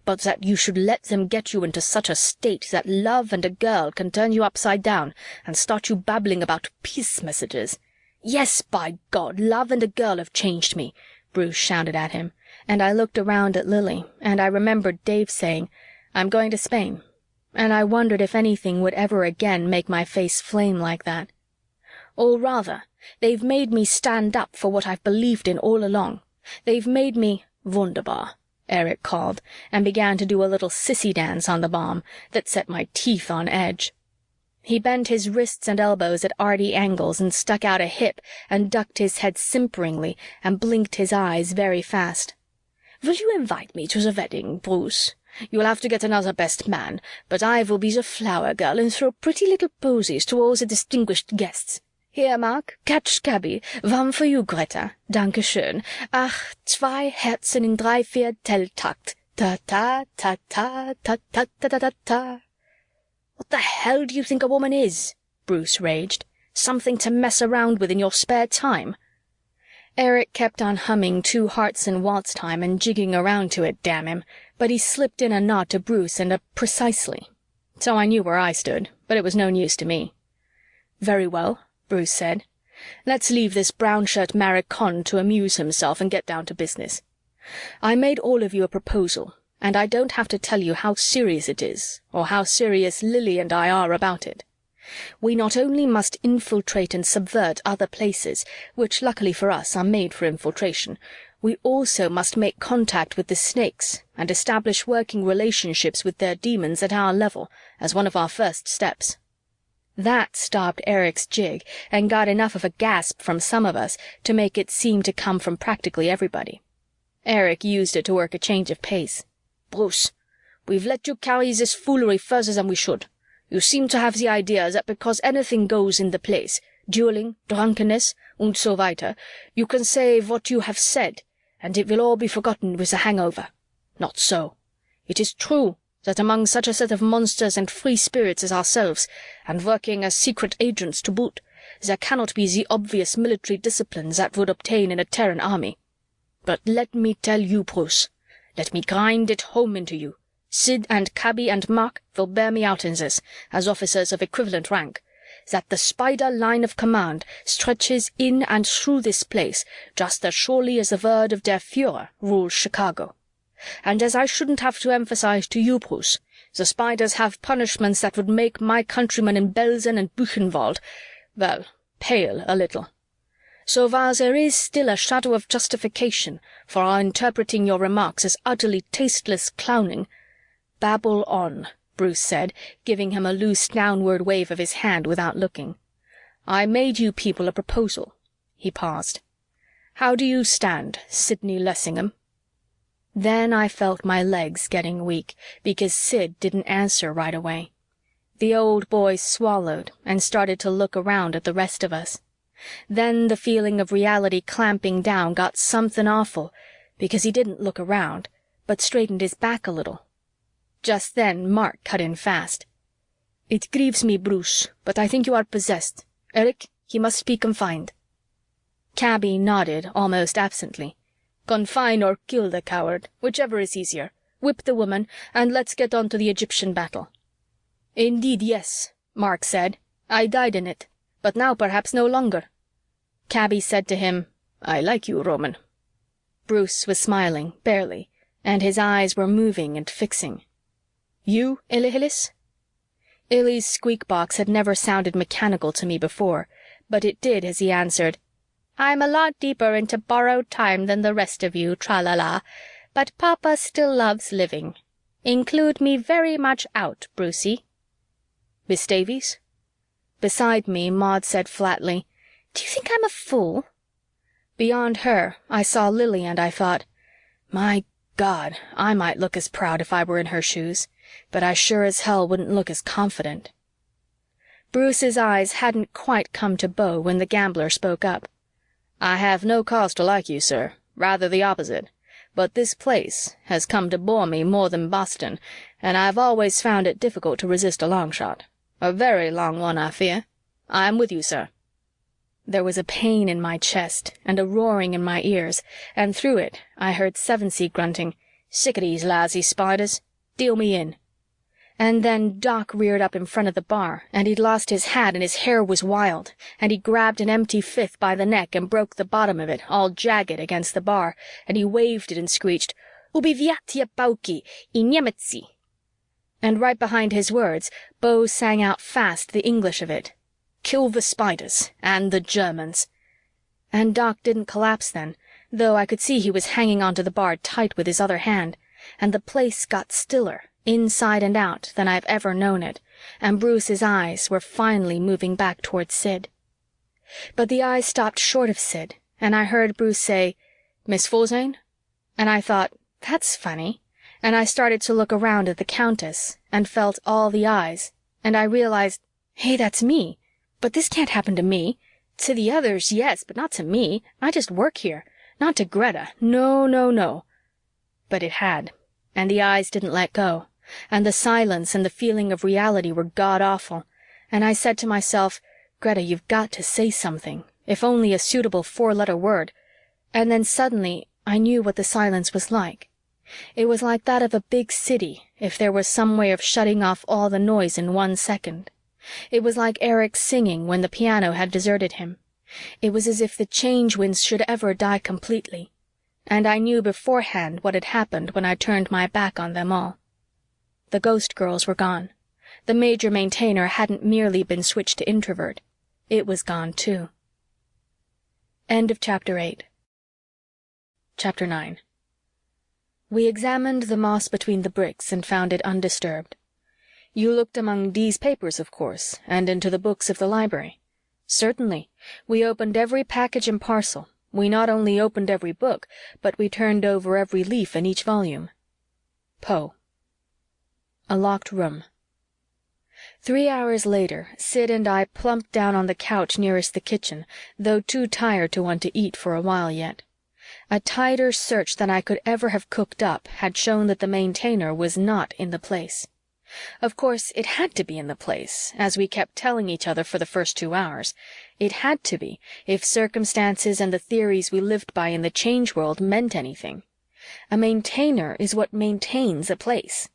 But that you should let them get you into such a state that love and a girl can turn you upside down and start you babbling about peace messages. Yes, by God, love and a girl have changed me," Bruce shouted at him, and I looked around at Lily, and I remembered Dave saying, "I'm going to Spain," and I wondered if anything would ever again make my face flame like that. Or rather, they've made me stand up for what I've believed in all along. They've made me wunderbar, Eric called, and began to do a little sissy dance on the bomb that set my teeth on edge. He bent his wrists and elbows at arty angles and stuck out a hip and ducked his head simperingly and blinked his eyes very fast. "Will you invite me to the wedding, Bruce? You'll have to get another best man, but I will be the flower girl and throw pretty little posies to all the distinguished guests. Here, Mark, catch Scabby. One for you, Greta. Danke schön. Ach, 2 Herzen in 3/4 Telltakt. Ta-ta, ta-ta, ta-ta-ta-ta-ta-ta." "What the hell do you think a woman is?" Bruce raged. "Something to mess around with in your spare time?" Eric kept on humming 2 Hearts in Waltz Time and jigging around to it, damn him, but he slipped in a nod to Bruce and a "precisely." So I knew where I stood, but it was no news to me. "Very well," Bruce said. "Let's leave this brown-shirt maricon to amuse himself and get down to business. I made all of you a proposal, and I don't have to tell you how serious it is, or how serious Lily and I are about it. We not only must infiltrate and subvert other places, which luckily for us are made for infiltration, we also must make contact with the snakes and establish working relationships with their demons at our level as one of our first steps." That stopped Eric's jig and got enough of a gasp from some of us to make it seem to come from practically everybody. Eric used it to work a change of pace. "Bruce, we've let you carry this foolery further than we should. You seem to have the idea that because anything goes in the place, dueling, drunkenness, und so weiter, you can say what you have said, and it will all be forgotten with a hangover. Not so. It is true that among such a set of monsters and free spirits as ourselves, and working as secret agents to boot, there cannot be the obvious military discipline that would obtain in a Terran army. But let me tell you, Bruce, let me grind it home into you. Sid and Cabby and Mark will bear me out in this, as officers of equivalent rank, that the Spider line of command stretches in and through this place just as surely as the word of der Führer rules Chicago. And as I shouldn't have to emphasize to you, Bruce, the Spiders have punishments that would make my countrymen in Belsen and Buchenwald, well, pale a little. So while there is still a shadow of justification for our interpreting your remarks as utterly tasteless clowning—" "Babble on," Bruce said, giving him a loose downward wave of his hand without looking. "I made you people a proposal." He paused. "How do you stand, Sidney Lessingham?" Then I felt my legs getting weak, because Sid didn't answer right away. The old boy swallowed and started to look around at the rest of us. Then the feeling of reality clamping down got something awful, because he didn't look around, but straightened his back a little. Just then Mark cut in fast. "It grieves me, Bruce, but I think you are possessed. Eric, he must be confined." Cabby nodded almost absently. "Confine or kill the coward, whichever is easier. Whip the woman, and let's get on to the Egyptian battle." "Indeed, yes," Mark said. "I died in it, but now perhaps no longer." Cabby said to him, "I like you, Roman." Bruce was smiling, barely, and his eyes were moving and fixing. "You, Illihilis?" Illy's squeak box had never sounded mechanical to me before, but it did as he answered, "I'm a lot deeper into borrowed time than the rest of you, tra-la-la, but Papa still loves living. Include me very much out, Brucey." "Miss Davies?" Beside me, Maud said flatly, "Do you think I'm a fool?" Beyond her, I saw Lily and I thought, my God, I might look as proud if I were in her shoes, but I sure as hell wouldn't look as confident. Bruce's eyes hadn't quite come to Beau when the gambler spoke up. "I have no cause to like you, sir, rather the opposite, but this place has come to bore me more than Boston, and I've always found it difficult to resist a long shot. A very long one, I fear. I'm with you, sir." There was a pain in my chest and a roaring in my ears, and through it I heard Sevensee grunting, "Sick of these lousy spiders. Deal me in." And then Doc reared up in front of the bar, and he'd lost his hat and his hair was wild, and he grabbed an empty fifth by the neck and broke the bottom of it, all jagged, against the bar, and he waved it and screeched, "Ubiviatia pauki, I Niemetzi." And right behind his words, Beau sang out fast the English of it. "Kill the spiders and the Germans." And Doc didn't collapse then, though I could see he was hanging onto the bar tight with his other hand, and the place got stiller, inside and out, than I've ever known it, and Bruce's eyes were finally moving back towards Sid. But the eyes stopped short of Sid, and I heard Bruce say, "Miss Forzane?" And I thought, that's funny, and I started to look around at the Countess and felt all the eyes, and I realized, hey, that's me. But this can't happen to me. To the others, yes, but not to me. I just work here. Not to Greta. No, no, no. But it had, and the eyes didn't let go, and the silence and the feeling of reality were god-awful, and I said to myself, Greta, you've got to say something, if only a suitable four-letter word. And then suddenly I knew what the silence was like. It was like that of a big city if there was some way of shutting off all the noise in 1 second. It was like Eric's singing when the piano had deserted him. It was as if the change winds should ever die completely. And I knew beforehand what had happened when I turned my back on them all. The ghost girls were gone. The Major Maintainer hadn't merely been switched to introvert. It was gone too. End of Chapter 8. Chapter 9. We examined the moss between the bricks and found it undisturbed. "You looked among D's papers, of course, and into the books of the library?" "Certainly. We opened every package and parcel. We not only opened every book, but we turned over every leaf in each volume." Poe. A locked room. 3 hours later, Sid and I plumped down on the couch nearest the kitchen, though too tired to want to eat for a while yet. A tighter search than I could ever have cooked up had shown that the maintainer was not in the place. Of course, it had to be in the place, as we kept telling each other for the first 2 hours. It had to be, if circumstances and the theories we lived by in the change world meant anything. A maintainer is what maintains a place.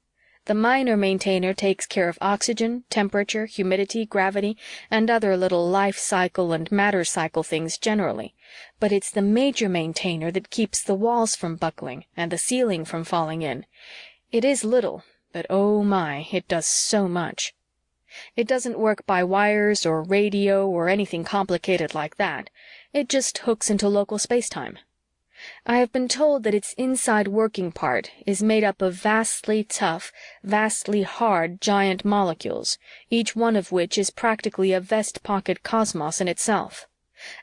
The minor maintainer takes care of oxygen, temperature, humidity, gravity, and other little life cycle and matter cycle things generally, but it's the major maintainer that keeps the walls from buckling and the ceiling from falling in. It is little, but oh my, it does so much. It doesn't work by wires or radio or anything complicated like that. It just hooks into local spacetime. I have been told that its inside working part is made up of vastly tough, vastly hard giant molecules, each one of which is practically a vest-pocket cosmos in itself.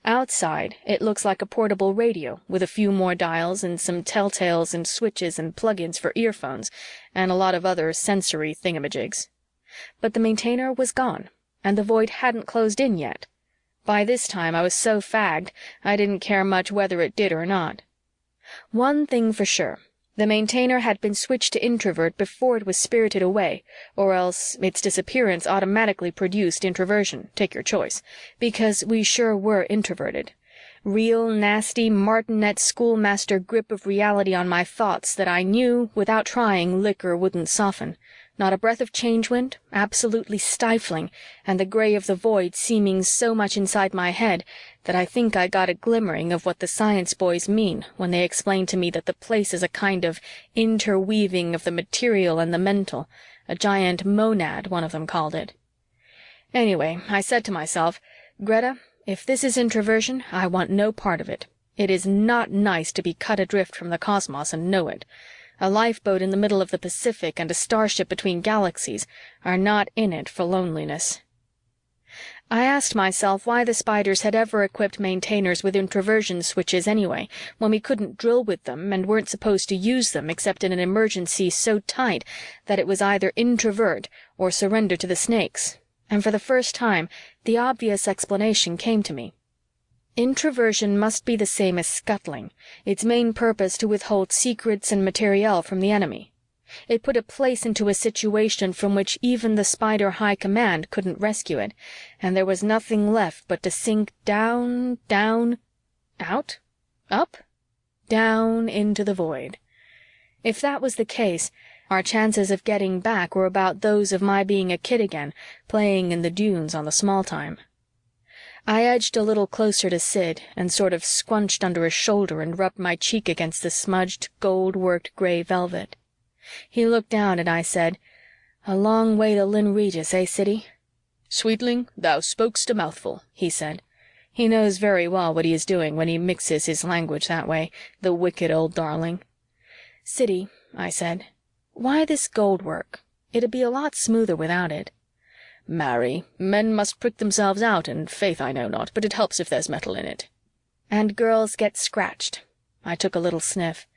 Outside, it looks like a portable radio with a few more dials and some telltales and switches and plugins for earphones and a lot of other sensory thingamajigs. But the maintainer was gone, and the void hadn't closed in yet. By this time I was so fagged I didn't care much whether it did or not. One thing for sure, the maintainer had been switched to introvert before it was spirited away, or else its disappearance automatically produced introversion, take your choice, because we sure were introverted. Real nasty martinet schoolmaster grip of reality on my thoughts that I knew, without trying, liquor wouldn't soften. Not a breath of change wind, absolutely stifling, and the gray of the void seeming so much inside my head that I think I got a glimmering of what the science boys mean when they explain to me that the place is a kind of interweaving of the material and the mental, a giant monad, one of them called it. Anyway, I said to myself, Greta, if this is introversion, I want no part of it. It is not nice to be cut adrift from the cosmos and know it. A lifeboat in the middle of the Pacific and a starship between galaxies are not in it for loneliness. I asked myself why the Spiders had ever equipped maintainers with introversion switches anyway, when we couldn't drill with them and weren't supposed to use them except in an emergency so tight that it was either introvert or surrender to the snakes, and for the first time the obvious explanation came to me. Introversion must be the same as scuttling, its main purpose to withhold secrets and materiel from the enemy. It put a place into a situation from which even the Spider High Command couldn't rescue it, and there was nothing left but to sink down, down, out, up, down into the void. If that was the case, our chances of getting back were about those of my being a kid again, playing in the dunes on the small time. I edged a little closer to Sid and sort of squunched under his shoulder and rubbed my cheek against the smudged, gold-worked gray velvet. He looked down and I said, "A long way to Lynn Regis, eh, Siddy?" "Sweetling, thou spokest a mouthful," he said. He knows very well what he is doing when he mixes his language that way, the wicked old darling. "Siddy," I said, "why this gold work? It'd be a lot smoother without it." "Marry, men must prick themselves out, and faith I know not, but it helps if there's metal in it." "And girls get scratched." I took a little sniff.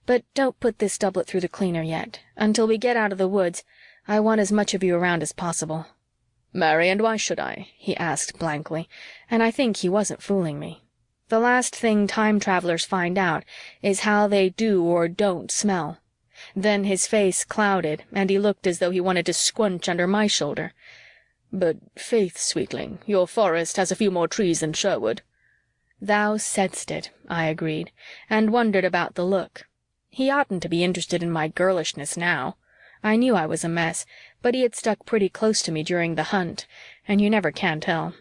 "But don't put this doublet through the cleaner yet. Until we get out of the woods, I want as much of you around as possible." "Marry, and why should I?" he asked blankly, and I think he wasn't fooling me. The last thing time travelers find out is how they do or don't smell. Then his face clouded, and he looked as though he wanted to squunch under my shoulder. "But faith, sweetling, your forest has a few more trees than Sherwood." "Thou saidst it," I agreed, and wondered about the look. He oughtn't to be interested in my girlishness now. I knew I was a mess, but he had stuck pretty close to me during the hunt, and you never can tell.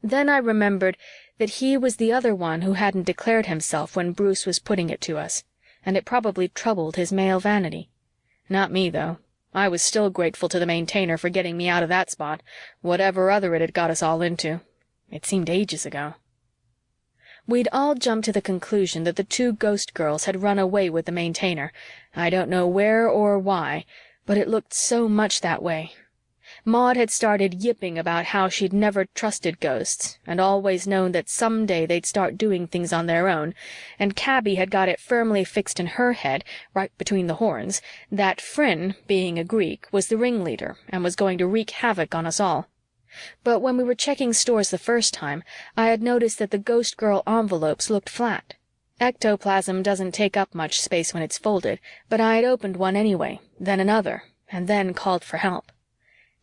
Then I remembered that he was the other one who hadn't declared himself when Bruce was putting it to us, and it probably troubled his male vanity. Not me, though. I was still grateful to the maintainer for getting me out of that spot, whatever other it had got us all into. It seemed ages ago. We'd all jumped to the conclusion that the two ghost girls had run away with the maintainer. I don't know where or why, but it looked so much that way. Maud had started yipping about how she'd never trusted ghosts and always known that someday they'd start doing things on their own, and Cabby had got it firmly fixed in her head, right between the horns, that Fryn, being a Greek, was the ringleader and was going to wreak havoc on us all. But when we were checking stores the first time, I had noticed that the ghost girl envelopes looked flat. Ectoplasm doesn't take up much space when it's folded, but I had opened one anyway, then another, and then called for help.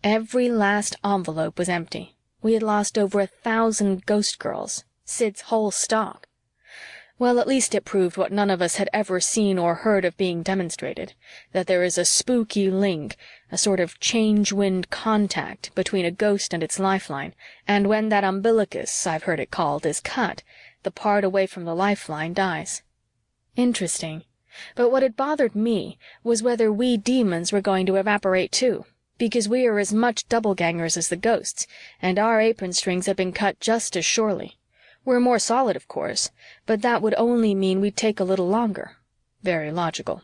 Every last envelope was empty. We had lost over 1,000 ghost girls, Sid's whole stock. Well, at least it proved what none of us had ever seen or heard of being demonstrated, that there is a spooky link, a sort of change-wind contact between a ghost and its lifeline, and when that umbilicus, I've heard it called, is cut, the part away from the lifeline dies. Interesting. But what had bothered me was whether we demons were going to evaporate too, because we are as much doublegangers as the ghosts, and our apron strings have been cut just as surely. We're more solid, of course, but that would only mean we'd take a little longer. Very logical.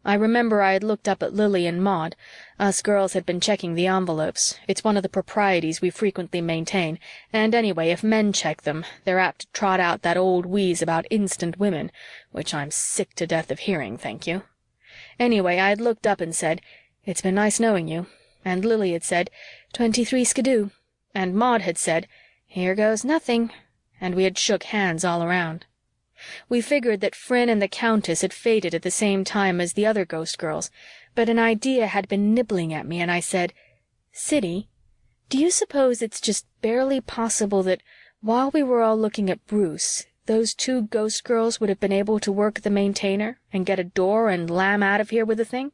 I remember I had looked up at Lily and Maud. Us girls had been checking the envelopes. It's one of the proprieties we frequently maintain, and anyway, if men check them, they're apt to trot out that old wheeze about instant women, which I'm sick to death of hearing, thank you. Anyway, I had looked up and said, "It's been nice knowing you," and Lily had said, "23 skidoo," and Maud had said, "Here goes nothing," and we had shook hands all around. We figured that Fryn and the Countess had faded at the same time as the other ghost girls, but an idea had been nibbling at me, and I said, "Siddy, do you suppose it's just barely possible that, while we were all looking at Bruce, those 2 ghost girls would have been able to work the Maintainer and get a door and lamb out of here with the thing?"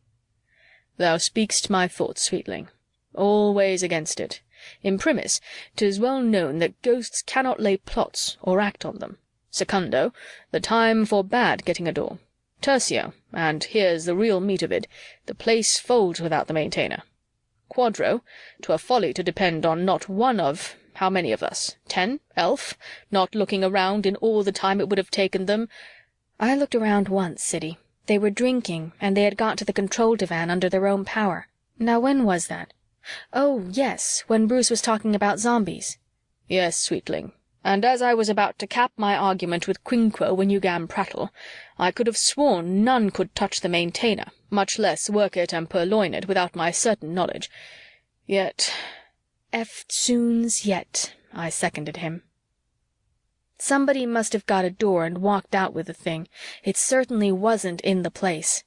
"Thou speakst my thoughts, sweetling. Always against it. Imprimis, 'tis well known that ghosts cannot lay plots or act on them. Secundo, the time forbade getting a door. Tertio, and here's the real meat of it, the place folds without the Maintainer. Quadro, 'twere folly to depend on not one of, how many of us, 10, 11, not looking around in all the time it would have taken them." "I looked around once, Siddy. They were drinking, and they had got to the control divan under their own power. Now when was that? Oh, yes, when Bruce was talking about zombies." "Yes, sweetling. And as I was about to cap my argument with Quinquo when you gan prattle, I could have sworn none could touch the Maintainer, much less work it and purloin it without my certain knowledge. Yet—" "Eftsoons yet," I seconded him. Somebody must have got a door and walked out with the thing. It certainly wasn't in the place.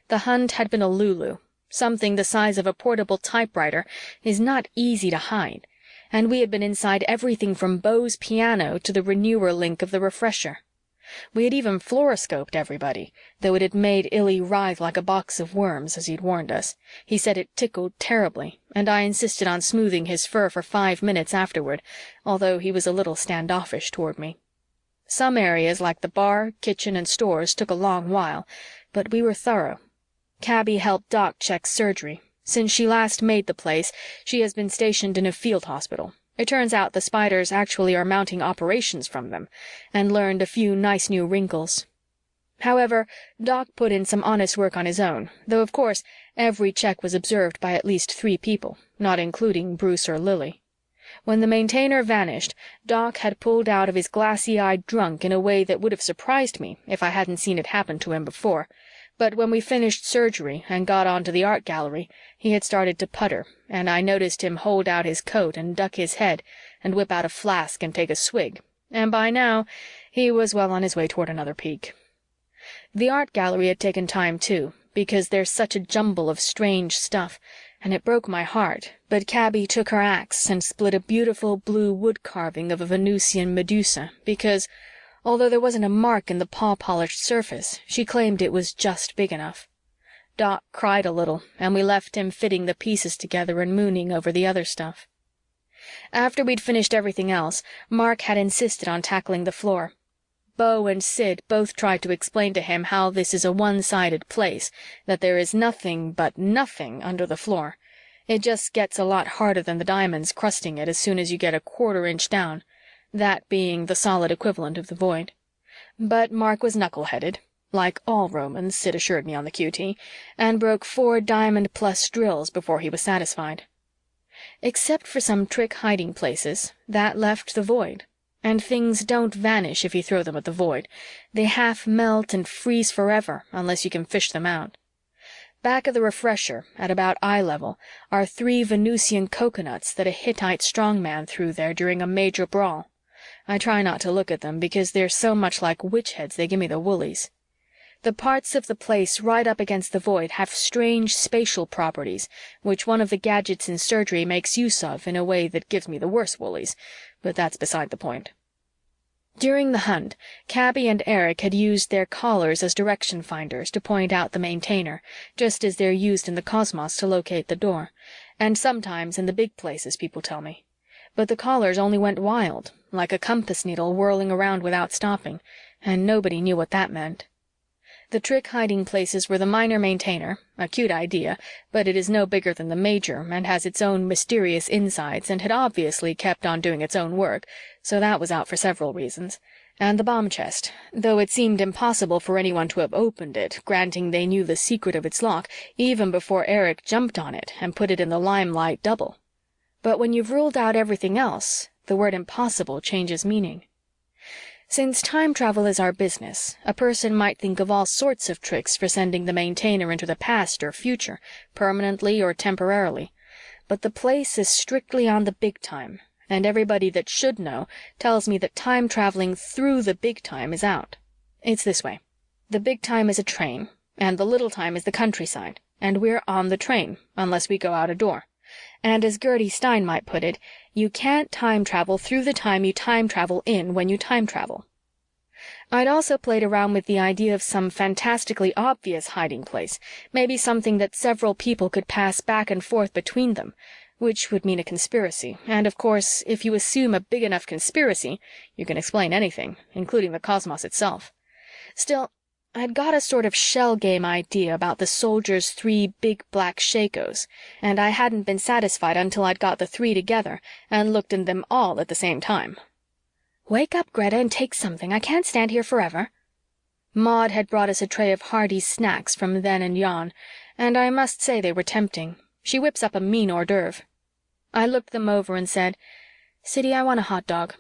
The hunt had been a Lulu. Something the size of a portable typewriter is not easy to hide, and we had been inside everything from Beau's piano to the renewer link of the refresher. We had even fluoroscoped everybody, though it had made Illy writhe like a box of worms, as he'd warned us. He said it tickled terribly, and I insisted on smoothing his fur for 5 minutes afterward, although he was a little standoffish toward me. Some areas, like the bar, kitchen, and stores, took a long while, but we were thorough. Cabby helped Doc check surgery. Since she last made the place, she has been stationed in a field hospital. It turns out the Spiders actually are mounting operations from them, and learned a few nice new wrinkles. However, Doc put in some honest work on his own, though of course every check was observed by at least 3 people, not including Bruce or Lily. When the Maintainer vanished, Doc had pulled out of his glassy-eyed drunk in a way that would have surprised me if I hadn't seen it happen to him before. But when we finished surgery and got on to the art gallery, he had started to putter, and I noticed him hold out his coat and duck his head and whip out a flask and take a swig, and by now he was well on his way toward another peak. The art gallery had taken time too, because there's such a jumble of strange stuff, and it broke my heart, but Cabby took her axe and split a beautiful blue wood carving of a Venusian Medusa, because, although there wasn't a mark in the paw-polished surface, she claimed it was just big enough. Doc cried a little, and we left him fitting the pieces together and mooning over the other stuff. After we'd finished everything else, Mark had insisted on tackling the floor. Beau and Sid both tried to explain to him how this is a one-sided place, that there is nothing but nothing under the floor. It just gets a lot harder than the diamonds crusting it as soon as you get a 1/4 inch down, that being the solid equivalent of the void. But Mark was knuckle-headed, like all Romans, Sid assured me on the QT, and broke 4 diamond-plus drills before he was satisfied. Except for some trick hiding places, that left the void. And things don't vanish if you throw them at the void. They half melt and freeze forever unless you can fish them out. Back of the refresher, at about eye level, are 3 Venusian coconuts that a Hittite strongman threw there during a major brawl. I try not to look at them because they're so much like witch heads they give me the woolies. The parts of the place right up against the void have strange spatial properties, which one of the gadgets in surgery makes use of in a way that gives me the worse woolies, but that's beside the point. During the hunt, Cabby and Eric had used their collars as direction finders to point out the Maintainer, just as they're used in the cosmos to locate the door, and sometimes in the big places, people tell me. But the collars only went wild, like a compass needle whirling around without stopping, and nobody knew what that meant. The trick hiding places were the Minor Maintainer, a cute idea, but it is no bigger than the Major and has its own mysterious insides and had obviously kept on doing its own work, so that was out for several reasons, and the bomb chest, though it seemed impossible for anyone to have opened it, granting they knew the secret of its lock, even before Eric jumped on it and put it in the limelight double. But when you've ruled out everything else, the word impossible changes meaning. Since time travel is our business, a person might think of all sorts of tricks for sending the Maintainer into the past or future, permanently or temporarily. But the place is strictly on the big time, and everybody that should know tells me that time traveling through the big time is out. It's this way. The big time is a train, and the little time is the countryside, and we're on the train, unless we go out a door. And as Gertie Stein might put it, you can't time travel through the time you time travel in when you time travel. I'd also played around with the idea of some fantastically obvious hiding place, maybe something that several people could pass back and forth between them, which would mean a conspiracy, and of course, if you assume a big enough conspiracy, you can explain anything, including the cosmos itself. Still, I'd got a sort of shell game idea about the soldiers' 3 big black shakos, and I hadn't been satisfied until I'd got the 3 together and looked in them all at the same time. "Wake up, Greta, and take something. I can't stand here forever." Maud had brought us a tray of hearty snacks from then and yon, and I must say they were tempting. She whips up a mean hors d'oeuvre. I looked them over and said, "Siddy, I want a hot dog."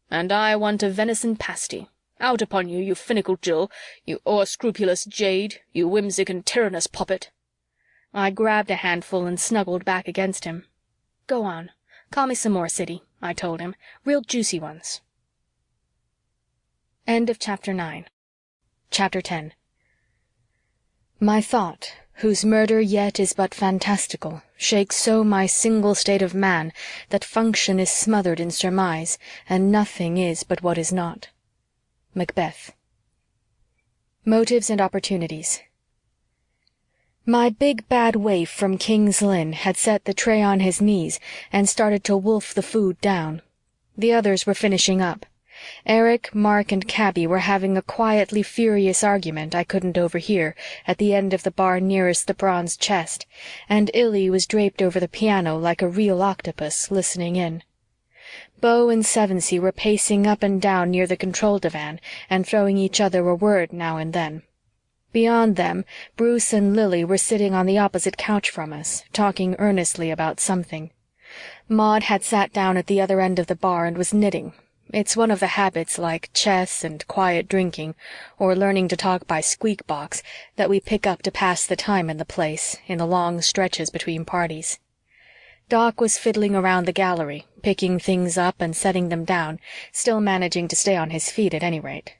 "And I want a venison pasty. Out upon you, you finical Jill, you o'erscrupulous jade, you whimsic and tyrannous poppet." I grabbed a handful and snuggled back against him. "Go on. Call me some more, Siddy," I told him. "Real juicy ones." End of Chapter 9. Chapter 10. My thought, whose murder yet is but fantastical, shakes so my single state of man that function is smothered in surmise, and nothing is but what is not. Macbeth. Motives and opportunities. My big bad waif from King's Lynn had set the tray on his knees and started to wolf the food down. The others were finishing up. Eric, Mark, and Cabby were having a quietly furious argument I couldn't overhear at the end of the bar nearest the bronze chest, and Illy was draped over the piano like a real octopus, listening in. Beau and Sevensey were pacing up and down near the control divan and throwing each other a word now and then. Beyond them, Bruce and Lily were sitting on the opposite couch from us, talking earnestly about something. Maud had sat down at the other end of the bar and was knitting. It's one of the habits like chess and quiet drinking, or learning to talk by squeak box, that we pick up to pass the time in the place, in the long stretches between parties. Doc was fiddling around the gallery, picking things up and setting them down, still managing to stay on his feet at any rate.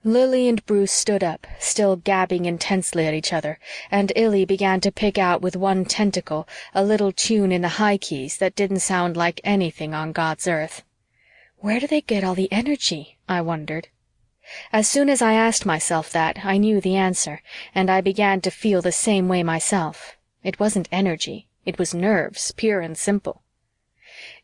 Lily and Bruce stood up, still gabbing intensely at each other, and Illy began to pick out with one tentacle a little tune in the high keys that didn't sound like anything on God's earth. Where do they get all the energy? I wondered. As soon as I asked myself that, I knew the answer, and I began to feel the same way myself. It wasn't energy. It was nerves, pure and simple.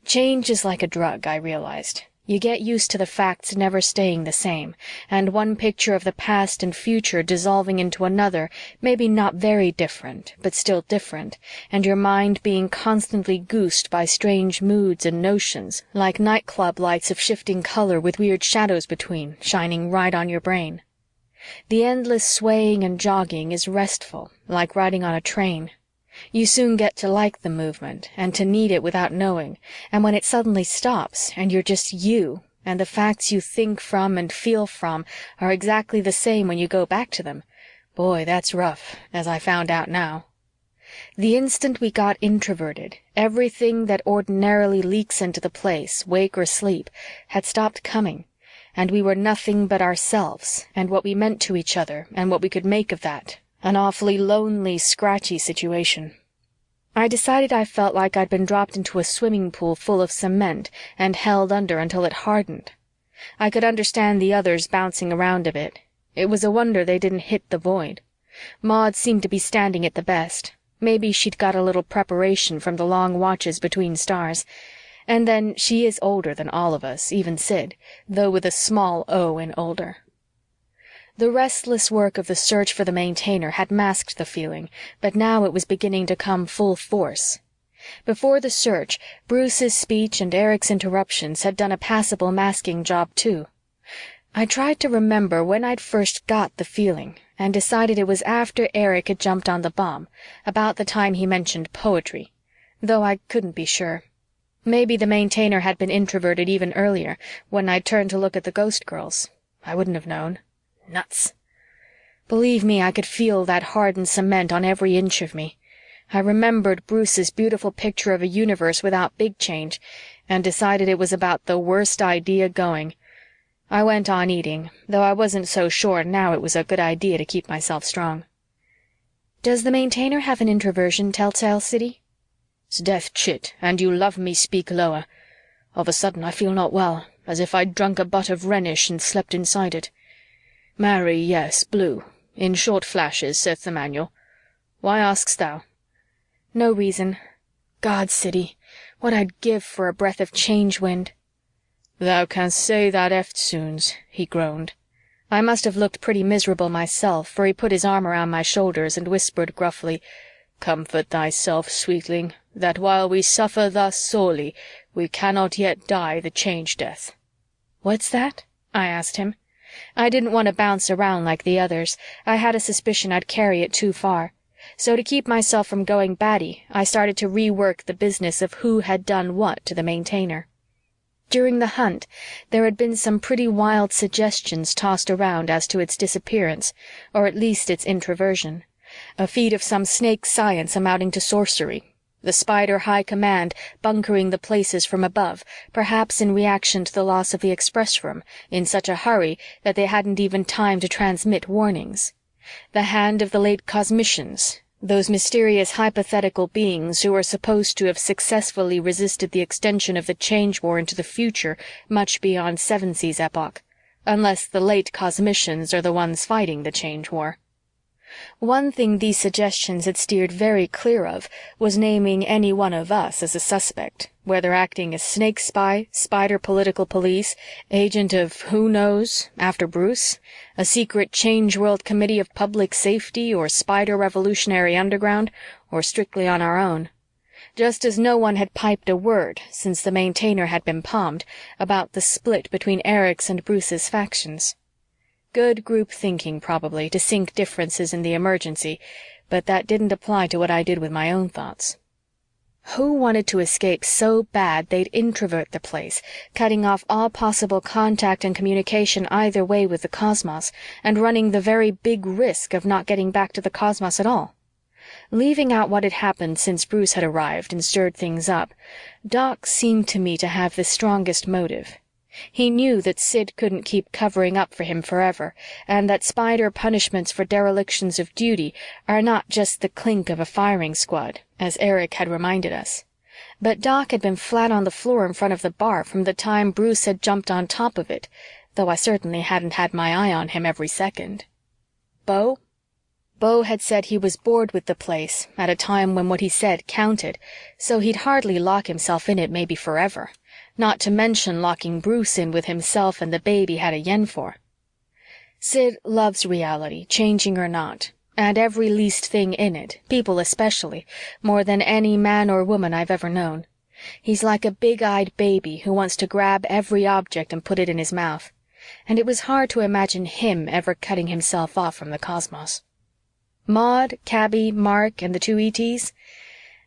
Change is like a drug, I realized. You get used to the facts never staying the same, and one picture of the past and future dissolving into another, maybe not very different, but still different, and your mind being constantly goosed by strange moods and notions, like nightclub lights of shifting color with weird shadows between, shining right on your brain. The endless swaying and jogging is restful, like riding on a train. You soon get to like the movement and to need it without knowing, and when it suddenly stops and you're just you, and the facts you think from and feel from are exactly the same when you go back to them, boy, that's rough, as I found out now. The instant we got introverted, everything that ordinarily leaks into the place, wake or sleep, had stopped coming, and we were nothing but ourselves and what we meant to each other and what we could make of that. An awfully lonely, scratchy situation. I decided I felt like I'd been dropped into a swimming pool full of cement and held under until it hardened. I could understand the others bouncing around a bit. It was a wonder they didn't hit the void. Maud seemed to be standing it the best. Maybe she'd got a little preparation from the long watches between stars. And then she is older than all of us, even Sid, though with a small O in older. The restless work of the search for the Maintainer had masked the feeling, but now it was beginning to come full force. Before the search, Bruce's speech and Ericc's interruptions had done a passable masking job too. I tried to remember when I'd first got the feeling, and decided it was after Eric had jumped on the bomb, about the time he mentioned poetry, though I couldn't be sure. Maybe the Maintainer had been introverted even earlier, when I'd turned to look at the ghost girls. I wouldn't have known. Nuts. Believe me, I could feel that hardened cement on every inch of me. I remembered Bruce's beautiful picture of a universe without big change, and decided it was about the worst idea going. I went on eating, though I wasn't so sure now it was a good idea to keep myself strong. Does the Maintainer have an introversion, Telltale City? "'Sdeath chit, and you love me speak lower. Of a sudden I feel not well, as if I'd drunk a butt of Rhenish and slept inside it. Marry, yes, blue. In short flashes, saith the manual. Why ask'st thou?" "No reason. God, City, what I'd give for a breath of change wind." "Thou canst say that eftsoons," he groaned. I must have looked pretty miserable myself, for he put his arm around my shoulders and whispered gruffly, "Comfort thyself, sweetling, that while we suffer thus sorely, we cannot yet die the change death." "What's that?" I asked him. I didn't want to bounce around like the others. I had a suspicion I'd carry it too far. So to keep myself from going batty, I started to rework the business of who had done what to the Maintainer. During the hunt, there had been some pretty wild suggestions tossed around as to its disappearance, or at least its introversion. A feat of some snake science amounting to sorcery. The Spider High Command bunkering the places from above, perhaps in reaction to the loss of the express room, in such a hurry that they hadn't even time to transmit warnings. The hand of the late cosmicians, those mysterious hypothetical beings who were supposed to have successfully resisted the extension of the Change War into the future much beyond Sevensee's epoch, unless the late cosmicians are the ones fighting the Change War. One thing these suggestions had steered very clear of was naming any one of us as a suspect, whether acting as snake spy, spider political police, agent of who knows, after Bruce, a secret Change World Committee of Public Safety, or Spider Revolutionary Underground, or strictly on our own. Just as no one had piped a word, since the Maintainer had been palmed, about the split between Eric's and Bruce's factions. Good group thinking, probably, to sink differences in the emergency, but that didn't apply to what I did with my own thoughts. Who wanted to escape so bad they'd introvert the place, cutting off all possible contact and communication either way with the cosmos, and running the very big risk of not getting back to the cosmos at all? Leaving out what had happened since Bruce had arrived and stirred things up, Doc seemed to me to have the strongest motive. He knew that Sid couldn't keep covering up for him forever, and that Spider punishments for derelictions of duty are not just the clink of a firing squad, as Eric had reminded us. But Doc had been flat on the floor in front of the bar from the time Bruce had jumped on top of it, though I certainly hadn't had my eye on him every second. Beau? Beau had said he was bored with the place at a time when what he said counted, so he'd hardly lock himself in it maybe forever. Not to mention locking Bruce in with himself and the babe he had a yen for. Sid loves reality, changing or not, and every least thing in it, people especially, more than any man or woman I've ever known. He's like a big-eyed baby who wants to grab every object and put it in his mouth, and it was hard to imagine him ever cutting himself off from the cosmos. Maud, Cabby, Mark, and the two ETs?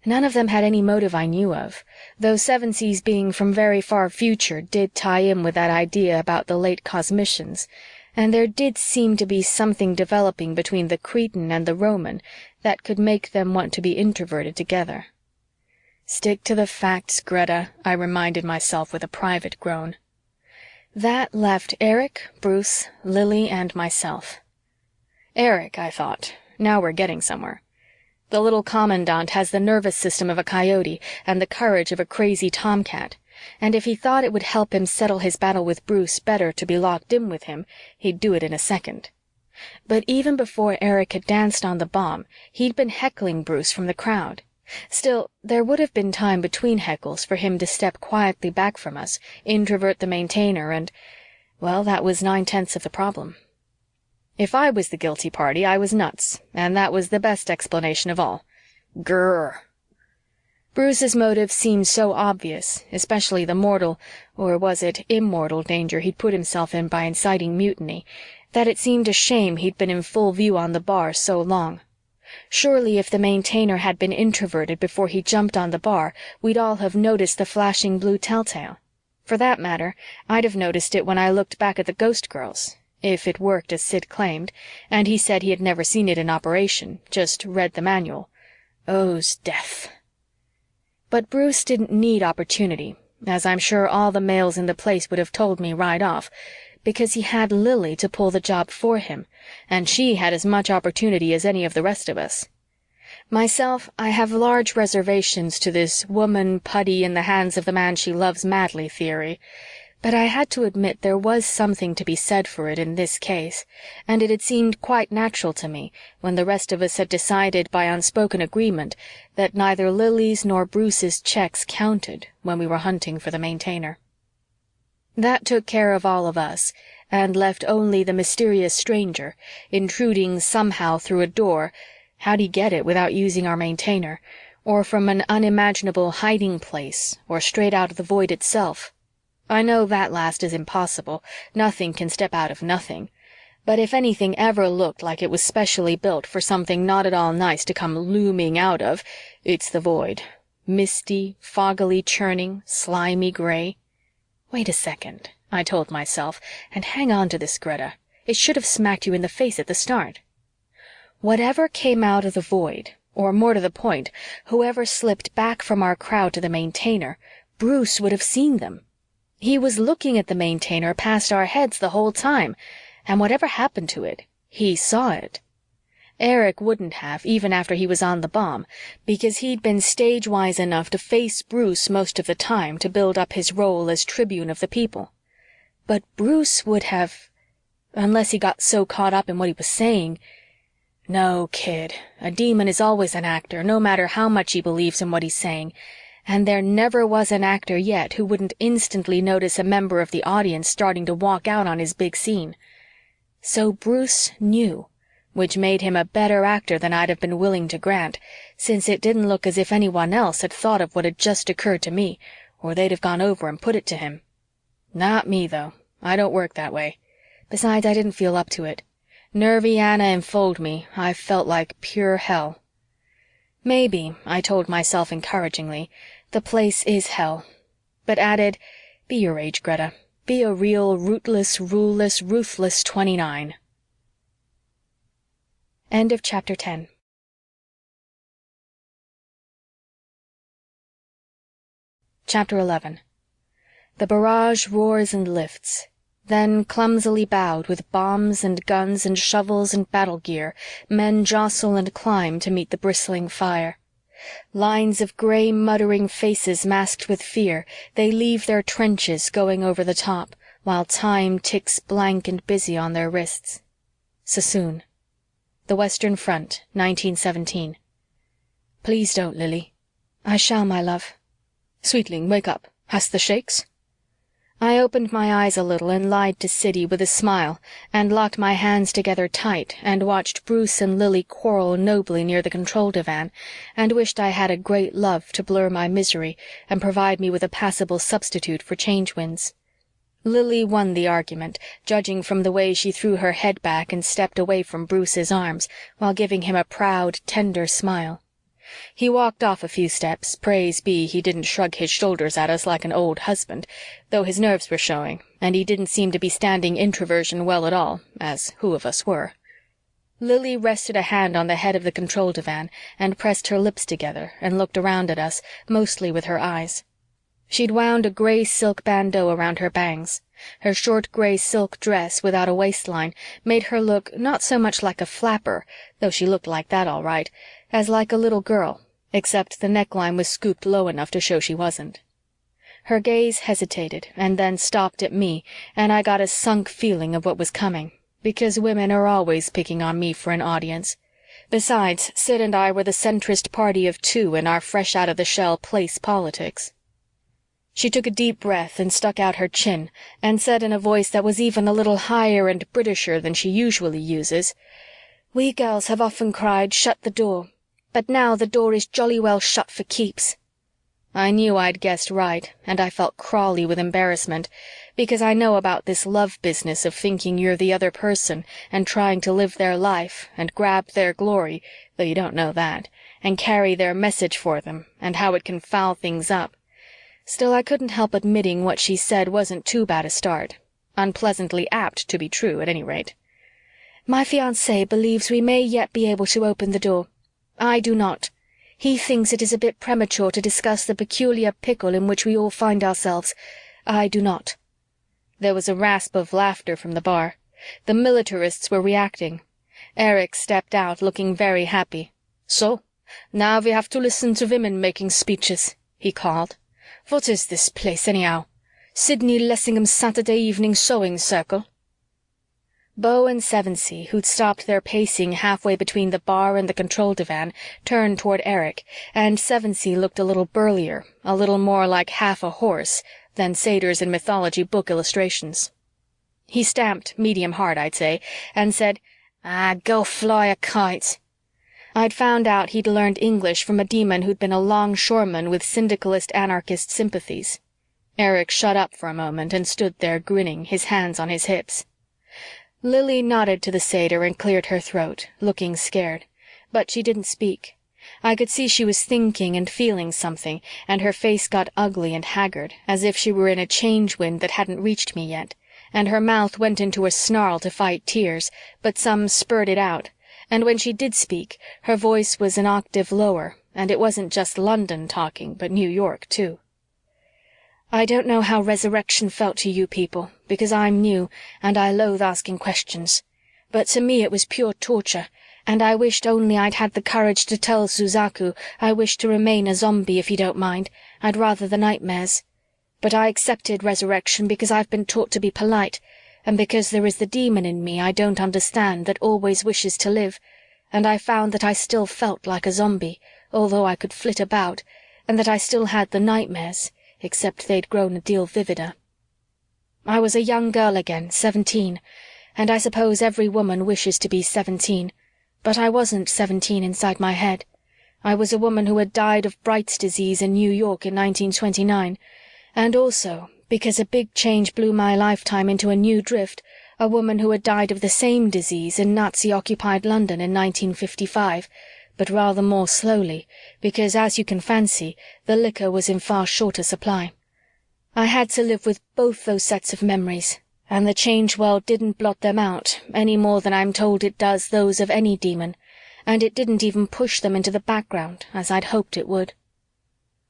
None of them had any motive I knew of, though Sevensee's being from very far future did tie in with that idea about the late cosmicians, and there did seem to be something developing between the Cretan and the Roman that could make them want to be introverted together. Stick to the facts, Greta, I reminded myself with a private groan. That left Eric, Bruce, Lily, and myself. Eric, I thought. Now we're getting somewhere. The little commandant has the nervous system of a coyote and the courage of a crazy tomcat, and if he thought it would help him settle his battle with Bruce better to be locked in with him, he'd do it in a second. But even before Eric had danced on the bomb, he'd been heckling Bruce from the crowd. Still, there would have been time between heckles for him to step quietly back from us, introvert the Maintainer, and, well, that was 9/10 of the problem. If I was the guilty party, I was nuts, and that was the best explanation of all. Grrr. Bruce's motive seemed so obvious, especially the mortal, or was it immortal, danger he'd put himself in by inciting mutiny, that it seemed a shame he'd been in full view on the bar so long. Surely if the Maintainer had been introverted before he jumped on the bar, we'd all have noticed the flashing blue telltale. For that matter, I'd have noticed it when I looked back at the ghost girls, if it worked as Sid claimed, and he said he had never seen it in operation, just read the manual. Oh's death. But Bruce didn't need opportunity, as I'm sure all the males in the place would have told me right off, because he had Lily to pull the job for him, and she had as much opportunity as any of the rest of us. Myself, I have large reservations to this woman putty in the hands of the man she loves madly theory, but I had to admit there was something to be said for it in this case, and it had seemed quite natural to me when the rest of us had decided by unspoken agreement that neither Lily's nor Bruce's checks counted when we were hunting for the Maintainer. That took care of all of us, and left only the mysterious stranger, intruding somehow through a door, how'd he get it without using our Maintainer, or from an unimaginable hiding place, or straight out of the void itself. I know that last is impossible, nothing can step out of nothing, but if anything ever looked like it was specially built for something not at all nice to come looming out of, it's the void. Misty, foggily churning, slimy gray. Wait a second, I told myself, and hang on to this, Greta. It should have smacked you in the face at the start. Whatever came out of the void, or more to the point, whoever slipped back from our crowd to the Maintainer, Bruce would have seen them. He was looking at the Maintainer past our heads the whole time, and whatever happened to it, he saw it. Eric wouldn't have, even after he was on the bomb, because he'd been stage-wise enough to face Bruce most of the time to build up his role as tribune of the people. But Bruce would have, unless he got so caught up in what he was saying. No, kid, a demon is always an actor, no matter how much he believes in what he's saying, and there never was an actor yet who wouldn't instantly notice a member of the audience starting to walk out on his big scene. So Bruce knew, which made him a better actor than I'd have been willing to grant, since it didn't look as if anyone else had thought of what had just occurred to me, or they'd have gone over and put it to him. Not me, though. I don't work that way. Besides, I didn't feel up to it. Nervy Anna enfold me, I felt like pure hell. Maybe, I told myself encouragingly, the place is hell, but added, be your age, Greta. Be a real rootless, ruleless, ruthless 29. End of chapter 10. Chapter 11. The barrage roars and lifts. Then, clumsily bowed with bombs and guns and shovels and battle gear, men jostle and climb to meet the bristling fire. Lines of gray, muttering faces masked with fear, they leave their trenches going over the top, while time ticks blank and busy on their wrists. Sassoon. The Western Front, 1917. Please don't, Lily. I shall, my love. Sweetling, wake up. Hast the shakes? I opened my eyes a little and lied to Siddy with a smile and locked my hands together tight and watched Bruce and Lily quarrel nobly near the control divan and wished I had a great love to blur my misery and provide me with a passable substitute for change winds. Lily won the argument, judging from the way she threw her head back and stepped away from Bruce's arms while giving him a proud, tender smile. He walked off a few steps, praise be he didn't shrug his shoulders at us like an old husband, though his nerves were showing, and he didn't seem to be standing introversion well at all, as who of us were? Lily rested a hand on the head of the control divan and pressed her lips together and looked around at us, mostly with her eyes. She'd wound a gray silk bandeau around her bangs. Her short gray silk dress without a waistline made her look not so much like a flapper, though she looked like that all right, as like a little girl, except the neckline was scooped low enough to show she wasn't. Her gaze hesitated and then stopped at me, and I got a sunk feeling of what was coming, because women are always picking on me for an audience. Besides, Sid and I were the centrist party of two in our fresh-out-of-the-shell place politics. She took a deep breath and stuck out her chin and said in a voice that was even a little higher and Britisher than she usually uses, "We girls have often cried, 'Shut the door,' but now the door is jolly well shut for keeps." I knew I'd guessed right, and I felt crawly with embarrassment, because I know about this love business of thinking you're the other person and trying to live their life and grab their glory, though you don't know that, and carry their message for them, and how it can foul things up. Still, I couldn't help admitting what she said wasn't too bad a start. Unpleasantly apt to be true, at any rate. "My fiancé believes we may yet be able to open the door. I do not. He thinks it is a bit premature to discuss the peculiar pickle in which we all find ourselves. I do not." There was a rasp of laughter from the bar. The militarists were reacting. Eric stepped out, looking very happy. "So, now we have to listen to women making speeches," he called. "What is this place, anyhow? Sidney Lessingham's Saturday Evening Sewing Circle?" Beau and Sevensee, who'd stopped their pacing halfway between the bar and the control divan, turned toward Eric, and Sevensee looked a little burlier, a little more like half a horse than satyrs in mythology book illustrations. He stamped medium hard, I'd say, and said, "Go fly a kite." I'd found out he'd learned English from a demon who'd been a longshoreman with syndicalist anarchist sympathies. Eric shut up for a moment and stood there grinning, his hands on his hips. Lily nodded to the satyr and cleared her throat, looking scared, but she didn't speak. I could see she was thinking and feeling something, and her face got ugly and haggard, as if she were in a change wind that hadn't reached me yet, and her mouth went into a snarl to fight tears, but some spurted out, and when she did speak, her voice was an octave lower, and it wasn't just London talking, but New York, too. "I don't know how resurrection felt to you people, because I'm new, and I loathe asking questions. But to me it was pure torture, and I wished only I'd had the courage to tell Suzaku I wished to remain a zombie, if you don't mind. I'd rather the nightmares. But I accepted resurrection because I've been taught to be polite, and because there is the demon in me I don't understand that always wishes to live, and I found that I still felt like a zombie, although I could flit about, and that I still had the nightmares, except they'd grown a deal vivider. I was a young girl again, 17, and I suppose every woman wishes to be 17, but I wasn't 17 inside my head. I was a woman who had died of Bright's disease in New York in 1929, and also, because a big change blew my lifetime into a new drift, a woman who had died of the same disease in Nazi-occupied London in 1955, but rather more slowly, because, as you can fancy, the liquor was in far shorter supply. I had to live with both those sets of memories, and the change world didn't blot them out any more than I'm told it does those of any demon, and it didn't even push them into the background as I'd hoped it would.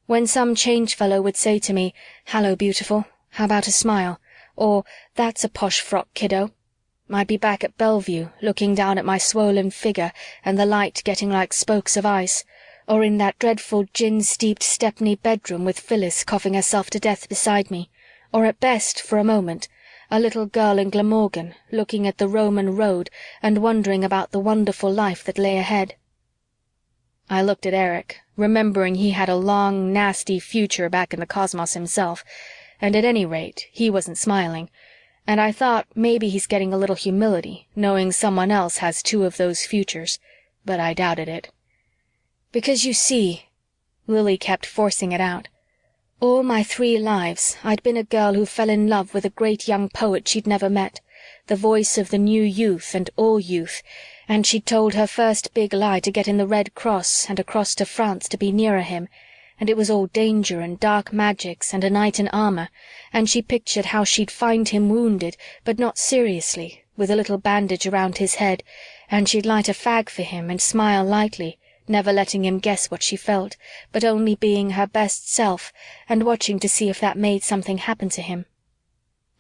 When some change fellow would say to me, "Hello, beautiful, how about a smile?" or "That's a posh frock, kiddo," I'd be back at Bellevue, looking down at my swollen figure and the light getting like spokes of ice, or in that dreadful gin-steeped Stepney bedroom with Phyllis coughing herself to death beside me, or at best, for a moment, a little girl in Glamorgan looking at the Roman road and wondering about the wonderful life that lay ahead. I looked at Eric, remembering he had a long, nasty future back in the cosmos himself, and at any rate, he wasn't smiling, and I thought maybe he's getting a little humility, knowing someone else has two of those futures, but I doubted it. "Because you see," Lily kept forcing it out, "all my 3 lives I'd been a girl who fell in love with a great young poet she'd never met, the voice of the new youth and all youth, and she'd told her first big lie to get in the Red Cross and across to France to be nearer him, and it was all danger and dark magics and a knight in armor, and she pictured how she'd find him wounded, but not seriously, with a little bandage around his head, and she'd light a fag for him and smile lightly, never letting him guess what she felt, but only being her best self and watching to see if that made something happen to him.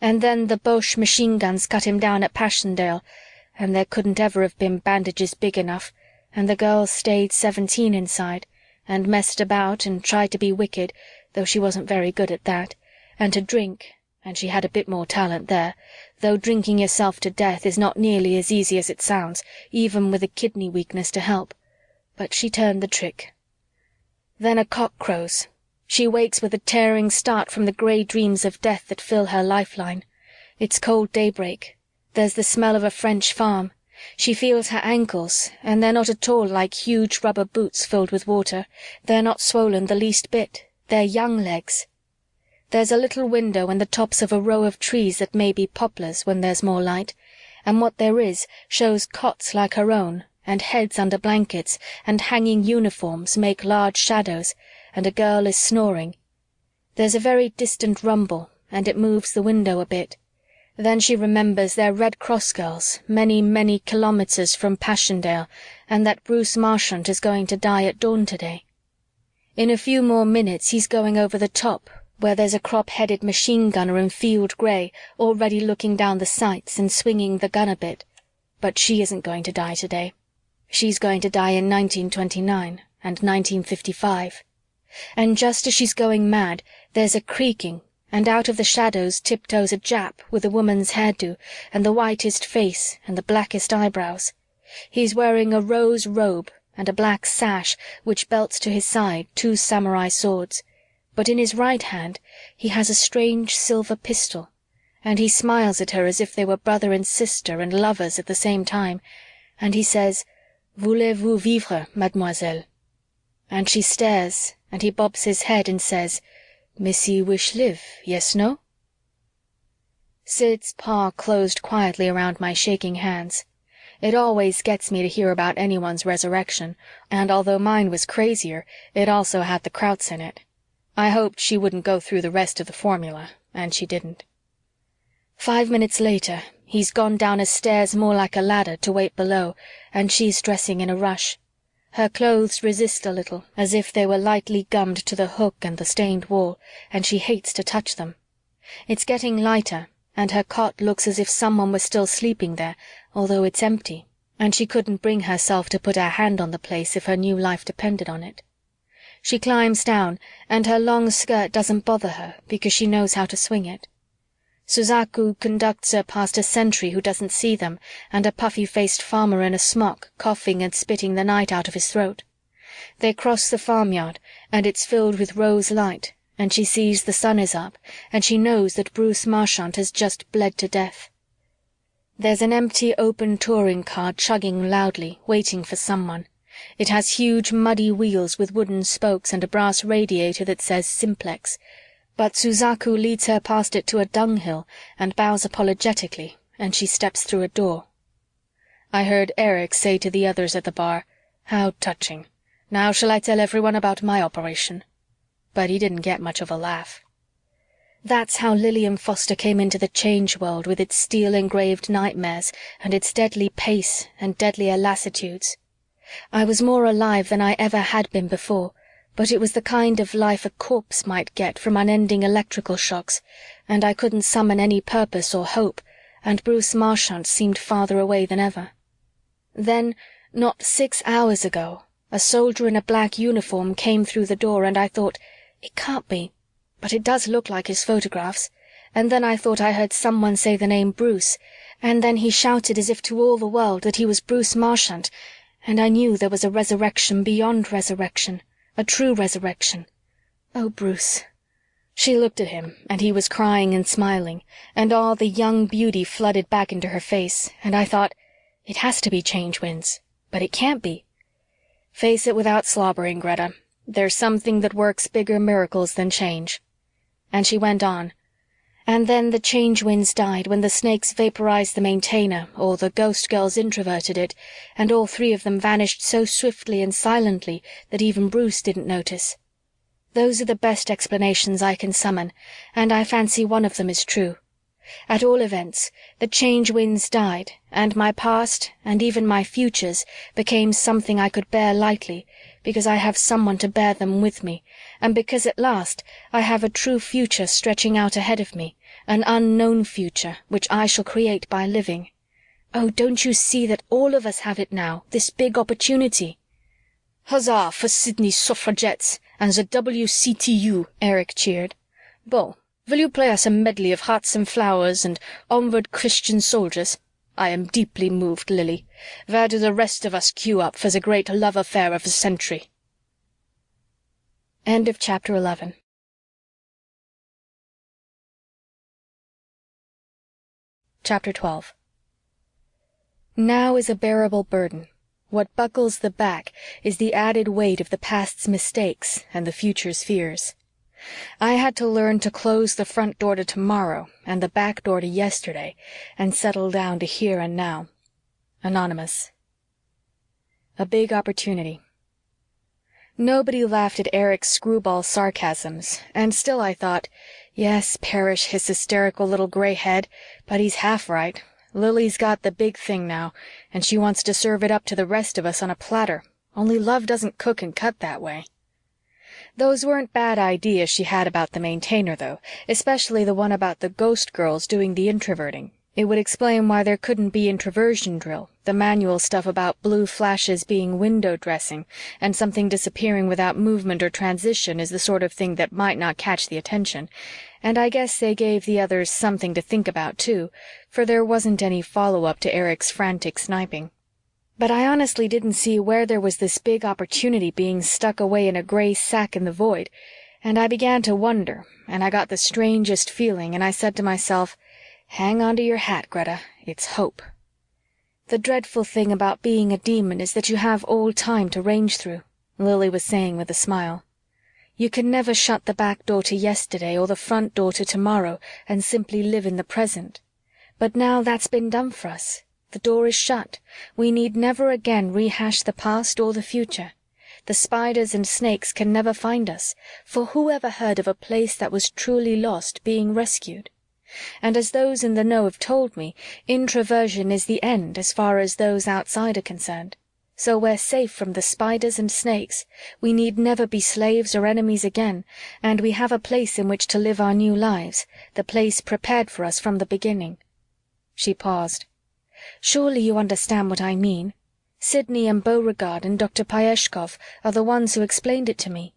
And then the Boche machine guns cut him down at Passchendaele, and there couldn't ever have been bandages big enough, and the girl stayed 17 inside, and messed about and tried to be wicked, though she wasn't very good at that, and to drink, and she had a bit more talent there, though drinking yourself to death is not nearly as easy as it sounds, even with a kidney weakness to help. But she turned the trick. Then a cock crows. She wakes with a tearing start from the grey dreams of death that fill her lifeline. It's cold daybreak. There's the smell of a French farm. She feels her ankles, and they're not at all like huge rubber boots filled with water. They're not swollen the least bit. They're young legs. There's a little window and the tops of a row of trees that may be poplars when there's more light, and what there is shows cots like her own, and heads under blankets, and hanging uniforms make large shadows, and a girl is snoring. There's a very distant rumble, and it moves the window a bit. Then she remembers they're Red Cross girls, many, many kilometers from Passchendaele, and that Bruce Marchant is going to die at dawn today. In a few more minutes he's going over the top, where there's a crop-headed machine gunner in field grey, already looking down the sights and swinging the gun a bit. But she isn't going to die today. She's going to die in 1929 and 1955. And just as she's going mad, there's a creaking, and out of the shadows tiptoes a Jap with a woman's hairdo and the whitest face and the blackest eyebrows. He's wearing a rose robe and a black sash which belts to his side 2 samurai swords, but in his right hand he has a strange silver pistol, and he smiles at her as if they were brother and sister and lovers at the same time, and he says, "Voulez-vous vivre, mademoiselle?" And she stares, and he bobs his head and says, "Missy wish live, yes, no?" Sid's paw closed quietly around my shaking hands. It always gets me to hear about anyone's resurrection, and although mine was crazier, it also had the Krauts in it. I hoped she wouldn't go through the rest of the formula, and she didn't. 5 minutes later, he's gone down a stairs more like a ladder to wait below, and she's dressing in a rush. Her clothes resist a little, as if they were lightly gummed to the hook and the stained wall, and she hates to touch them. It's getting lighter, and her cot looks as if someone was still sleeping there, although it's empty, and she couldn't bring herself to put her hand on the place if her new life depended on it. She climbs down, and her long skirt doesn't bother her because she knows how to swing it. Suzaku conducts her past a sentry who doesn't see them, and a puffy-faced farmer in a smock coughing and spitting the night out of his throat. They cross the farmyard, and it's filled with rose light, and she sees the sun is up, and she knows that Bruce Marchant has just bled to death. There's an empty open touring car chugging loudly, waiting for someone. It has huge muddy wheels with wooden spokes and a brass radiator that says Simplex, but Suzaku leads her past it to a dunghill and bows apologetically, and she steps through a door. I heard Eric say to the others at the bar, "How touching. Now shall I tell everyone about my operation?" But he didn't get much of a laugh. That's how Lillian Foster came into the change world with its steel-engraved nightmares and its deadly pace and deadlier lassitudes. I was more alive than I ever had been before, but it was the kind of life a corpse might get from unending electrical shocks, and I couldn't summon any purpose or hope, and Bruce Marchant seemed farther away than ever. Then, not 6 hours ago, a soldier in a black uniform came through the door, and I thought, it can't be, but it does look like his photographs, and then I thought I heard someone say the name Bruce, and then he shouted as if to all the world that he was Bruce Marchant, and I knew there was a resurrection beyond resurrection, a true resurrection. Oh, Bruce. She looked at him, and he was crying and smiling, and all the young beauty flooded back into her face, and I thought, it has to be change winds, but it can't be. Face it without slobbering, Greta. There's something that works bigger miracles than change. And she went on, And then the change winds died when the snakes vaporized the maintainer, or the ghost girls introverted it, and all three of them vanished so swiftly and silently that even Bruce didn't notice. Those are the best explanations I can summon, and I fancy one of them is true. At all events, the change winds died, and my past, and even my futures, became something I could bear lightly, because I have someone to bear them with me, and because at last I have a true future stretching out ahead of me, an unknown future which I shall create by living. Oh, don't you see that all of us have it now, this big opportunity?" "Huzzah for Sydney's suffragettes and the WCTU," Eric cheered. "Bo, will you play us a medley of Hearts and Flowers and Onward Christian Soldiers? I am deeply moved, Lily. Where do the rest of us queue up for the great love affair of the century?" End of Chapter 11. Chapter 12. Now is a bearable burden. What buckles the back is the added weight of the past's mistakes and the future's fears. I had to learn to close the front door to tomorrow and the back door to yesterday and settle down to here and now. Anonymous. A big opportunity. Nobody laughed at Eric's screwball sarcasms, and still I thought, yes, perish his hysterical little gray head, but he's half right. Lily's got the big thing now, and she wants to serve it up to the rest of us on a platter, only love doesn't cook and cut that way. Those weren't bad ideas she had about the maintainer, though, especially the one about the ghost girls doing the introverting. It would explain why there couldn't be introversion drill, the manual stuff about blue flashes being window dressing, and something disappearing without movement or transition is the sort of thing that might not catch the attention, and I guess they gave the others something to think about, too, for there wasn't any follow-up to Eric's frantic sniping. But I honestly didn't see where there was this big opportunity being stuck away in a gray sack in the void, and I began to wonder, and I got the strangest feeling, and I said to myself, hang on to your hat, Greta. It's hope. The dreadful thing about being a demon is that you have all time to range through, Lily was saying with a smile. You can never shut the back door to yesterday or the front door to tomorrow and simply live in the present. But now that's been done for us. The door is shut. We need never again rehash the past or the future. The spiders and snakes can never find us, for who ever heard of a place that was truly lost being rescued? And as those in the know have told me, introversion is the end as far as those outside are concerned. So we're safe from the spiders and snakes. We need never be slaves or enemies again, and we have a place in which to live our new lives, the place prepared for us from the beginning. She paused. Surely you understand what I mean. Sidney and Beauregard and Dr. Pyeshkov are the ones who explained it to me.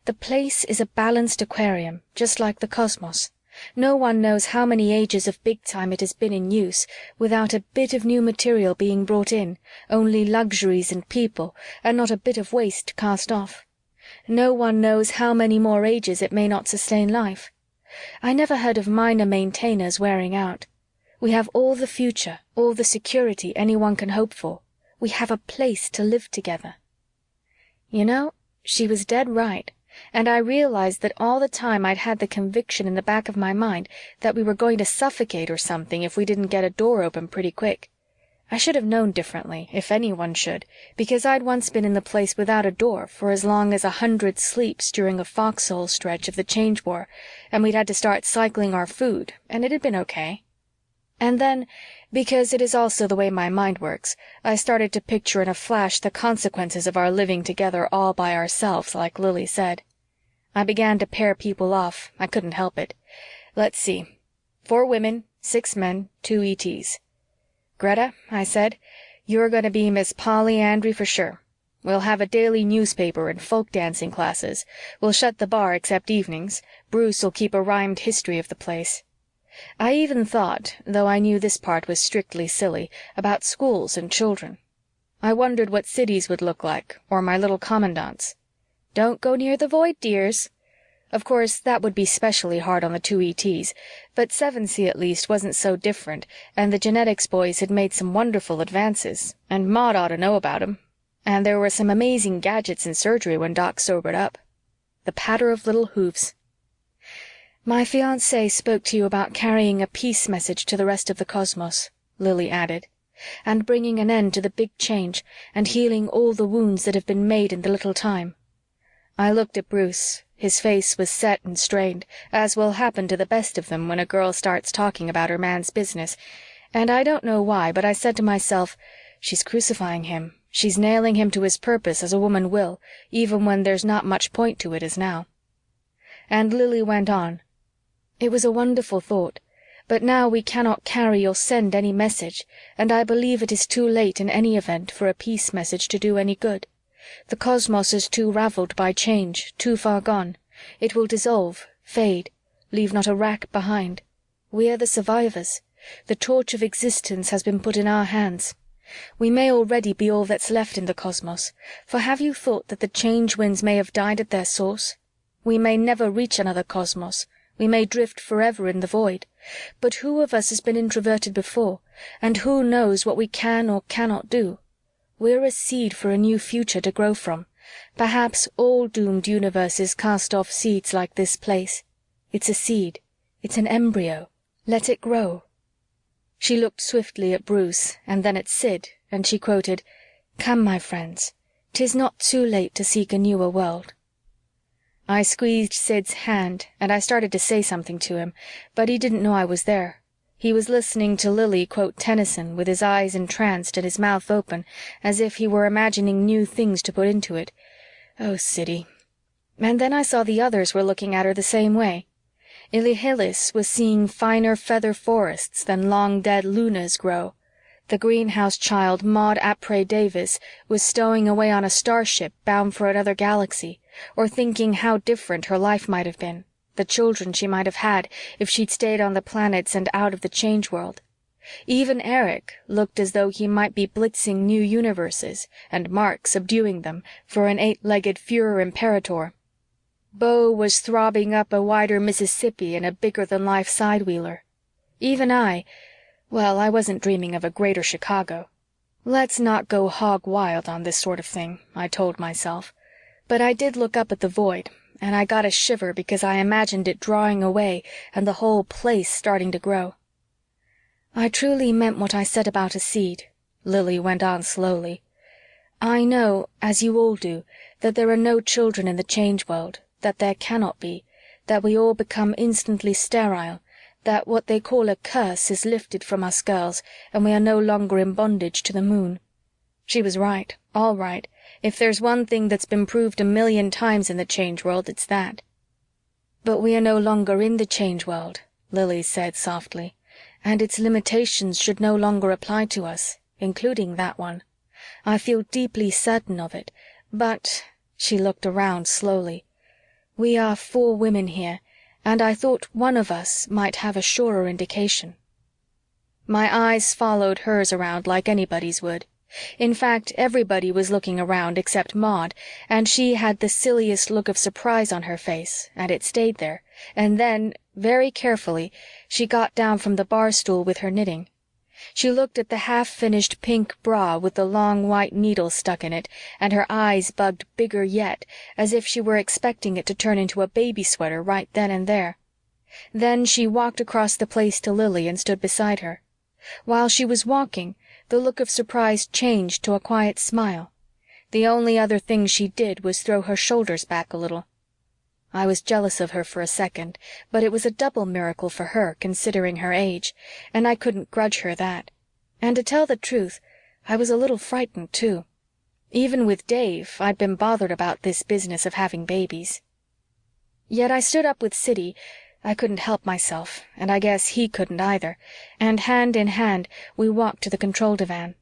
The place is a balanced aquarium, just like the cosmos. No one knows how many ages of big time it has been in use, without a bit of new material being brought in, only luxuries and people, and not a bit of waste cast off. No one knows how many more ages it may not sustain life. I never heard of minor maintainers wearing out. We have all the future, all the security anyone can hope for. We have a place to live together. You know, she was dead right. And I realized that all the time I'd had the conviction in the back of my mind that we were going to suffocate or something if we didn't get a door open pretty quick. I should have known differently, if anyone should, because I'd once been in the place without a door for as long as 100 sleeps during a foxhole stretch of the Change War, and we'd had to start cycling our food, and it had been okay. And then, because it is also the way my mind works, I started to picture in a flash the consequences of our living together all by ourselves, like Lily said. I began to pair people off. I couldn't help it. Let's see. 4 women, 6 men, 2 ETs. Greta, I said, you're going to be Miss Polly Andry for sure. We'll have a daily newspaper and folk dancing classes. We'll shut the bar except evenings. Bruce'll keep a rhymed history of the place. I even thought, though I knew this part was strictly silly, about schools and children. I wondered what cities would look like, or my little commandants. Don't go near the void, dears. Of course, that would be specially hard on the 2 ETs, but 7C at least wasn't so different, and the genetics boys had made some wonderful advances, and Maud ought to know about 'em. And there were some amazing gadgets in surgery when Doc sobered up. The patter of little hoofs. "My fiancé spoke to you about carrying a peace message to the rest of the cosmos," Lily added, "and bringing an end to the big change and healing all the wounds that have been made in the little time." I looked at Bruce. His face was set and strained, as will happen to the best of them when a girl starts talking about her man's business, and I don't know why, but I said to myself, she's crucifying him. She's nailing him to his purpose as a woman will, even when there's not much point to it as now. And Lily went on. "It was a wonderful thought, but now we cannot carry or send any message, and I believe it is too late in any event for a peace message to do any good. The cosmos is too raveled by change, too far gone. It will dissolve, fade, leave not a rack behind. We are the survivors. The torch of existence has been put in our hands. We may already be all that's left in the cosmos, for have you thought that the change winds may have died at their source? We may never reach another cosmos. We may drift forever in the void. But who of us has been introverted before, and who knows what we can or cannot do? We're a seed for a new future to grow from. Perhaps all doomed universes cast off seeds like this place. It's a seed. It's an embryo. Let it grow." She looked swiftly at Bruce and then at Sid, and she quoted, "Come, my friends, 'tis not too late to seek a newer world." I squeezed Sid's hand, and I started to say something to him, but he didn't know I was there. He was listening to Lily quote Tennyson with his eyes entranced and his mouth open, as if he were imagining new things to put into it. Oh, Siddy. And then I saw the others were looking at her the same way. Ilhillis was seeing finer feather forests than long-dead lunas grow. The greenhouse child Maud Apres Davis was stowing away on a starship bound for another galaxy, or thinking how different her life might have been, the children she might have had if she'd stayed on the planets and out of the change world. Even Eric looked as though he might be blitzing new universes and Mark subduing them for an 8-legged Führer Imperator. Beau was throbbing up a wider Mississippi in a bigger-than-life sidewheeler. Even I wasn't dreaming of a greater Chicago. Let's not go hog wild on this sort of thing, I told myself. But I did look up at the void, and I got a shiver because I imagined it drawing away and the whole place starting to grow. "I truly meant what I said about a seed," Lily went on slowly. "I know, as you all do, that there are no children in the change world, that there cannot be, that we all become instantly sterile, that what they call a curse is lifted from us girls and we are no longer in bondage to the moon. She was right, all right. If there's one thing that's been proved 1,000,000 times in the change world, it's that." "But we are no longer in the change world," Lily said softly, "and its limitations should no longer apply to us, including that one. I feel deeply certain of it, but—" she looked around slowly. "We are 4 women here, and I thought one of us might have a surer indication." My eyes followed hers around like anybody's would. In fact, everybody was looking around except Maud, and she had the silliest look of surprise on her face, and it stayed there, and then, very carefully, she got down from the bar stool with her knitting. She looked at the half-finished pink bra with the long white needle stuck in it, and her eyes bugged bigger yet, as if she were expecting it to turn into a baby sweater right then and there. Then she walked across the place to Lily and stood beside her. While she was walking, the look of surprise changed to a quiet smile. The only other thing she did was throw her shoulders back a little. I was jealous of her for a second, but it was a double miracle for her, considering her age, and I couldn't grudge her that. And to tell the truth, I was a little frightened, too. Even with Dave, I'd been bothered about this business of having babies. Yet I stood up with Siddy. I couldn't help myself, and I guess he couldn't either, and hand in hand we walked to the control divan.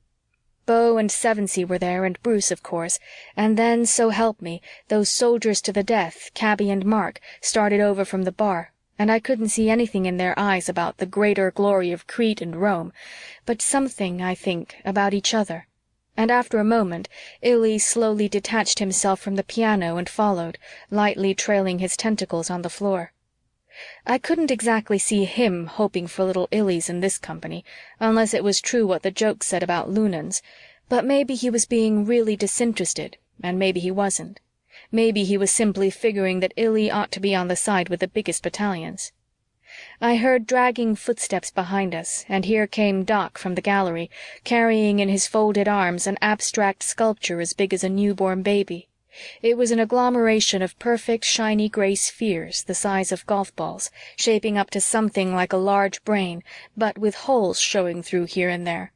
Beau and Sevensee were there, and Bruce, of course, and then, so help me, those soldiers to the death, Cabby and Mark, started over from the bar, and I couldn't see anything in their eyes about the greater glory of Crete and Rome, but something, I think, about each other. And after a moment, Illy slowly detached himself from the piano and followed, lightly trailing his tentacles on the floor. I couldn't exactly see him hoping for little Illies in this company, unless it was true what the joke said about Lunans, but maybe he was being really disinterested, and maybe he wasn't. Maybe he was simply figuring that Illy ought to be on the side with the biggest battalions. I heard dragging footsteps behind us, and here came Doc from the gallery, carrying in his folded arms an abstract sculpture as big as a newborn baby. It was an agglomeration of perfect shiny gray spheres the size of golf balls, shaping up to something like a large brain, but with holes showing through here and there.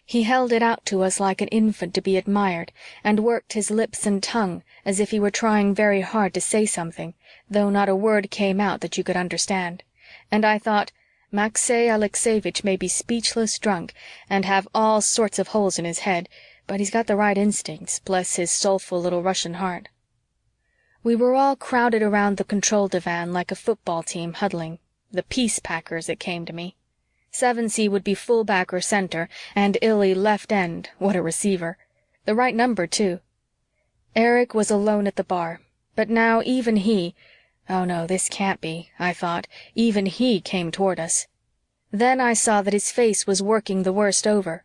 He held it out to us like an infant to be admired, and worked his lips and tongue as if he were trying very hard to say something, though not a word came out that you could understand. And I thought, Maxey Alexeyevich may be speechless drunk and have all sorts of holes in his head, but he's got the right instincts, bless his soulful little Russian heart. We were all crowded around the control divan like a football team huddling. The Peace Packers, it came to me. 7C would be fullback or center, and Illy left end, what a receiver. The right number, too. Erich was alone at the bar, but now even he— oh no, this can't be, I thought, even he came toward us. Then I saw that his face was working the worst over.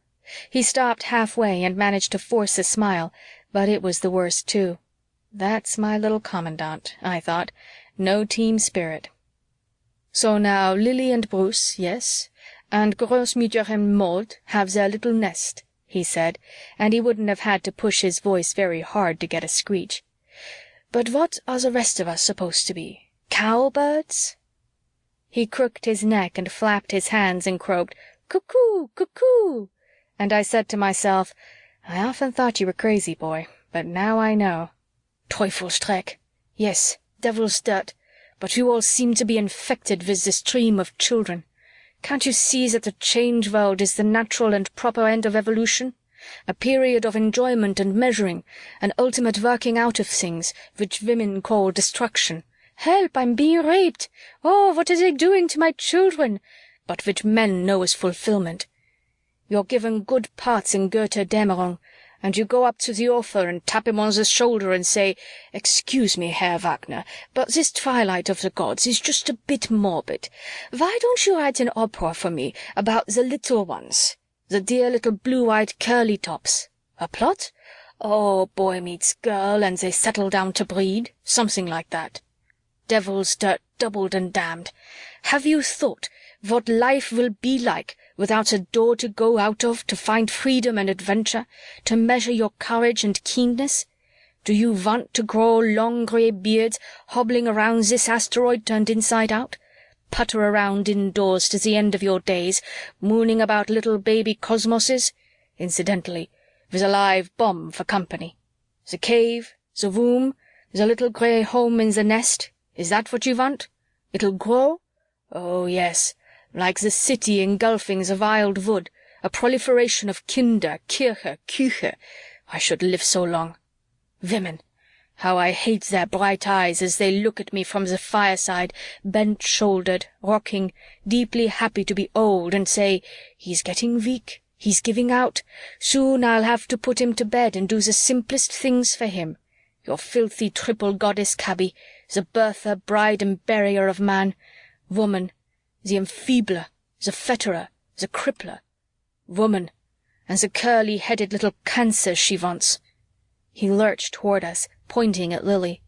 He stopped halfway and managed to force a smile, but it was the worst too. That's my little commandant, I thought. No team spirit. So now Lily and Bruce, yes, and Großmütter and Maud have their little nest, he said, and he wouldn't have had to push his voice very hard to get a screech. But what are the rest of us supposed to be? Cowbirds? He crooked his neck and flapped his hands and croaked, "Cuckoo, cuckoo!" And I said to myself, I often thought you were crazy, boy, but now I know. Teufelsdreck. Yes, devil's dirt, but you all seem to be infected with this dream of children. Can't you see that the change world is the natural and proper end of evolution? A period of enjoyment and measuring, an ultimate working out of things, which women call destruction. Help, I'm being raped. Oh, what are they doing to my children? But which men know as fulfillment. You're given good parts in Goethe Dämmerung, and you go up to the author and tap him on the shoulder and say, "Excuse me, Herr Wagner, but this Twilight of the Gods is just a bit morbid. Why don't you write an opera for me about the little ones? The dear little blue-eyed curly tops. A plot? Oh, boy meets girl and they settle down to breed. Something like that. Devil's dirt doubled and damned. Have you thought what life will be like without a door to go out of to find freedom and adventure, to measure your courage and keenness? Do you want to grow long grey beards hobbling around this asteroid turned inside out? Putter around indoors to the end of your days, mooning about little baby cosmoses, incidentally, with a live bomb for company. The cave, the womb, the little grey home in the nest, is that what you want? It'll grow? Oh, yes, like the city engulfing the wild wood, a proliferation of Kinder, Kirche, Küche. I should live so long. Women. How I hate their bright eyes as they look at me from the fireside, bent-shouldered, rocking, deeply happy to be old, and say, "He's getting weak, he's giving out. Soon I'll have to put him to bed and do the simplest things for him. Your filthy triple goddess, cabby, the birther, bride, and barrier of man. Woman, the enfeebler, the fetterer, the crippler. Woman, and the curly-headed little cancer she wants." He lurched toward us, pointing at Lily.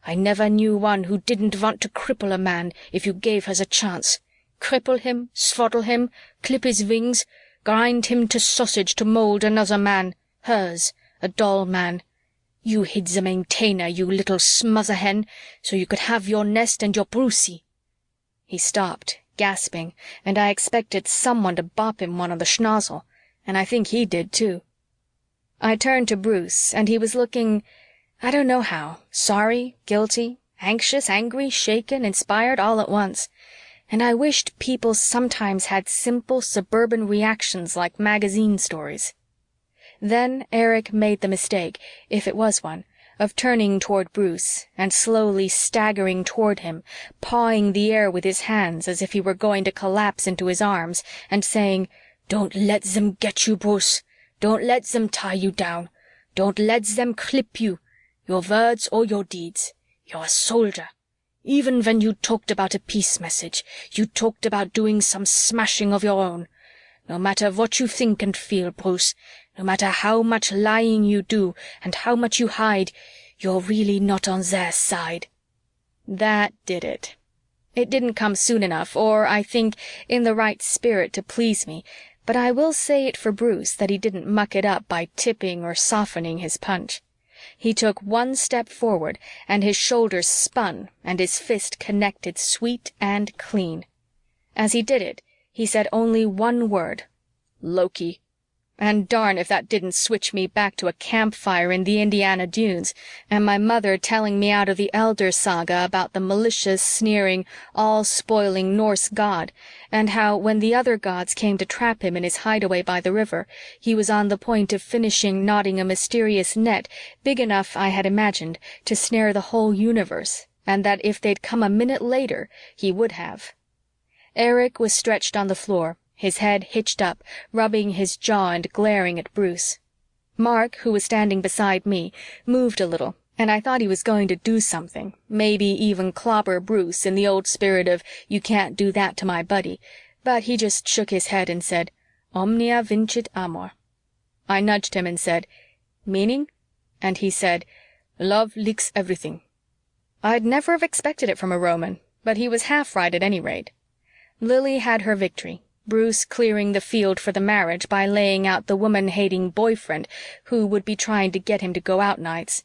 "I never knew one who didn't want to cripple a man if you gave her the chance. Cripple him, swaddle him, clip his wings, grind him to sausage to mold another man, hers, a doll man. You hid the maintainer, you little smother-hen, so you could have your nest and your Brucey." He stopped, gasping, and I expected someone to bop him one on the schnozzle, and I think he did too. I turned to Bruce, and he was looking, I don't know how, sorry, guilty, anxious, angry, shaken, inspired all at once, and I wished people sometimes had simple suburban reactions like magazine stories. Then Erich made the mistake, if it was one, of turning toward Bruce and slowly staggering toward him, pawing the air with his hands as if he were going to collapse into his arms, and saying, "Don't let them get you, Bruce. Don't let them tie you down. Don't let them clip you, your words or your deeds. You're a soldier. Even when you talked about a peace message, you talked about doing some smashing of your own. No matter what you think and feel, Bruce, no matter how much lying you do and how much you hide, "You're really not on their side." That did it. It didn't come soon enough, or, I think, in the right spirit to please me, but I will say it for Bruce that he didn't muck it up by tipping or softening his punch. He took one step forward, and his shoulders spun, and his fist connected sweet and clean. As he did it, he said only one word: "Loki." And darn if that didn't switch me back to a campfire in the Indiana Dunes, and my mother telling me out of the Elder Saga about the malicious, sneering, all-spoiling Norse god, and how, when the other gods came to trap him in his hideaway by the river, he was on the point of finishing knotting a mysterious net big enough, I had imagined, to snare the whole universe, and that if they'd come a minute later, he would have. Eric was stretched on the floor, his head hitched up, rubbing his jaw and glaring at Bruce. Mark, who was standing beside me, moved a little, and I thought he was going to do something, maybe even clobber Bruce in the old spirit of "you can't do that to my buddy," but he just shook his head and said, "Omnia vincit amor." I nudged him and said, "Meaning?" And he said, "Love licks everything." I'd never have expected it from a Roman, but he was half right at any rate. Lily had her victory, Bruce clearing the field for the marriage by laying out the woman-hating boyfriend who would be trying to get him to go out nights.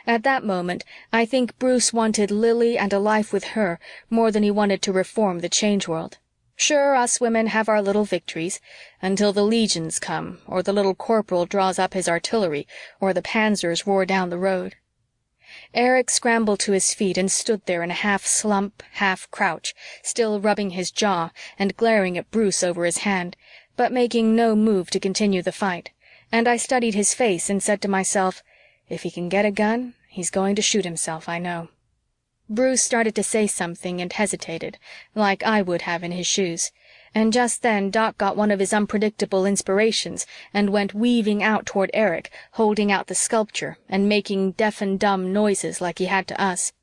At that moment, I think Bruce wanted Lily and a life with her more than he wanted to reform the Change World. Sure, us women have our little victories, until the legions come, or the little corporal draws up his artillery, or the panzers roar down the road. Eric scrambled to his feet and stood there in a half-slump, half-crouch, still rubbing his jaw and glaring at Bruce over his hand, but making no move to continue the fight, and I studied his face and said to myself, if he can get a gun, he's going to shoot himself, I know. Bruce started to say something and hesitated, like I would have in his shoes, and just then Doc got one of his unpredictable inspirations and went weaving out toward Eric, holding out the sculpture and making deaf and dumb noises like he had to us.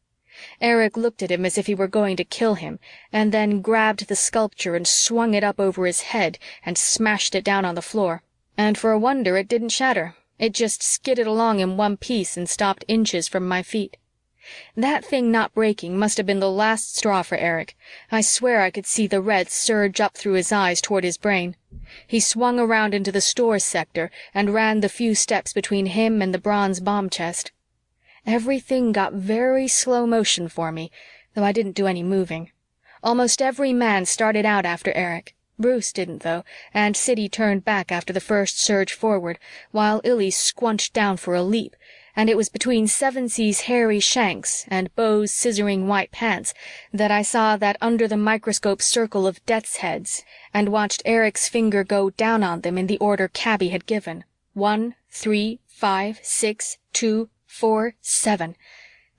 Eric looked at him as if he were going to kill him, and then grabbed the sculpture and swung it up over his head and smashed it down on the floor. And for a wonder, it didn't shatter. It just skidded along in one piece and stopped inches from my feet. That thing not breaking must have been the last straw for Eric. I swear I could see the red surge up through his eyes toward his brain. He swung around into the stores sector and ran the few steps between him and the bronze bomb chest. Everything got very slow motion for me, though I didn't do any moving. Almost every man started out after Eric. Bruce didn't, though, and Siddy turned back after the first surge forward, while Illy squunched down for a leap, and it was between Sevensee's hairy shanks and Beau's scissoring white pants that I saw that under the microscope circle of death's heads and watched Eric's finger go down on them in the order Cabby had given. 1, 3, 5, 6, 2, 4, 7.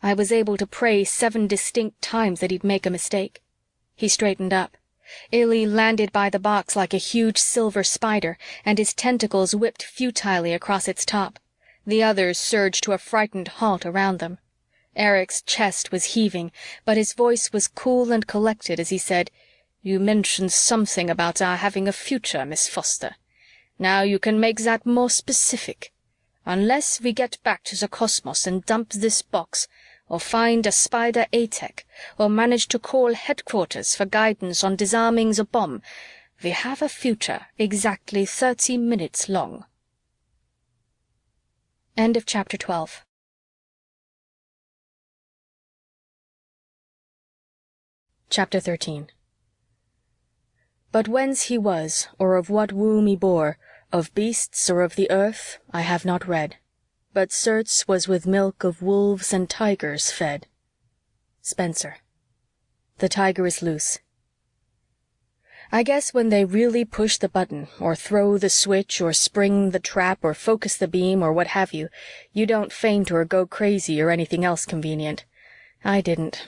I was able to pray 7 distinct times that he'd make a mistake. He straightened up. Illy landed by the box like a huge silver spider, and his tentacles whipped futilely across its top. The others surged to a frightened halt around them. Eric's chest was heaving, but his voice was cool and collected as he said, "You mentioned something about our having a future, Miss Foster. Now you can make that more specific. Unless we get back to the cosmos and dump this box, or find a spider A-Tech, or manage to call headquarters for guidance on disarming the bomb, we have a future exactly 30 minutes long." End of chapter 12. Chapter 13. But whence he was, or of what womb he bore, of beasts or of the earth, I have not read, but certes was with milk of wolves and tigers fed. Spencer. The tiger is loose. I guess when they really push the button, or throw the switch, or spring the trap, or focus the beam, or what have you, you don't faint or go crazy or anything else convenient. I didn't.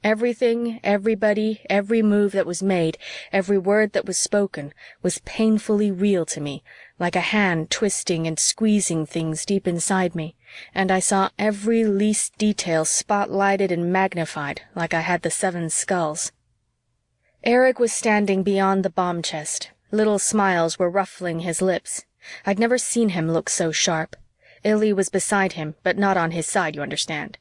Everything, everybody, every move that was made, every word that was spoken, was painfully real to me, like a hand twisting and squeezing things deep inside me, and I saw every least detail spotlighted and magnified like I had the 7 skulls. Eric was standing beyond the bomb chest. Little smiles were ruffling his lips. I'd never seen him look so sharp. Illy was beside him, but not on his side, you understand.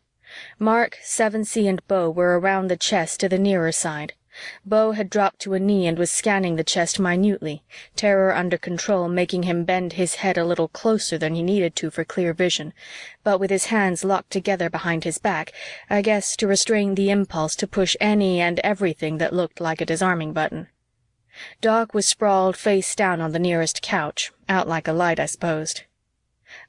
Mark, Sevensee, and Beau were around the chest to the nearer side. Beau had dropped to a knee and was scanning the chest minutely, terror under control making him bend his head a little closer than he needed to for clear vision, but with his hands locked together behind his back, I guess to restrain the impulse to push any and everything that looked like a disarming button. Doc was sprawled face down on the nearest couch, out like a light, I supposed.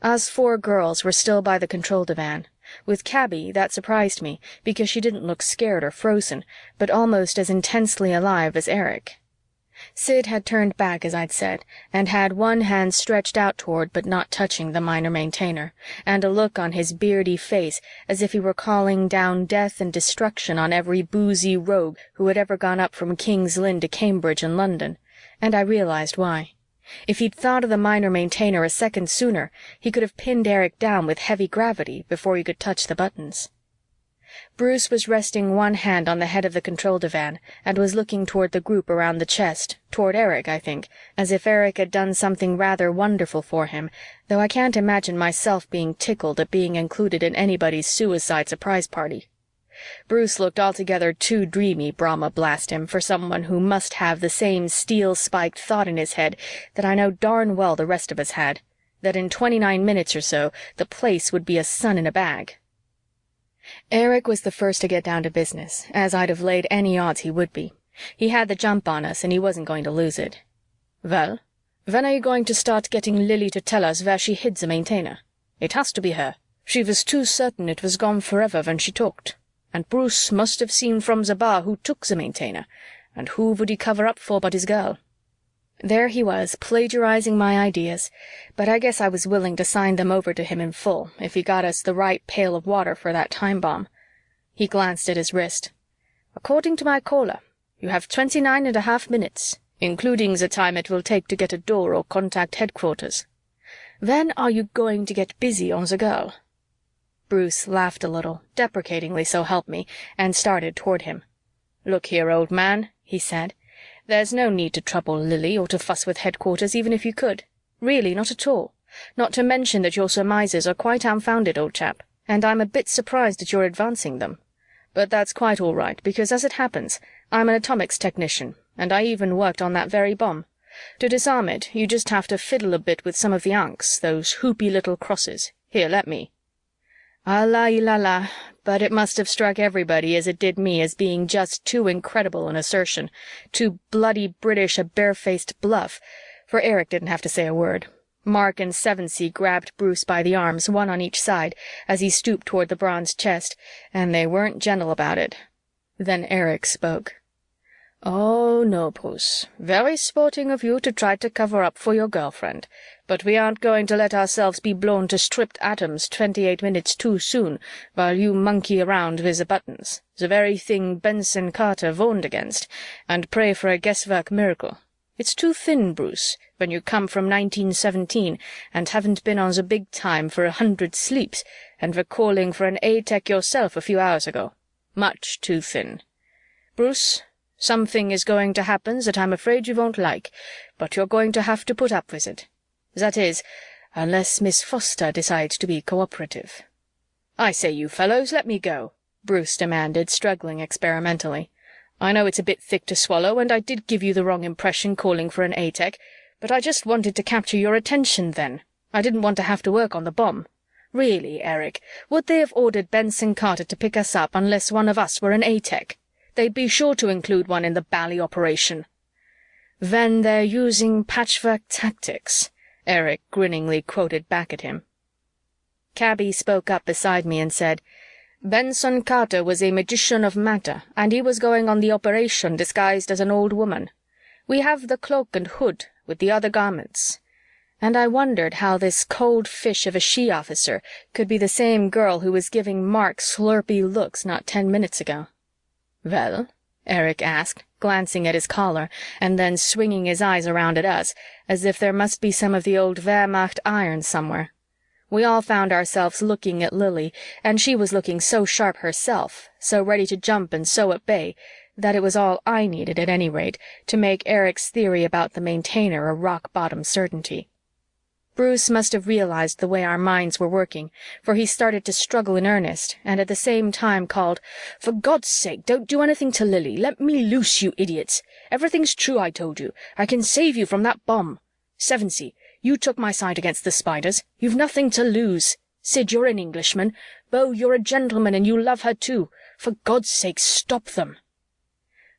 Us 4 girls were still by the control divan. With Cabby, that surprised me, because she didn't look scared or frozen, but almost as intensely alive as Eric. Sid had turned back, as I'd said, and had one hand stretched out toward but not touching the minor maintainer, and a look on his beardy face as if he were calling down death and destruction on every boozy rogue who had ever gone up from King's Lynn to Cambridge and London, and I realized why. If he'd thought of the minor maintainer a second sooner, he could have pinned Eric down with heavy gravity before he could touch the buttons. Bruce was resting one hand on the head of the control divan and was looking toward the group around the chest, toward Eric, I think, as if Eric had done something rather wonderful for him, though I can't imagine myself being tickled at being included in anybody's suicide surprise party. Bruce looked altogether too dreamy, Brahma blast him, for someone who must have the same steel-spiked thought in his head that I know darn well the rest of us had, that in 29 minutes or so the place would be a sun in a bag. Eric was the first to get down to business, as I'd have laid any odds he would be. He had the jump on us, and he wasn't going to lose it. "Well, when are you going to start getting Lily to tell us where she hid the maintainer? It has to be her. She was too certain it was gone forever when she talked. And Bruce must have seen from the bar who took the maintainer, and who would he cover up for but his girl?" There he was, plagiarizing my ideas, but I guess I was willing to sign them over to him in full if he got us the right pail of water for that time bomb. He glanced at his wrist. "According to my caller, you have 29.5 minutes, including the time it will take to get a door or contact headquarters. When are you going to get busy on the girl?" Bruce laughed a little, deprecatingly so help me, and started toward him. "Look here, old man," he said. "There's no need to trouble Lily or to fuss with headquarters even if you could. Really, not at all. Not to mention that your surmises are quite unfounded, old chap, and I'm a bit surprised at your advancing them. But that's quite all right, because as it happens, I'm an atomics technician, and I even worked on that very bomb. To disarm it, you just have to fiddle a bit with some of the ankhs, those hoopy little crosses. Here, let me." Allah, but it must have struck everybody as it did me as being just too incredible an assertion, too bloody British a barefaced bluff, for Eric didn't have to say a word. Mark and Sevensee grabbed Bruce by the arms, one on each side, as he stooped toward the bronze chest, and they weren't gentle about it. Then Eric spoke. "Oh, no, Bruce. Very sporting of you to try to cover up for your girlfriend. But we aren't going to let ourselves be blown to stripped atoms 28 minutes too soon while you monkey around with the buttons, the very thing Benson Carter warned against, and pray for a guesswork miracle. It's too thin, Bruce, when you come from 1917 and haven't been on the big time for 100 sleeps and were calling for an A-Tech yourself a few hours ago. Much too thin. Bruce, something is going to happen that I'm afraid you won't like, but you're going to have to put up with it. That is, unless Miss Foster decides to be cooperative." "I say, you fellows, let me go," Bruce demanded, struggling experimentally. "I know it's a bit thick to swallow, and I did give you the wrong impression calling for an A-Tech, but I just wanted to capture your attention then. I didn't want to have to work on the bomb. Really, Eric, would they have ordered Benson Carter to pick us up unless one of us were an A-Tech? They'd be sure to include one in the bally operation." "When they're using patchwork tactics," Eric grinningly quoted back at him. Cabby spoke up beside me and said, "Benson Carter was a magician of matter, and he was going on the operation disguised as an old woman. We have the cloak and hood with the other garments." And I wondered how this cold fish of a she-officer could be the same girl who was giving Mark slurpy looks not 10 minutes ago. "Well?" Eric asked, glancing at his collar and then swinging his eyes around at us as if there must be some of the old Wehrmacht iron somewhere. We all found ourselves looking at Lily, and she was looking so sharp herself, so ready to jump and so at bay, that it was all I needed, at any rate, to make Eric's theory about the maintainer a rock-bottom certainty. Bruce must have realized the way our minds were working, for he started to struggle in earnest and at the same time called, "For God's sake, don't do anything to Lily. Let me loose, you idiots. Everything's true, I told you. I can save you from that bomb. Sevensey, you took my side against the Spiders. You've nothing to lose. Sid, you're an Englishman. Beau, you're a gentleman and you love her too. For God's sake, stop them."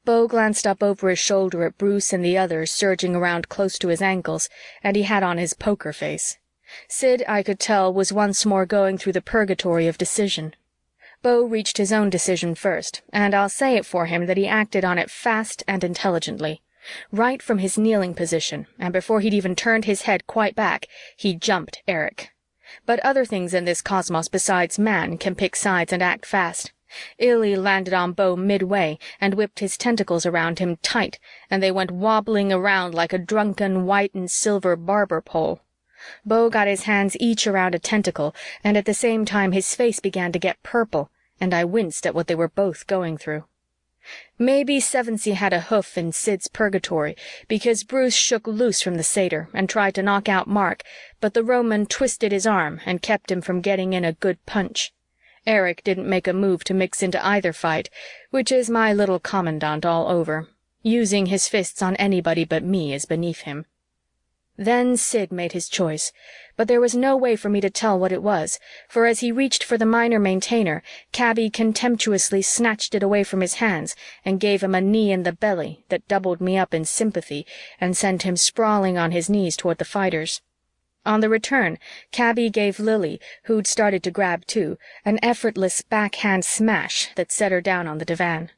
Beau glanced up over his shoulder at Bruce and the others surging around close to his ankles, and he had on his poker face. Sid, I could tell, was once more going through the purgatory of decision. Beau reached his own decision first, and I'll say it for him that he acted on it fast and intelligently. Right from his kneeling position, and before he'd even turned his head quite back, he jumped Eric. But other things in this cosmos besides man can pick sides and act fast. Illy landed on Beau midway and whipped his tentacles around him tight, and they went wobbling around like a drunken white and silver barber pole. Beau got his hands each around a tentacle, and at the same time his face began to get purple, and I winced at what they were both going through. Maybe Sevensey had a hoof in Sid's purgatory, because Bruce shook loose from the satyr and tried to knock out Mark, but the Roman twisted his arm and kept him from getting in a good punch. Eric didn't make a move to mix into either fight, which is my little commandant all over. Using his fists on anybody but me is beneath him. Then Sid made his choice, but there was no way for me to tell what it was, for as he reached for the minor maintainer, Cabby contemptuously snatched it away from his hands and gave him a knee in the belly that doubled me up in sympathy and sent him sprawling on his knees toward the fighters. On the return, Cabby gave Lily, who'd started to grab too, an effortless backhand smash that set her down on the divan.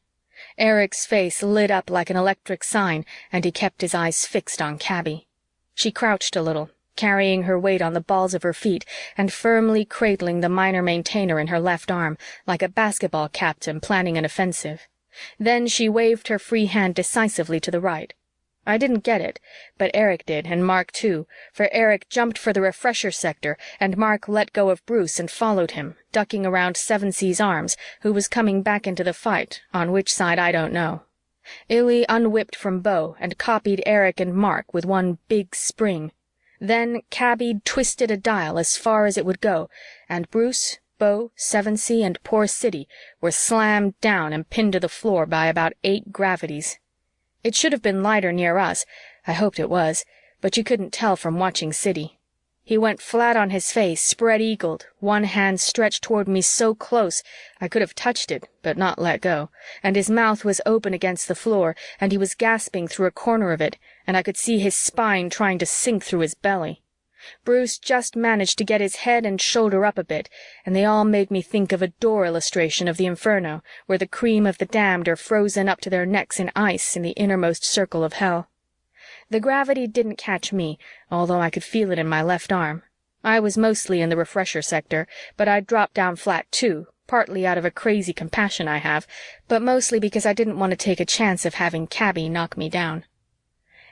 Eric's face lit up like an electric sign, and he kept his eyes fixed on Cabby. She crouched a little, carrying her weight on the balls of her feet and firmly cradling the minor maintainer in her left arm, like a basketball captain planning an offensive. Then she waved her free hand decisively to the right. I didn't get it, but Eric did, and Mark too, for Eric jumped for the refresher sector, and Mark let go of Bruce and followed him, ducking around Sevensey's arms, who was coming back into the fight, on which side I don't know. Illy unwhipped from Beau and copied Eric and Mark with one big spring. Then Cabby twisted a dial as far as it would go, and Bruce, Beau, Sevensey, and poor Siddy were slammed down and pinned to the floor by about 8 gravities. It should have been lighter near us, I hoped it was, but you couldn't tell from watching Siddy. He went flat on his face, spread-eagled, one hand stretched toward me so close I could have touched it but not let go, and his mouth was open against the floor, and he was gasping through a corner of it, and I could see his spine trying to sink through his belly. Bruce just managed to get his head and shoulder up a bit, and they all made me think of a door illustration of the Inferno, where the cream of the damned are frozen up to their necks in ice in the innermost circle of hell. The gravity didn't catch me, although I could feel it in my left arm. I was mostly in the refresher sector, but I'd dropped down flat too, partly out of a crazy compassion I have, but mostly because I didn't want to take a chance of having Cabby knock me down.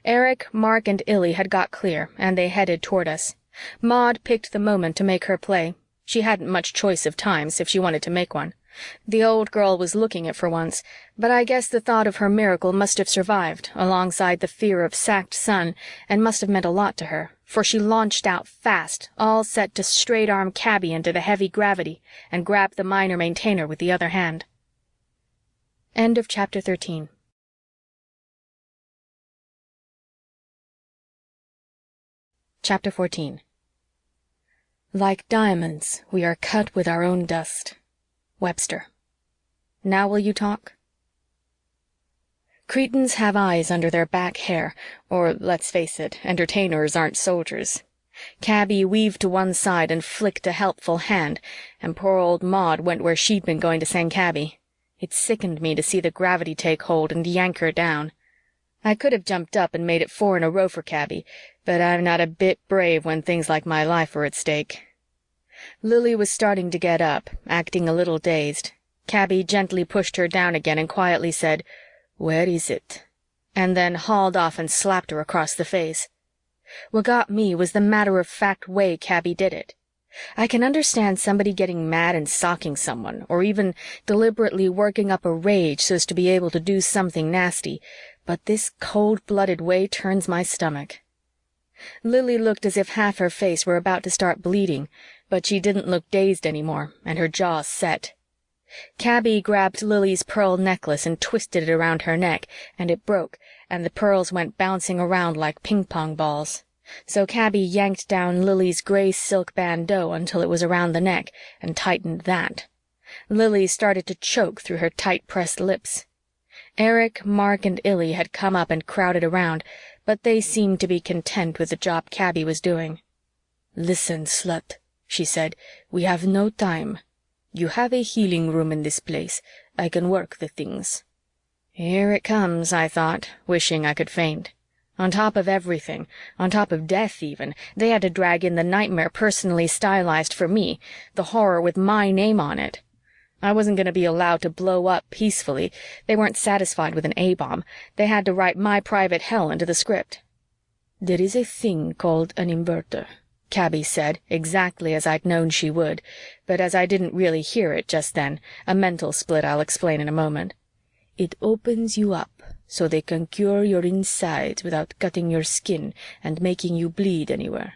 Eric, Mark, and Illy had got clear, and they headed toward us. Maud picked the moment to make her play. She hadn't much choice of times if she wanted to make one. The old girl was looking it for once, but I guess the thought of her miracle must have survived alongside the fear of sacked sun and must have meant a lot to her, for she launched out fast, all set to straight-arm Cabby into the heavy gravity and grabbed the minor maintainer with the other hand. End of Chapter 13. Chapter 14. Like diamonds, we are cut with our own dust. Webster. Now will you talk? Cretans have eyes under their back hair, or, let's face it, entertainers aren't soldiers. Cabby weaved to one side and flicked a helpful hand, and poor old Maud went where she'd been going to send Cabby. It sickened me to see the gravity take hold and yank her down. I could have jumped up and made it 4 in a row for Cabby, but I'm not a bit brave when things like my life are at stake. Lily was starting to get up, acting a little dazed. Cabby gently pushed her down again and quietly said, "Where is it?" and then hauled off and slapped her across the face. What got me was the matter-of-fact way Cabby did it. I can understand somebody getting mad and socking someone, or even deliberately working up a rage so as to be able to do something nasty, but this cold-blooded way turns my stomach. Lily looked as if half her face were about to start bleeding, but she didn't look dazed anymore, and her jaw set. Cabby grabbed Lily's pearl necklace and twisted it around her neck, and it broke, and the pearls went bouncing around like ping-pong balls. So Cabby yanked down Lily's gray silk bandeau until it was around the neck, and tightened that. Lily started to choke through her tight-pressed lips. Eric, Mark, and Illy had come up and crowded around, but they seemed to be content with the job Cabby was doing. "Listen, slut," she said, "we have no time. You have a healing room in this place. I can work the things." Here it comes, I thought, wishing I could faint. On top of everything, on top of death even, they had to drag in the nightmare personally stylized for me, the horror with my name on it. I wasn't going to be allowed to blow up peacefully. They weren't satisfied with an A-bomb. They had to write my private hell into the script. "There is a thing called an inverter," Cabby said, exactly as I'd known she would, but as I didn't really hear it just then, a mental split I'll explain in a moment. "It opens you up so they can cure your insides without cutting your skin and making you bleed anywhere.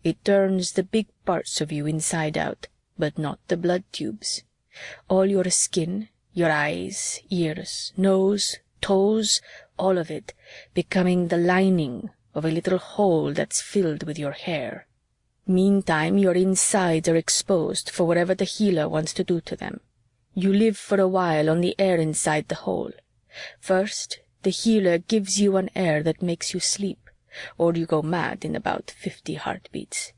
It turns the big parts of you inside out, but not the blood tubes. All your skin, your eyes, ears, nose, toes, all of it, becoming the lining of a little hole that's filled with your hair. Meantime, your insides are exposed for whatever the healer wants to do to them. You live for a while on the air inside the hole. First, the healer gives you an air that makes you sleep, or you go mad in about 50 heartbeats.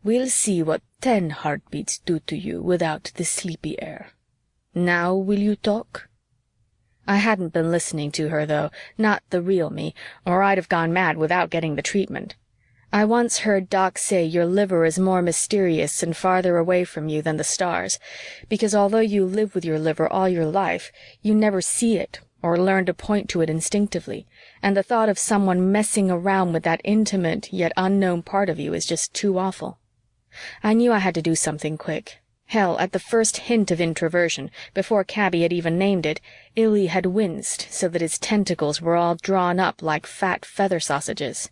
We'll see what 10 heartbeats do to you without the sleepy air. Now will you talk?" I hadn't been listening to her, though, not the real me, or I'd have gone mad without getting the treatment. I once heard Doc say your liver is more mysterious and farther away from you than the stars, because although you live with your liver all your life, you never see it or learn to point to it instinctively, and the thought of someone messing around with that intimate yet unknown part of you is just too awful. I knew I had to do something quick. Hell, at the first hint of introversion, before Cabby had even named it, Illy had winced so that his tentacles were all drawn up like fat feather sausages.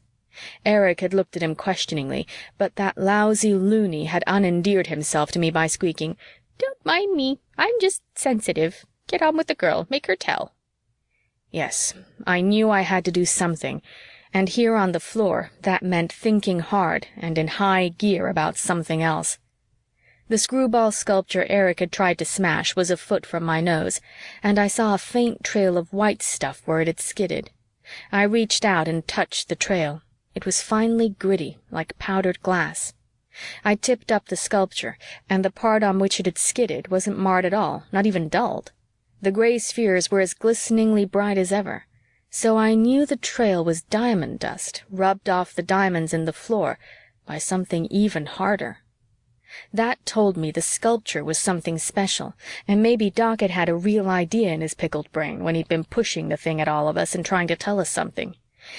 Eric had looked at him questioningly, but that lousy loony had unendeared himself to me by squeaking, "Don't mind me. I'm just sensitive. Get on with the girl. Make her tell." Yes, I knew I had to do something, and here on the floor that meant thinking hard and in high gear about something else. The screwball sculpture Eric had tried to smash was a foot from my nose, and I saw a faint trail of white stuff where it had skidded. I reached out and touched the trail. It was finely gritty, like powdered glass. I tipped up the sculpture, and the part on which it had skidded wasn't marred at all, not even dulled. The gray spheres were as glisteningly bright as ever. So I knew the trail was diamond dust, rubbed off the diamonds in the floor by something even harder. That told me the sculpture was something special, and maybe Doc had had a real idea in his pickled brain when he'd been pushing the thing at all of us and trying to tell us something.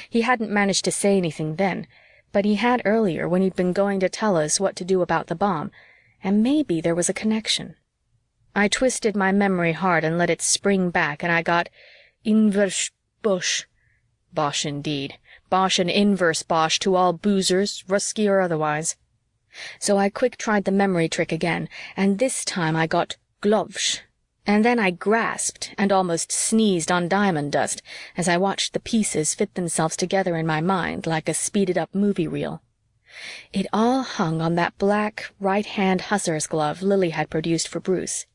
He hadn't managed to say anything then, but he had earlier when he'd been going to tell us what to do about the bomb, and maybe there was a connection. I twisted my memory hard and let it spring back, and I got inverse bosh. Bosh indeed. Bosh and inverse bosh to all boozers, rusky or otherwise. So I quick tried the memory trick again, and this time I got glovsh, and then I grasped and almost sneezed on diamond dust as I watched the pieces fit themselves together in my mind like a speeded-up movie reel. It all hung on that black right-hand hussar's glove Lily had produced for Bruce.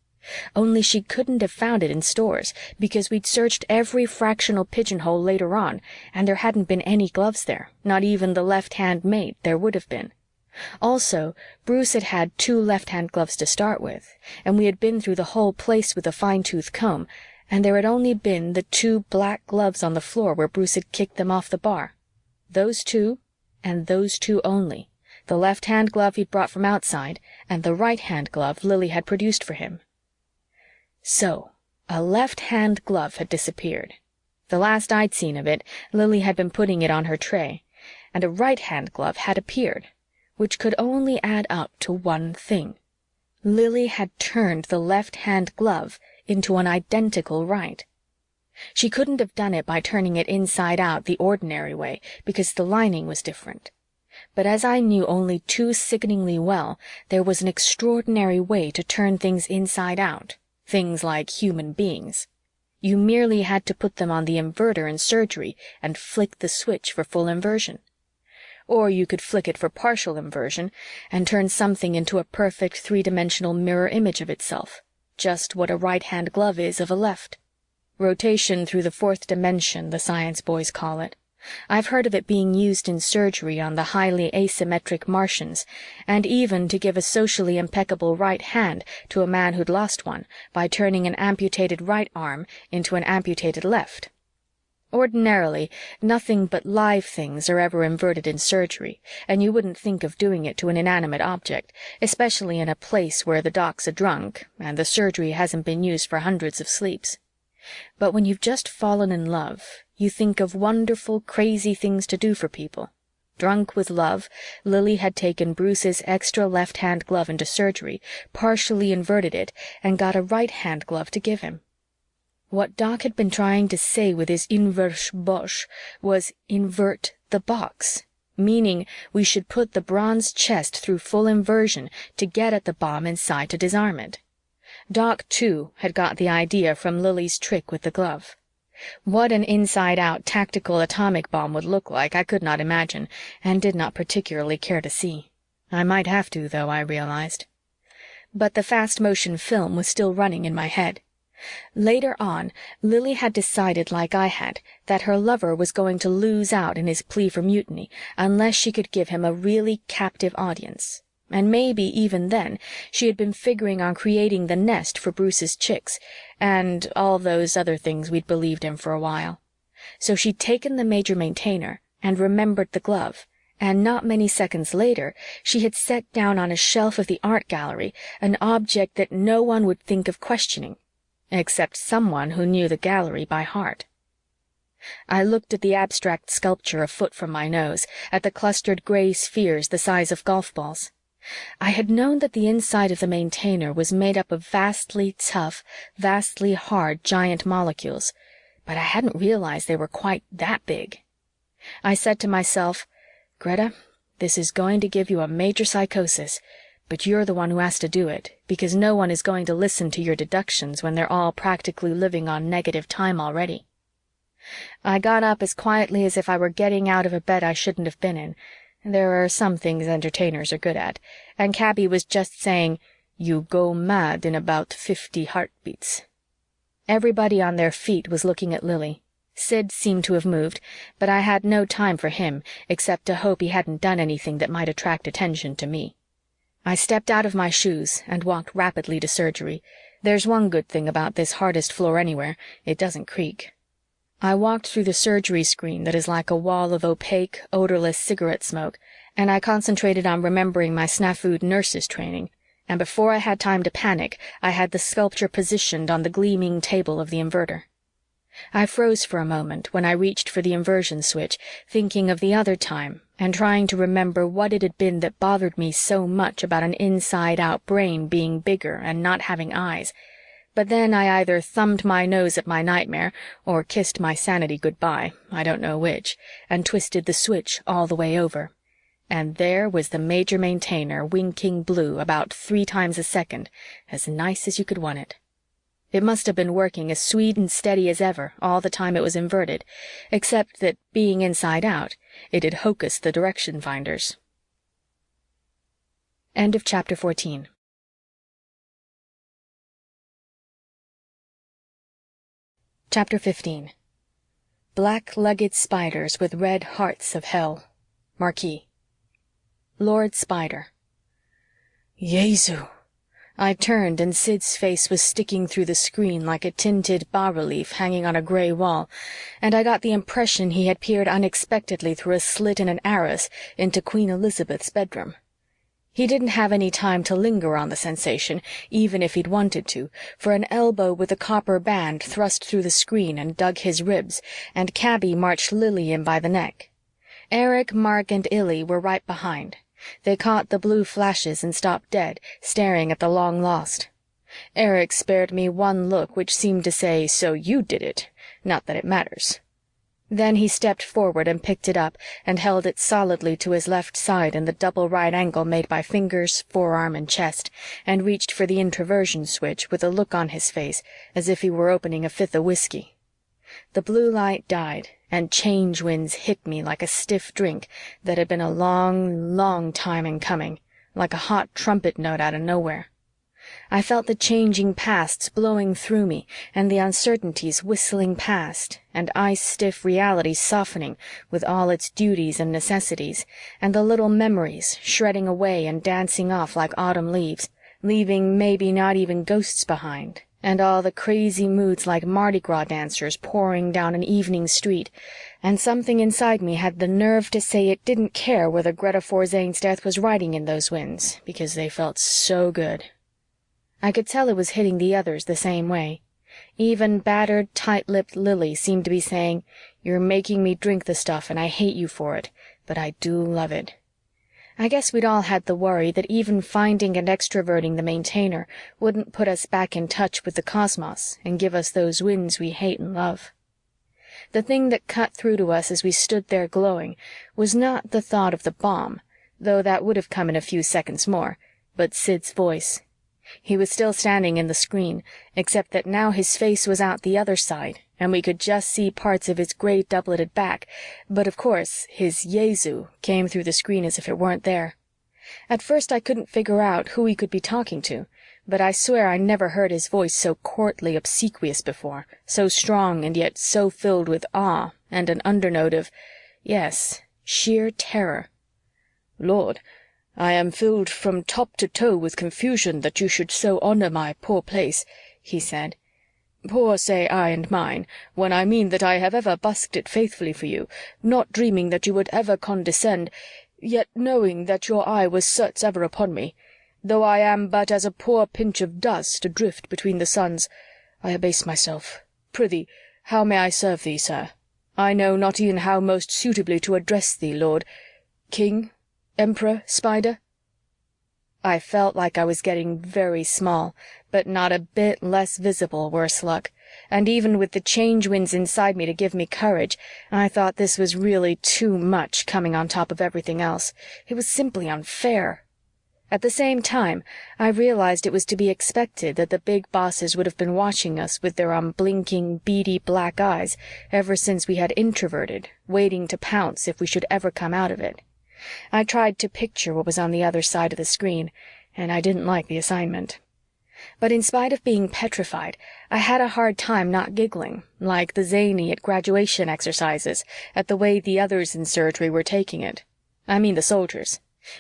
Only she couldn't have found it in stores because we'd searched every fractional pigeonhole later on, and there hadn't been any gloves there, not even the left-hand mate there would have been. Also, Bruce had had 2 left-hand gloves to start with, and we had been through the whole place with a fine-tooth comb, and there had only been the 2 black gloves on the floor where Bruce had kicked them off the bar. Those 2, and those 2 only, the left-hand glove he'd brought from outside, and the right-hand glove Lily had produced for him. So, a left-hand glove had disappeared. The last I'd seen of it, Lily had been putting it on her tray, and a right-hand glove had appeared, which could only add up to one thing. Lily had turned the left-hand glove into an identical right. She couldn't have done it by turning it inside out the ordinary way, because the lining was different. But as I knew only too sickeningly well, there was an extraordinary way to turn things inside out, things like human beings. You merely had to put them on the inverter in surgery and flick the switch for full inversion. Or you could flick it for partial inversion and turn something into a perfect three-dimensional mirror image of itself, just what a right-hand glove is of a left. Rotation through the fourth dimension, the science boys call it. I've heard of it being used in surgery on the highly asymmetric Martians, and even to give a socially impeccable right hand to a man who'd lost one by turning an amputated right arm into an amputated left. Ordinarily, nothing but live things are ever inverted in surgery, and you wouldn't think of doing it to an inanimate object, especially in a place where the doc's a drunk and the surgery hasn't been used for hundreds of sleeps. But when you've just fallen in love, you think of wonderful, crazy things to do for people. Drunk with love, Lily had taken Bruce's extra left-hand glove into surgery, partially inverted it, and got a right-hand glove to give him. What Doc had been trying to say with his inverse Bosch was invert the box, meaning we should put the bronze chest through full inversion to get at the bomb inside to disarm it. Doc, too, had got the idea from Lily's trick with the glove. What an inside-out tactical atomic bomb would look like I could not imagine, and did not particularly care to see. I might have to, though, I realized. But the fast-motion film was still running in my head. Later on, Lily had decided, like I had, that her lover was going to lose out in his plea for mutiny unless she could give him a really captive audience. And maybe, even then, she had been figuring on creating the nest for Bruce's chicks, and all those other things we'd believed in for a while. So she'd taken the Major Maintainer and remembered the glove, and not many seconds later she had set down on a shelf of the art gallery an object that no one would think of questioning, except someone who knew the gallery by heart. I looked at the abstract sculpture a foot from my nose, at the clustered gray spheres the size of golf balls. I had known that the inside of the Maintainer was made up of vastly tough, vastly hard giant molecules, but I hadn't realized they were quite that big. I said to myself, Greta, this is going to give you a major psychosis, but you're the one who has to do it, because no one is going to listen to your deductions when they're all practically living on negative time already. I got up as quietly as if I were getting out of a bed I shouldn't have been in. There are some things entertainers are good at, and Cabby was just saying, "You go mad in about 50 heartbeats." Everybody on their feet was looking at Lily. Sid seemed to have moved, but I had no time for him except to hope he hadn't done anything that might attract attention to me. I stepped out of my shoes and walked rapidly to surgery. There's one good thing about this hardest floor anywhere, it doesn't creak. I walked through the surgery screen that is like a wall of opaque, odorless cigarette smoke, and I concentrated on remembering my snafu'd nurse's training, and before I had time to panic, I had the sculpture positioned on the gleaming table of the inverter. I froze for a moment when I reached for the inversion switch, thinking of the other time and trying to remember what it had been that bothered me so much about an inside-out brain being bigger and not having eyes. But then I either thumbed my nose at my nightmare or kissed my sanity goodbye, I don't know which, and twisted the switch all the way over. And there was the Major Maintainer winking blue about 3 times a second, as nice as you could want it. It must have been working as sweet and steady as ever all the time it was inverted, except that, being inside out, it had hocused the direction finders. End of chapter 14. Chapter 15. Black-legged spiders with red hearts of hell. Marquis. Lord Spider. Jesu! I turned and Sid's face was sticking through the screen like a tinted bas-relief hanging on a gray wall, and I got the impression he had peered unexpectedly through a slit in an arras into Queen Elizabeth's bedroom. He didn't have any time to linger on the sensation, even if he'd wanted to, for an elbow with a copper band thrust through the screen and dug his ribs, and Cabby marched Lily in by the neck. Eric, Mark, and Illy were right behind. They caught the blue flashes and stopped dead, staring at the long-lost. Eric spared me one look which seemed to say, "So you did it. Not that it matters." Then he stepped forward and picked it up and held it solidly to his left side in the double right angle made by fingers, forearm, and chest, and reached for the introversion switch with a look on his face as if he were opening a fifth of whiskey. The blue light died, and change winds hit me like a stiff drink that had been a long, long time in coming, like a hot trumpet note out of nowhere. I felt the changing pasts blowing through me, and the uncertainties whistling past, and ice-stiff reality softening with all its duties and necessities, and the little memories shredding away and dancing off like autumn leaves, leaving maybe not even ghosts behind, and all the crazy moods like Mardi Gras dancers pouring down an evening street, and something inside me had the nerve to say it didn't care whether Greta Forzane's death was riding in those winds, because they felt so good. I could tell it was hitting the others the same way. Even battered, tight-lipped Lily seemed to be saying, "You're making me drink the stuff and I hate you for it, but I do love it." I guess we'd all had the worry that even finding and extroverting the Maintainer wouldn't put us back in touch with the cosmos and give us those winds we hate and love. The thing that cut through to us as we stood there glowing was not the thought of the bomb, though that would have come in a few seconds more, but Sid's voice. He was still standing in the screen, except that now his face was out the other side, and we could just see parts of his gray doubleted back, but of course his Jesu came through the screen as if it weren't there. At first I couldn't figure out who he could be talking to, but I swear I never heard his voice so courtly obsequious before, so strong and yet so filled with awe and an undernote of, yes, sheer terror. "Lord, I am filled from top to toe with confusion that you should so honor my poor place," he said. "Poor say I and mine, when I mean that I have ever busked it faithfully for you, not dreaming that you would ever condescend, yet knowing that your eye was certes ever upon me. Though I am but as a poor pinch of dust adrift between the suns, I abase myself. Prithee, how may I serve thee, sir? I know not e'en how most suitably to address thee, Lord. King? Emperor? Spider?" I felt like I was getting very small, but not a bit less visible, worse luck, and even with the change winds inside me to give me courage, I thought this was really too much coming on top of everything else. It was simply unfair. At the same time, I realized it was to be expected that the big bosses would have been watching us with their unblinking, beady black eyes ever since we had introverted, waiting to pounce if we should ever come out of it. I tried to picture what was on the other side of the screen, and I didn't like the assignment. But in spite of being petrified, I had a hard time not giggling, like the zany at graduation exercises, at the way the others in surgery were taking it. I mean the soldiers.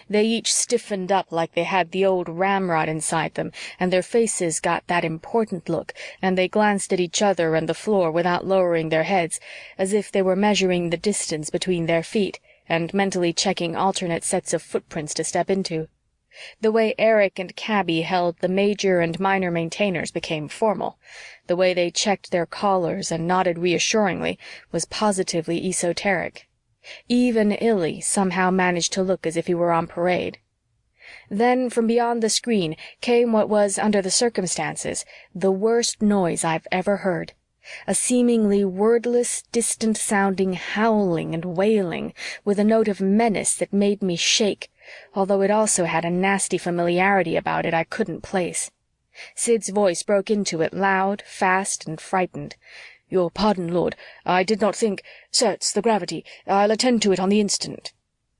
They each stiffened up like they had the old ramrod inside them, and their faces got that important look, and they glanced at each other and the floor without lowering their heads, as if they were measuring the distance between their feet and mentally checking alternate sets of footprints to step into. The way Eric and Cabby held the major and minor maintainers became formal. The way they checked their collars and nodded reassuringly was positively esoteric. Even Illy somehow managed to look as if he were on parade. Then, from beyond the screen, came what was, under the circumstances, the worst noise I've ever heard. A seemingly wordless, distant-sounding howling and wailing, with a note of menace that made me shake, although it also had a nasty familiarity about it I couldn't place. Sid's voice broke into it loud, fast, and frightened. "Your pardon, Lord. I did not think. Certes, the gravity. I'll attend to it on the instant."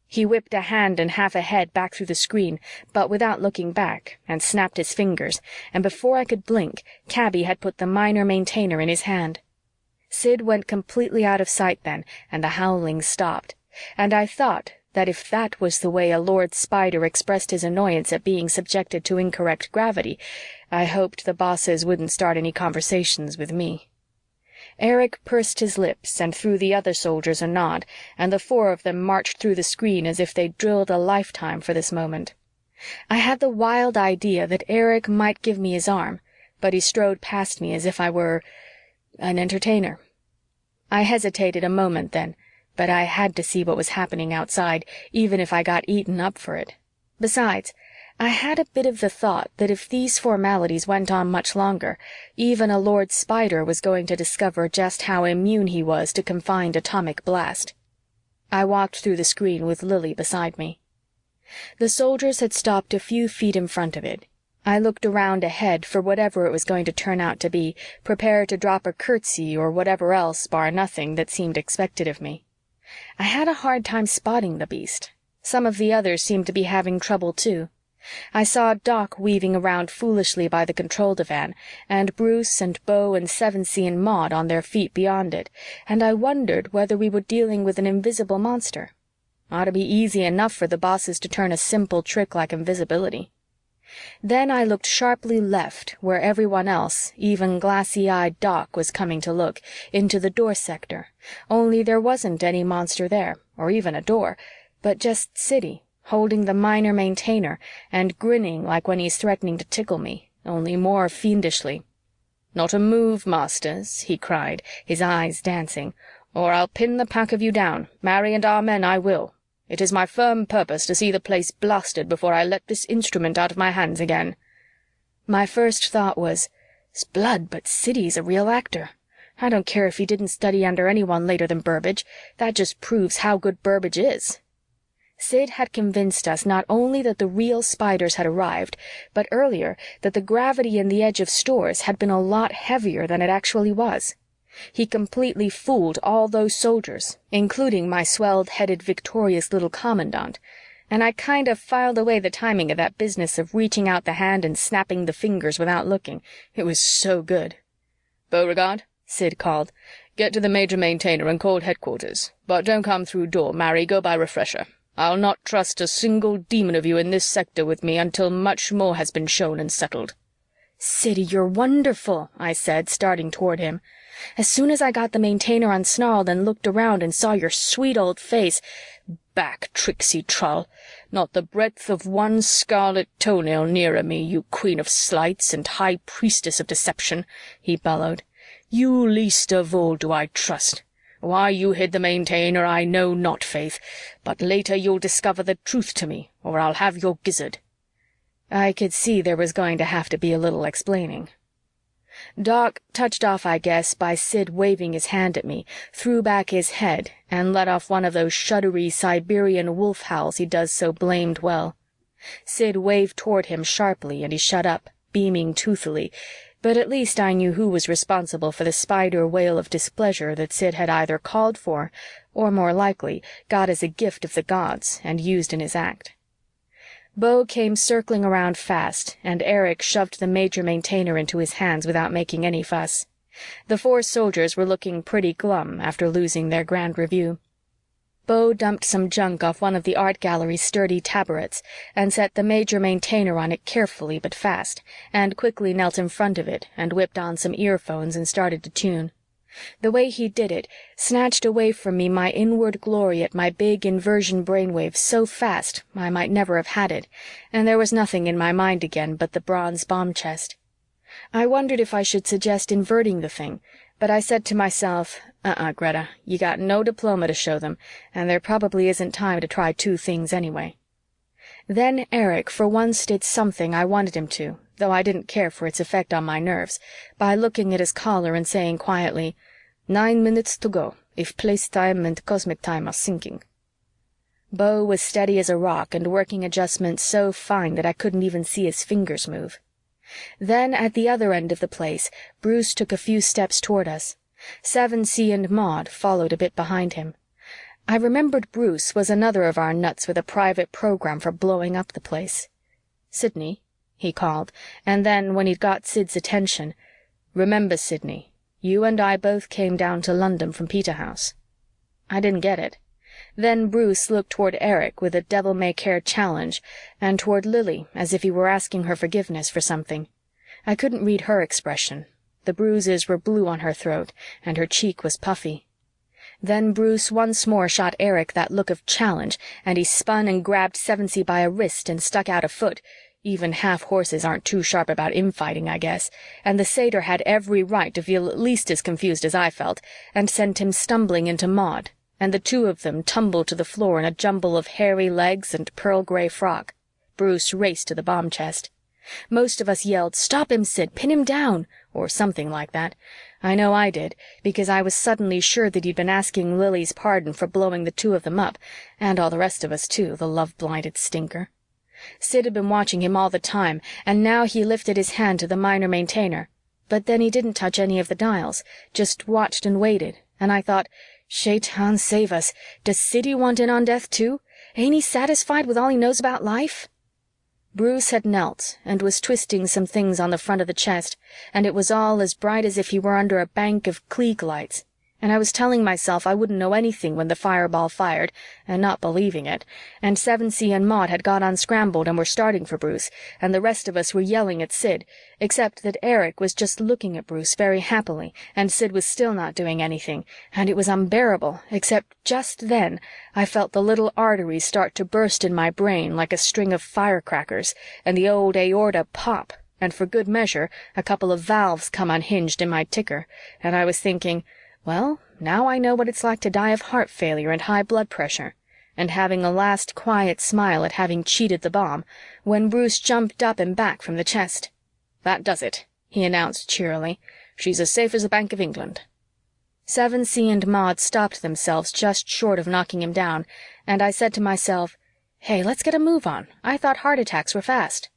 He whipped a hand and half a head back through the screen, but without looking back, and snapped his fingers, and before I could blink, Cabby had put the minor maintainer in his hand. Sid went completely out of sight then, and the howling stopped, and I thought that if that was the way a Lord Spider expressed his annoyance at being subjected to incorrect gravity, I hoped the bosses wouldn't start any conversations with me. Eric pursed his lips and threw the other soldiers a nod, and the four of them marched through the screen as if they'd drilled a lifetime for this moment. I had the wild idea that Eric might give me his arm, but he strode past me as if I were an entertainer. I hesitated a moment then, but I had to see what was happening outside, even if I got eaten up for it. Besides, I had a bit of the thought that if these formalities went on much longer, even a Lord Spider was going to discover just how immune he was to confined atomic blast. I walked through the screen with Lily beside me. The soldiers had stopped a few feet in front of it. I looked around ahead for whatever it was going to turn out to be, prepared to drop a curtsy or whatever else, bar nothing, that seemed expected of me. I had a hard time spotting the beast. Some of the others seemed to be having trouble too. I saw Doc weaving around foolishly by the control divan, and Bruce and Beau and Sevensee and Maud on their feet beyond it, and I wondered whether we were dealing with an invisible monster. Ought to be easy enough for the bosses to turn a simple trick like invisibility. Then I looked sharply left, where everyone else, even glassy-eyed Doc, was coming to look, into the door sector, only there wasn't any monster there, or even a door, but just Siddy, holding the minor maintainer and grinning like when he's threatening to tickle me, only more fiendishly. "Not a move, masters," he cried, his eyes dancing, "or I'll pin the pack of you down. Marry and our men I will. It is my firm purpose to see the place blasted before I let this instrument out of my hands again." My first thought was, "'Sblood, but Siddy's a real actor. I don't care if he didn't study under anyone later than Burbage. That just proves how good Burbage is." Sid had convinced us not only that the real spiders had arrived, but earlier that the gravity in the edge of stores had been a lot heavier than it actually was. He completely fooled all those soldiers, including my swelled-headed victorious little commandant, and I kind of filed away the timing of that business of reaching out the hand and snapping the fingers without looking. It was so good. "Beauregard," Sid called, "get to the Major Maintainer and call headquarters. But don't come through door, Mary, go by refresher. I'll not trust a single demon of you in this sector with me until much more has been shown and settled." "Siddy, you're wonderful," I said, starting toward him. "As soon as I got the Maintainer unsnarled and looked around and saw your sweet old face—" "Back, tricksy trull. Not the breadth of one scarlet toenail nearer me, you queen of sleights and high priestess of deception," he bellowed. "You least of all do I trust. Why you hid the Maintainer I know not, faith, but later you'll discover the truth to me, or I'll have your gizzard." I could see there was going to have to be a little explaining. Doc, touched off, I guess, by Sid waving his hand at me, threw back his head and let off one of those shuddery Siberian wolf howls he does so blamed well. Sid waved toward him sharply and he shut up, beaming toothily, but at least I knew who was responsible for the spider wail of displeasure that Sid had either called for, or more likely, got as a gift of the gods and used in his act. Beau came circling around fast, and Erich shoved the Major Maintainer into his hands without making any fuss. The four soldiers were looking pretty glum after losing their grand review. Beau dumped some junk off one of the art gallery's sturdy taborets and set the Major Maintainer on it carefully but fast, and quickly knelt in front of it and whipped on some earphones and started to tune. The way he did it snatched away from me my inward glory at my big inversion brainwave so fast I might never have had it, and there was nothing in my mind again but the bronze bomb chest. I wondered if I should suggest inverting the thing, but I said to myself, Greta, you got no diploma to show them, and there probably isn't time to try two things anyway. Then Erich for once did something I wanted him to, though I didn't care for its effect on my nerves, by looking at his collar and saying quietly, 9 minutes to go, if place-time and cosmic time are syncing. Beau was steady as a rock and working adjustments so fine that I couldn't even see his fingers move. Then at the other end of the place, Bruce took a few steps toward us. Sevensee and Maud followed a bit behind him. I remembered Bruce was another of our nuts with a private program for blowing up the place. "Sidney," he called, and then, when he'd got Sid's attention, "Remember, Sidney, you and I both came down to London from Peterhouse." I didn't get it. Then Bruce looked toward Erich with a devil-may-care challenge, and toward Lily as if he were asking her forgiveness for something. I couldn't read her expression. The bruises were blue on her throat, and her cheek was puffy. Then Bruce once more shot Erich that look of challenge, and he spun and grabbed Sevensee by a wrist and stuck out a foot. Even half-horses aren't too sharp about infighting, I guess, and the satyr had every right to feel at least as confused as I felt, and sent him stumbling into Maud, and the two of them tumbled to the floor in a jumble of hairy legs and pearl-gray frock. Bruce raced to the bomb chest. Most of us yelled, "Stop him, Sid! Pin him down!" or something like that. I know I did, because I was suddenly sure that he'd been asking Lily's pardon for blowing the two of them up, and all the rest of us too, the love-blinded stinker. Sid had been watching him all the time, and now he lifted his hand to the minor maintainer. But then he didn't touch any of the dials, just watched and waited, and I thought, Shaitan save us, does Siddy want in on death too? Ain't he satisfied with all he knows about life? Bruce had knelt and was twisting some things on the front of the chest, and it was all as bright as if he were under a bank of Klieg lights, and I was telling myself I wouldn't know anything when the fireball fired, and not believing it, and 7C and Maud had got unscrambled and were starting for Bruce, and the rest of us were yelling at Sid, except that Erich was just looking at Bruce very happily, and Sid was still not doing anything, and it was unbearable, except just then I felt the little arteries start to burst in my brain like a string of firecrackers, and the old aorta pop, and for good measure a couple of valves come unhinged in my ticker, and I was thinking, well, now I know what it's like to die of heart failure and high blood pressure, and having a last quiet smile at having cheated the bomb, when Bruce jumped up and back from the chest. "That does it," he announced cheerily. "She's as safe as the Bank of England." 7C and Maud stopped themselves just short of knocking him down, and I said to myself, "Hey, let's get a move on. I thought heart attacks were fast."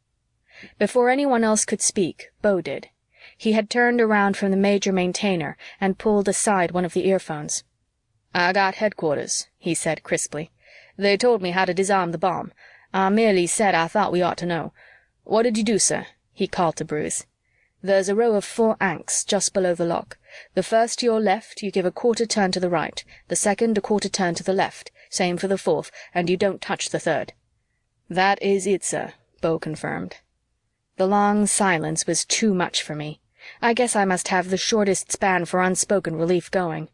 Before anyone else could speak, Beau did. He had turned around from the major maintainer and pulled aside one of the earphones. "I got headquarters," he said crisply. "They told me how to disarm the bomb. I merely said I thought we ought to know. What did you do, sir?" he called to Bruce. "There's a row of 4 anks just below the lock. The first to your left, you give a quarter turn to the right, the second a quarter turn to the left, same for the fourth, and you don't touch the third." "That is it, sir," Beau confirmed. The long silence was too much for me. I guess I must have the shortest span for unspoken relief going.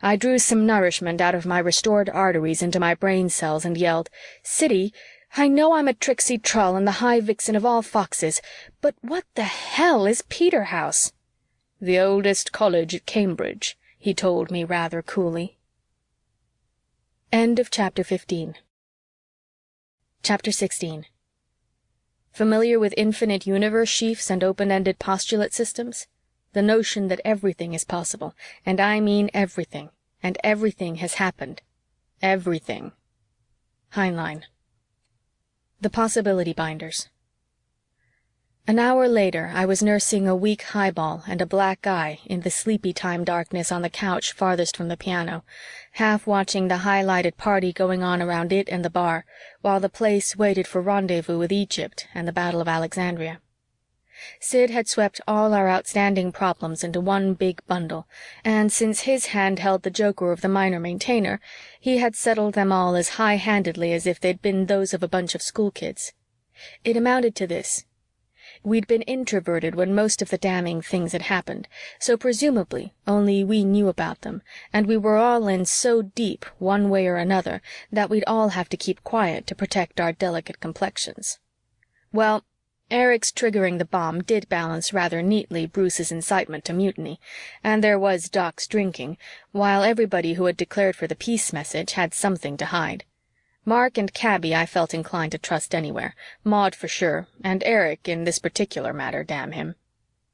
I drew some nourishment out of my restored arteries into my brain cells and yelled, "Siddy, I know I'm a tricksy trull and the high vixen of all foxes, but what the hell is Peterhouse?" "The oldest college at Cambridge," he told me rather coolly. End of Chapter 15. Chapter 16. Familiar with infinite universe sheafs and open-ended postulate systems? The notion that everything is possible, and I mean everything, and everything has happened. Everything. Heinlein. The Possibility Binders. An hour later, I was nursing a weak highball and a black eye in the sleepy-time darkness on the couch farthest from the piano, half watching the highlighted party going on around it and the bar, while the place waited for rendezvous with Egypt and the Battle of Alexandria. Sid had swept all our outstanding problems into one big bundle, and since his hand held the joker of the minor maintainer, he had settled them all as high-handedly as if they'd been those of a bunch of schoolkids. It amounted to this. We'd been introverted when most of the damning things had happened, so presumably only we knew about them, and we were all in so deep, one way or another, that we'd all have to keep quiet to protect our delicate complexions. Well, Erich's triggering the bomb did balance rather neatly Bruce's incitement to mutiny, and there was Doc's drinking, while everybody who had declared for the peace message had something to hide. Mark and Cabby I felt inclined to trust anywhere, Maud for sure, and Erich in this particular matter, damn him.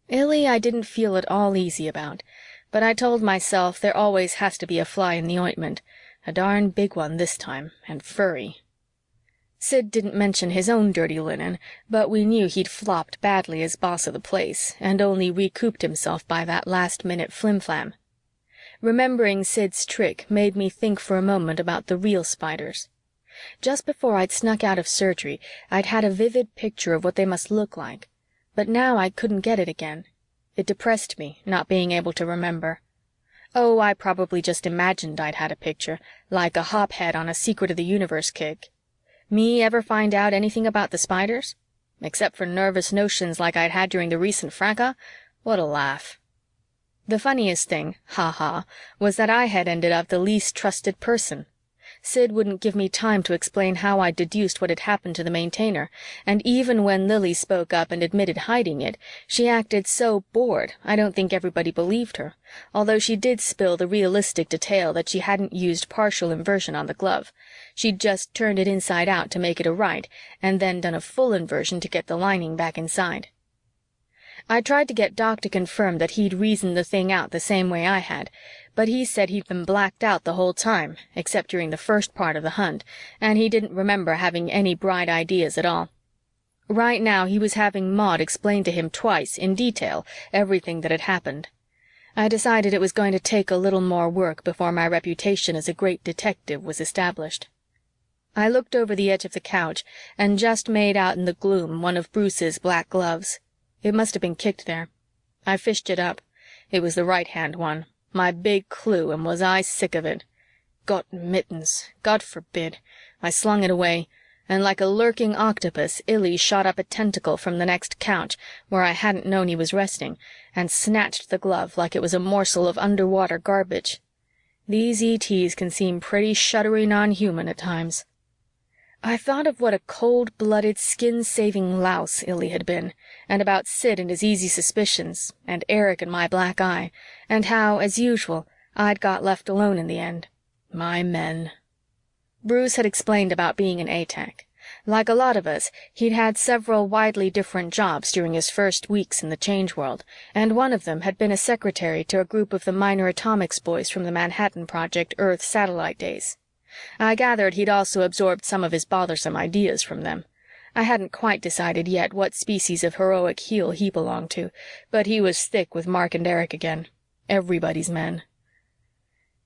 Illy I didn't feel at all easy about, but I told myself there always has to be a fly in the ointment, a darn big one this time, and furry. Sid didn't mention his own dirty linen, but we knew he'd flopped badly as boss of the place and only recouped himself by that last-minute flimflam. Remembering Sid's trick made me think for a moment about the real spiders. Just before I'd snuck out of surgery, I'd had a vivid picture of what they must look like, but now I couldn't get it again. It depressed me, not being able to remember. Oh, I probably just imagined I'd had a picture, like a hophead on a Secret of the Universe kick. Me ever find out anything about the spiders? Except for nervous notions like I'd had during the recent fracas? What a laugh. The funniest thing, ha-ha, was that I had ended up the least trusted person. Sid wouldn't give me time to explain how I'd deduced what had happened to the maintainer, and even when Lily spoke up and admitted hiding it, she acted so bored I don't think everybody believed her, although she did spill the realistic detail that she hadn't used partial inversion on the glove. She'd just turned it inside out to make it a right, and then done a full inversion to get the lining back inside. I tried to get Doc to confirm that he'd reasoned the thing out the same way I had, but he said he'd been blacked out the whole time, except during the first part of the hunt, and he didn't remember having any bright ideas at all. Right now he was having Maud explain to him twice, in detail, everything that had happened. I decided it was going to take a little more work before my reputation as a great detective was established. I looked over the edge of the couch and just made out in the gloom one of Bruce's black gloves. It must have been kicked there. I fished it up. It was the right-hand one, my big clue, and was I sick of it. Got mittens. God forbid. I slung it away, and like a lurking octopus, Illy shot up a tentacle from the next couch, where I hadn't known he was resting, and snatched the glove like it was a morsel of underwater garbage. These ETs can seem pretty shuddery non-human at times. I thought of what a cold-blooded, skin-saving louse Illy had been, and about Sid and his easy suspicions, and Eric and my black eye, and how, as usual, I'd got left alone in the end. My men. Bruce had explained about being an A-Tech. Like a lot of us, he'd had several widely different jobs during his first weeks in the Change World, and one of them had been a secretary to a group of the minor atomics boys from the Manhattan Project Earth satellite days. I gathered he'd also absorbed some of his bothersome ideas from them. I hadn't quite decided yet what species of heroic heel he belonged to, but he was thick with Mark and Eric again. Everybody's men.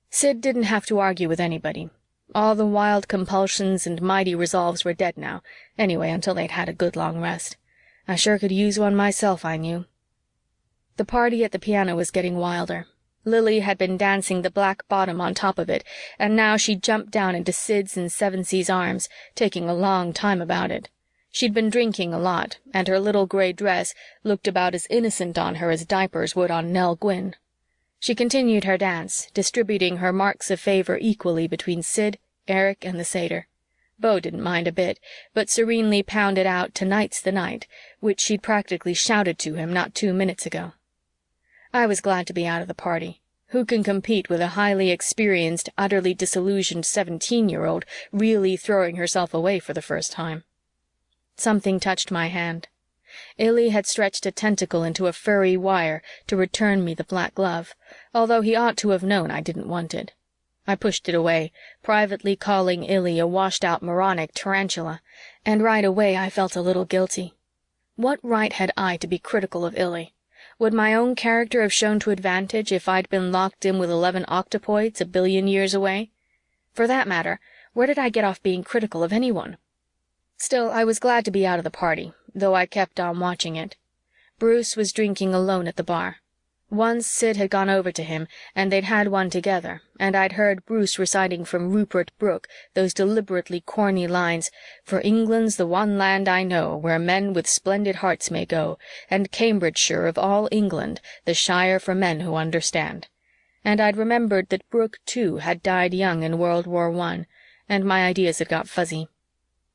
Sid didn't have to argue with anybody. All the wild compulsions and mighty resolves were dead now, anyway until they'd had a good long rest. I sure could use one myself, I knew. The party at the piano was getting wilder. Lily had been dancing the black bottom on top of it, and now she jumped down into Sid's and Sevensee's arms, taking a long time about it. She'd been drinking a lot, and her little gray dress looked about as innocent on her as diapers would on Nell Gwyn. She continued her dance, distributing her marks of favor equally between Sid, Eric, and the satyr. Beau didn't mind a bit, but serenely pounded out "Tonight's the night," which she'd practically shouted to him not 2 minutes ago. I was glad to be out of the party. Who can compete with a highly experienced, utterly disillusioned 17-year-old really throwing herself away for the first time? Something touched my hand. Illy had stretched a tentacle into a furry wire to return me the black glove, although he ought to have known I didn't want it. I pushed it away, privately calling Illy a washed-out moronic tarantula, and right away I felt a little guilty. What right had I to be critical of Illy? Would my own character have shown to advantage if I'd been locked in with 11 octopoids 1 billion years away? For that matter, where did I get off being critical of anyone? Still, I was glad to be out of the party, though I kept on watching it. Bruce was drinking alone at the bar. Once Sid had gone over to him, and they'd had one together, and I'd heard Bruce reciting from Rupert Brooke those deliberately corny lines, "For England's the one land I know, where men with splendid hearts may go, and Cambridgeshire of all England, the shire for men who understand." And I'd remembered that Brooke, too, had died young in World War I, and my ideas had got fuzzy.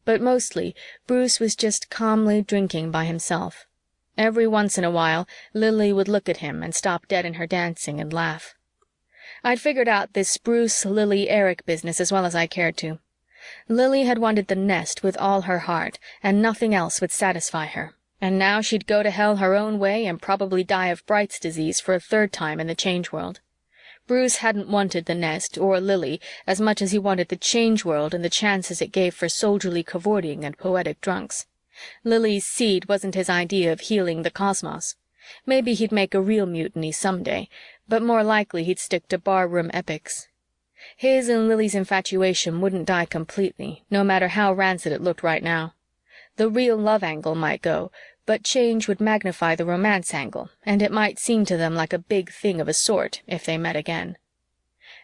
But mostly, Bruce was just calmly drinking by himself. Every once in a while, Lily would look at him and stop dead in her dancing and laugh. I'd figured out this Bruce, Lily, Eric business as well as I cared to. Lily had wanted the nest with all her heart, and nothing else would satisfy her, and now she'd go to hell her own way and probably die of Bright's disease for a 3rd time in the Change World. Bruce hadn't wanted the nest or Lily as much as he wanted the Change World and the chances it gave for soldierly cavorting and poetic drunks. Lily's seed wasn't his idea of healing the cosmos. Maybe he'd make a real mutiny someday, but more likely he'd stick to barroom epics. His and Lily's infatuation wouldn't die completely, no matter how rancid it looked right now. The real love angle might go, but change would magnify the romance angle, and it might seem to them like a big thing of a sort if they met again.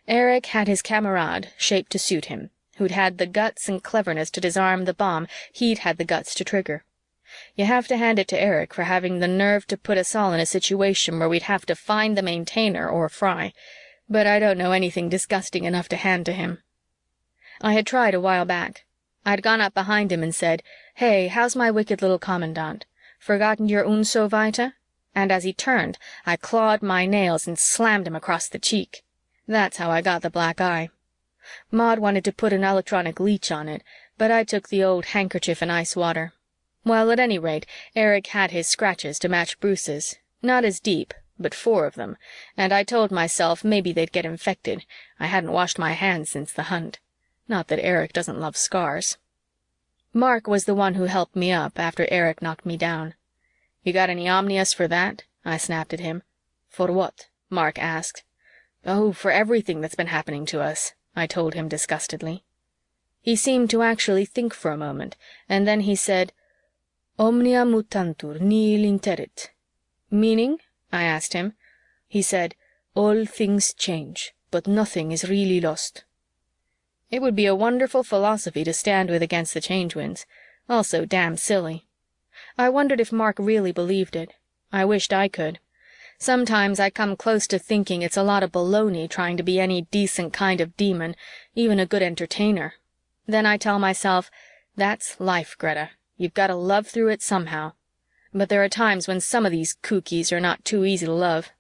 Eric had his camarade, shaped to suit him, who'd had the guts and cleverness to disarm the bomb he'd had the guts to trigger. You have to hand it to Eric for having the nerve to put us all in a situation where we'd have to find the maintainer or fry, but I don't know anything disgusting enough to hand to him. I had tried a while back. I'd gone up behind him and said, "Hey, how's my wicked little commandant? Forgotten your und so weiter?" And as he turned, I clawed my nails and slammed him across the cheek. That's how I got the black eye. Maud wanted to put an electronic leech on it, but I took the old handkerchief and ice water. Well, at any rate, Eric had his scratches to match Bruce's. Not as deep, but 4 of them, and I told myself maybe they'd get infected. I hadn't washed my hands since the hunt. Not that Eric doesn't love scars. Mark was the one who helped me up after Eric knocked me down. "You got any omnius for that?" I snapped at him. "For what?" Mark asked. "Oh, for everything that's been happening to us," I told him disgustedly. He seemed to actually think for a moment, and then he said, "Omnia mutantur, nihil interit." "Meaning?" I asked him. He said, "All things change, but nothing is really lost." It would be a wonderful philosophy to stand with against the change winds. Also damn silly. I wondered if Mark really believed it. I wished I could. Sometimes I come close to thinking it's a lot of baloney trying to be any decent kind of demon, even a good entertainer. Then I tell myself, that's life, Greta. You've got to love through it somehow. But there are times when some of these kookies are not too easy to love.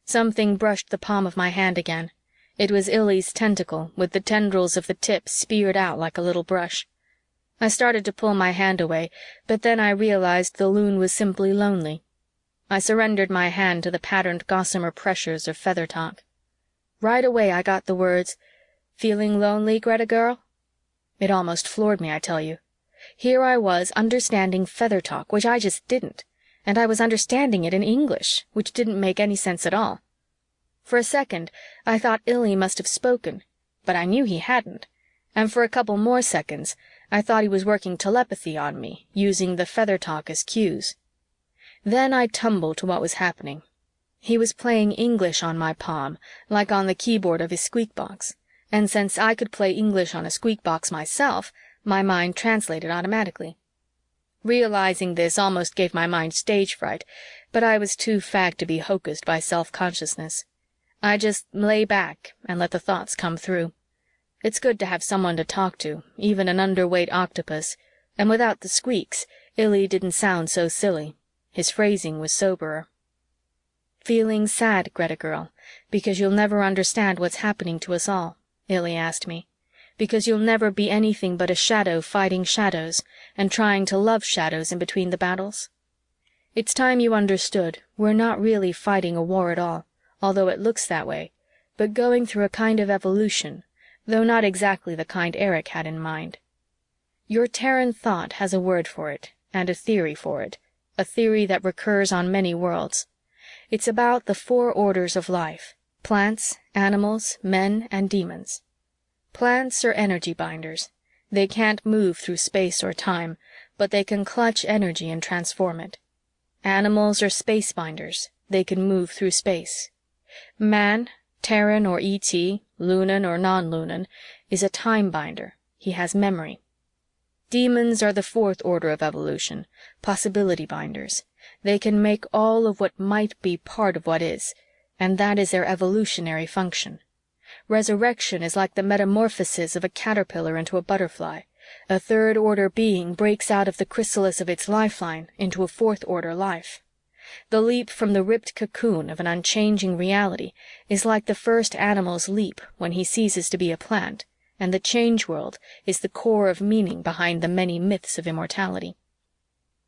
Something brushed the palm of my hand again. It was Illy's tentacle, with the tendrils of the tip speared out like a little brush. I started to pull my hand away, but then I realized the loon was simply lonely. I surrendered my hand to the patterned gossamer pressures of feather talk. Right away I got the words, "Feeling lonely, Greta girl?" It almost floored me, I tell you. Here I was understanding feather talk, which I just didn't, and I was understanding it in English, which didn't make any sense at all. For a second, I thought Illy must have spoken, but I knew he hadn't, and for a couple more seconds, I thought he was working telepathy on me, using the feather talk as cues. Then I tumbled to what was happening. He was playing English on my palm, like on the keyboard of his squeakbox, and since I could play English on a squeakbox myself, my mind translated automatically. Realizing this almost gave my mind stage fright, but I was too fagged to be hocused by self-consciousness. I just lay back and let the thoughts come through. It's good to have someone to talk to, even an underweight octopus, and without the squeaks, Illy didn't sound so silly. His phrasing was soberer. "Feeling sad, Greta girl, because you'll never understand what's happening to us all?" Illy asked me. "Because you'll never be anything but a shadow fighting shadows and trying to love shadows in between the battles? It's time you understood we're not really fighting a war at all, although it looks that way, but going through a kind of evolution, though not exactly the kind Eric had in mind. Your Terran thought has a word for it and a theory for it, a theory that recurs on many worlds. It's about the 4 orders of life: plants, animals, men, and demons. Plants are energy binders. They can't move through space or time, but they can clutch energy and transform it. Animals are space binders. They can move through space. Man, Terran or ET, Lunan or non-Lunan, is a time binder. He has memory. Demons are the 4th order of evolution, possibility binders. They can make all of what might be part of what is, and that is their evolutionary function. Resurrection is like the metamorphosis of a caterpillar into a butterfly. A 3rd order being breaks out of the chrysalis of its lifeline into a 4th order life. The leap from the ripped cocoon of an unchanging reality is like the first animal's leap when he ceases to be a plant, and the change world is the core of meaning behind the many myths of immortality.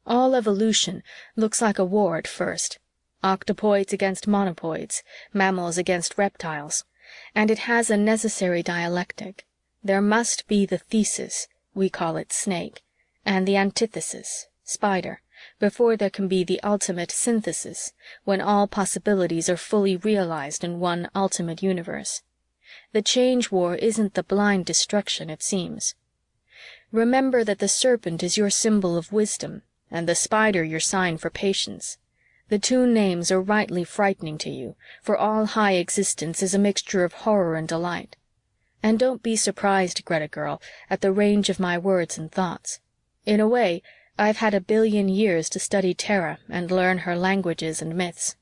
All evolution looks like a war at first. Octopoids against monopoids, mammals against reptiles. And it has a necessary dialectic. There must be the thesis, we call it snake, and the antithesis, spider, before there can be the ultimate synthesis, when all possibilities are fully realized in one ultimate universe. The change war isn't the blind destruction it seems. Remember that the serpent is your symbol of wisdom, and the spider your sign for patience. The 2 names are rightly frightening to you, for all high existence is a mixture of horror and delight. And don't be surprised, Greta girl, at the range of my words and thoughts. In a way, I've had 1 billion years to study Terra and learn her languages and myths.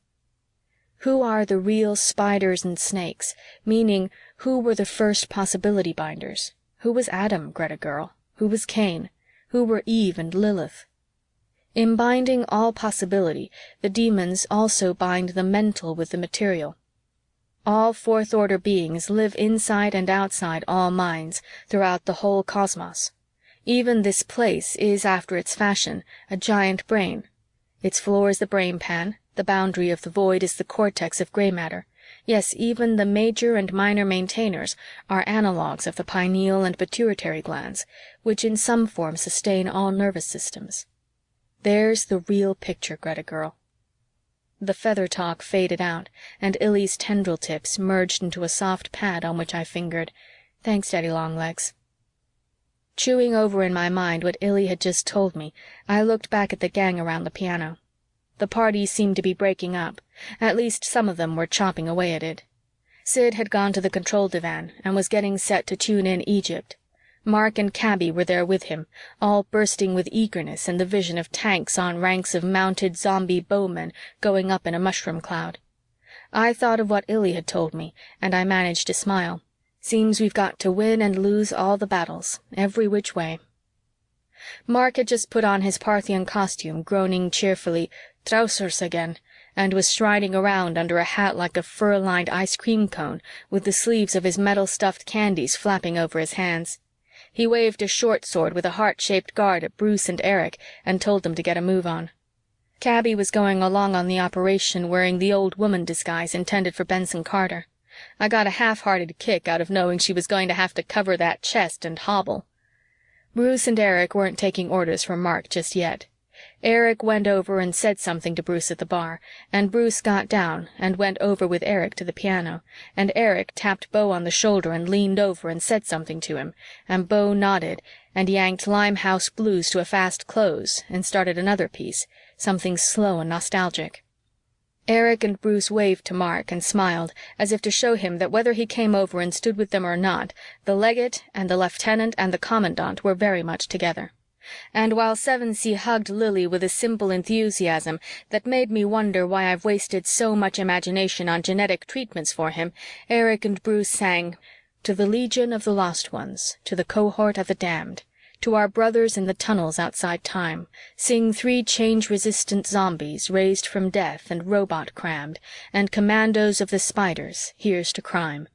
Who are the real spiders and snakes, meaning who were the first possibility binders? Who was Adam, Greta girl? Who was Cain? Who were Eve and Lilith? In binding all possibility, the demons also bind the mental with the material. All fourth-order beings live inside and outside all minds, throughout the whole cosmos. Even this place is, after its fashion, a giant brain. Its floor is the brain pan, the boundary of the void is the cortex of gray matter. Yes, even the major and minor maintainers are analogues of the pineal and pituitary glands, which in some form sustain all nervous systems. There's the real picture, Greta girl. The feather talk faded out, and Illy's tendril tips merged into a soft pad on which I fingered. Thanks, Daddy Longlegs. Chewing over in my mind what Illy had just told me, I looked back at the gang around the piano. The party seemed to be breaking up. At least some of them were chopping away at it. Sid had gone to the control divan and was getting set to tune in Egypt. Mark and Cabby were there with him, all bursting with eagerness and the vision of tanks on ranks of mounted zombie bowmen going up in a mushroom cloud. I thought of what Illy had told me, and I managed to smile. Seems we've got to win and lose all the battles, every which way. Mark had just put on his Parthian costume, groaning cheerfully, "Trousers again," and was striding around under a hat like a fur-lined ice cream cone, with the sleeves of his metal-stuffed candies flapping over his hands. He waved a short sword with a heart-shaped guard at Bruce and Erich and told them to get a move on. Cabby was going along on the operation wearing the old woman disguise intended for Benson Carter. I got a half-hearted kick out of knowing she was going to have to cover that chest and hobble. Bruce and Erich weren't taking orders from Mark just yet. Erich went over and said something to Bruce at the bar, and Bruce got down and went over with Erich to the piano, and Erich tapped Beau on the shoulder and leaned over and said something to him, and Beau nodded and yanked Limehouse Blues to a fast close and started another piece, something slow and nostalgic. Erich and Bruce waved to Mark and smiled, as if to show him that whether he came over and stood with them or not, the legate and the lieutenant and the commandant were very much together. And while Sevensee hugged Lily with a simple enthusiasm that made me wonder why I've wasted so much imagination on genetic treatments for him, Erich and Bruce sang, "To the legion of the lost ones, to the cohort of the damned, to our brothers in the tunnels outside time, sing 3 change-resistant zombies raised from death and robot-crammed, and commandos of the spiders, here's to crime.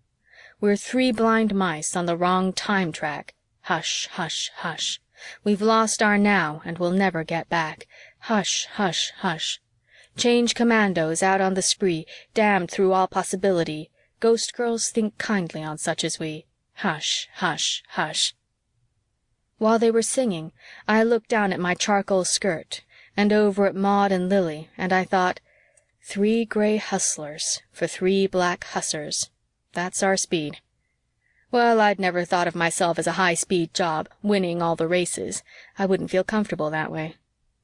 We're 3 blind mice on the wrong time track. Hush, hush, hush. We've lost our now and we'll never get back. Hush, hush, hush. Change commandos out on the spree, damned through all possibility. Ghost girls, think kindly on such as we. Hush, hush, hush." While they were singing, I looked down at my charcoal skirt and over at Maud and Lily, and I thought, 3 gray hustlers for 3 black hussars. That's our speed. Well, I'd never thought of myself as a high-speed job, winning all the races. I wouldn't feel comfortable that way.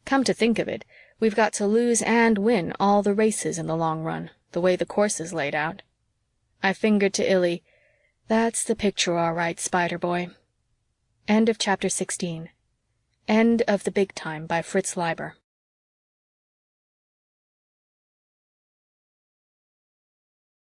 Come to think of it, we've got to lose and win all the races in the long run, the way the course is laid out. I fingered to Illy, "That's the picture, all right, Spider-Boy." End of chapter 16. End of The Big Time by Fritz Leiber.